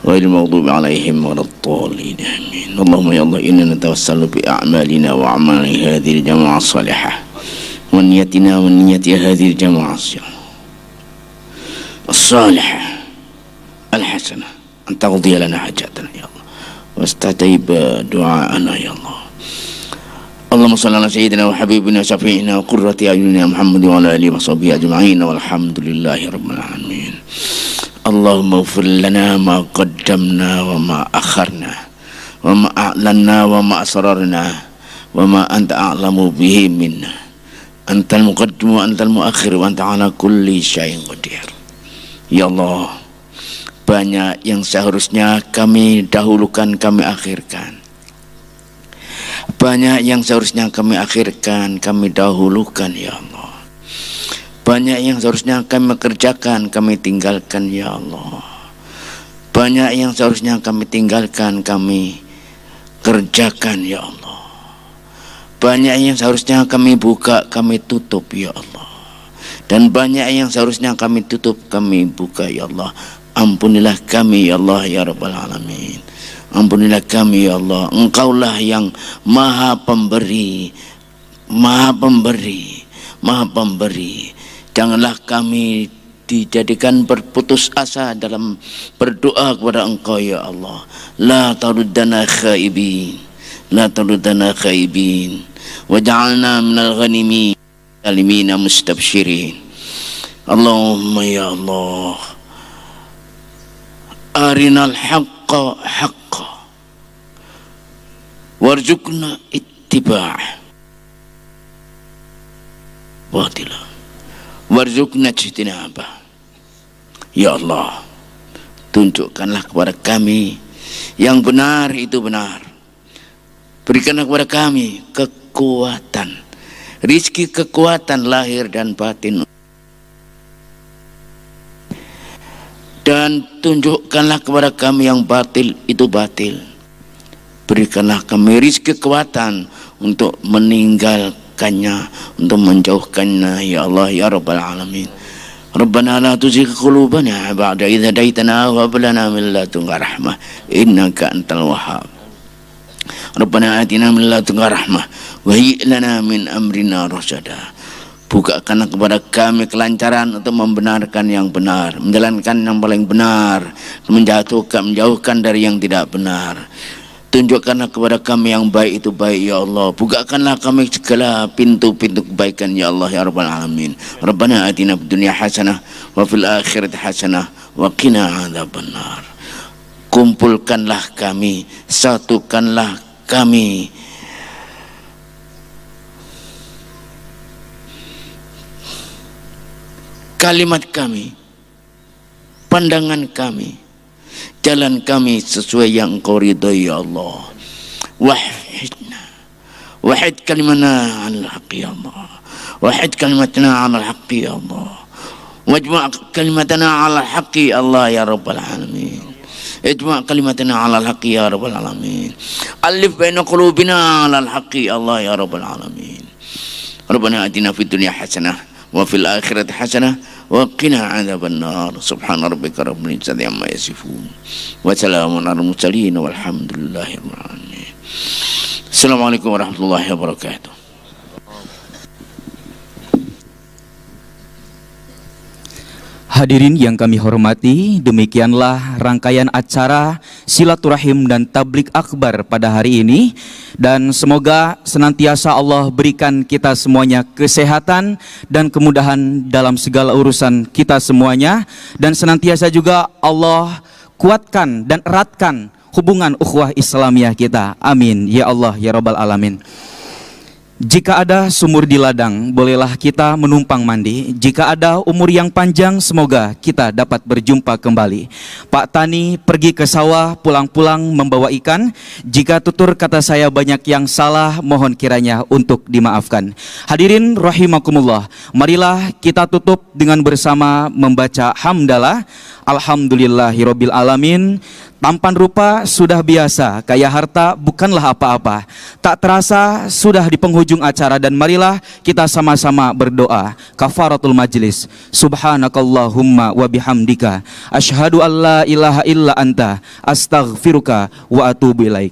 ghairil maghdubi 'alaihim waladdallin. Amin. Allahumma ya Allah, inna natawassalu bi a'malina wa a'mali hadhihi al-jama'ah as-salihah wa niyyatina wa niyyati hadhihi al-jama'ah as-salihah al-hasanah an taqdi lana hajatana ya Allah wastajib du'aana ya Allah. Allahumma salli ala sayyidina wa habibina syafi'ina wa qurrati a'yunina Muhammad wa ala alihi wa sahbihi ajma'in walhamdulillahi rabbil alamin. Allahumma ighfir lana ma qaddamna wa ma akharna wa ma a'lanna wa ma asrarna wa ma anta a'lamu bihi minna. Antal muqaddim wa antal muakhir wa anta ala kulli syai'in qadir. Ya Allah, banyak yang seharusnya kami dahulukan kami akhirkan. Banyak yang seharusnya kami akhirkan, kami dahulukan ya Allah. Banyak yang seharusnya kami kerjakan, kami tinggalkan ya Allah. Banyak yang seharusnya kami tinggalkan, kami kerjakan ya Allah. Banyak yang seharusnya kami buka, kami tutup ya Allah. Dan banyak yang seharusnya kami tutup, kami buka ya Allah. Ampunilah kami ya Allah ya Rabbal Alamin. Ampunilah kami ya Allah, Engkaulah yang maha pemberi, maha pemberi, maha pemberi. Janganlah kami dijadikan berputus asa dalam berdoa kepada Engkau ya Allah. La taruddana khaibin, la taruddana khaibin, waj'alna minal ghanimin salimina mustabshirin. Allahumma ya Allah, arinal haqqa haqqa warzuqna ittiba'ah batila warzuqna ijtinabah. Ya Allah, tunjukkanlah kepada kami yang benar itu benar. Berikanlah kepada kami kekuatan, rizki kekuatan lahir dan batin, dan tunjukkanlah kepada kami yang batil itu batil. Berikanlah kami rizki kekuatan untuk meninggalkannya, untuk menjauhkannya ya Allah ya Rabbal Alamin. Rabbana la tuzigh qulubana ba'da idh hadaitana wa hab lana min ladunka rahmah innaka antal wahhab. Rabbana atina min ladunka rahmah wa hayyi' lana min amrina rasyada. Bukakanlah kepada kami kelancaran untuk membenarkan yang benar, menjalankan yang paling benar, menjauhkan dari yang tidak benar. Tunjukkanlah kepada kami yang baik itu baik ya Allah. Bukakanlah kami segala pintu-pintu kebaikan ya Allah ya Rabbal Alamin. Rabbana atina fid dunya hasanah wa fil akhirati hasanah wa qina adzabannar. Kumpulkanlah kami, satukanlah kami, kalimat kami, pandangan kami, jalan kami sesuai yang Engkau ridhoi ya Allah. Wahidna, wahid kalimana 'alal haqqi ya Allah, wahid kalimatana 'alal haqqi ya Allah, wajma' kalimatana 'alal haqqi Allah ya Rabbal Alamin. Ijma' kalimatana 'alal haqqi ya Rabbal Alamin. Alif baina qulubina 'alal haqqi Allah ya Rabbal Alamin. Rabbana atina fid dunya hasanah wa fil akhirati hasanah wa qina adzabannar. Subhana rabbika rabbil izzati amma yasifun wa salamun alal mursalin walhamdulillahi rabbil alamin. Assalamualaikum warahmatullahi wabarakatuh. Hadirin yang kami hormati, demikianlah rangkaian acara silaturahim dan tablik akbar pada hari ini. Dan semoga senantiasa Allah berikan kita semuanya kesehatan dan kemudahan dalam segala urusan kita semuanya. Dan senantiasa juga Allah kuatkan dan eratkan hubungan ukhuwah Islamiyah kita. Amin. Ya Allah, ya Rabbal Alamin. Jika ada sumur di ladang, bolehlah kita menumpang mandi. Jika ada umur yang panjang, semoga kita dapat berjumpa kembali. Pak Tani pergi ke sawah, pulang-pulang membawa ikan. Jika tutur kata saya banyak yang salah, mohon kiranya untuk dimaafkan. Hadirin rahimakumullah, marilah kita tutup dengan bersama membaca hamdalah. Alhamdulillahirabbil alamin. Tampan rupa sudah biasa, kaya harta bukanlah apa-apa. Tak terasa sudah di penghujung acara, dan marilah kita sama-sama berdoa. Kafaratul majlis. Subhanakallahumma wa bihamdika asyhadu an la ilaha illa anta astaghfiruka wa atubu ilaik.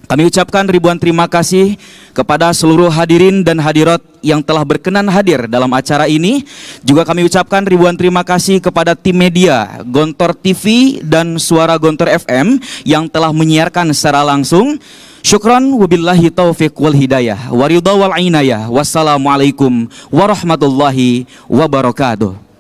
Kami ucapkan ribuan terima kasih kepada seluruh hadirin dan hadirat yang telah berkenan hadir dalam acara ini. Juga kami ucapkan ribuan terima kasih kepada tim media Gontor TV dan Suara Gontor FM yang telah menyiarkan secara langsung. Syukran wabillahi taufiq wal hidayah wa ridha wal inayah. Wassalamualaikum warahmatullahi wabarakatuh.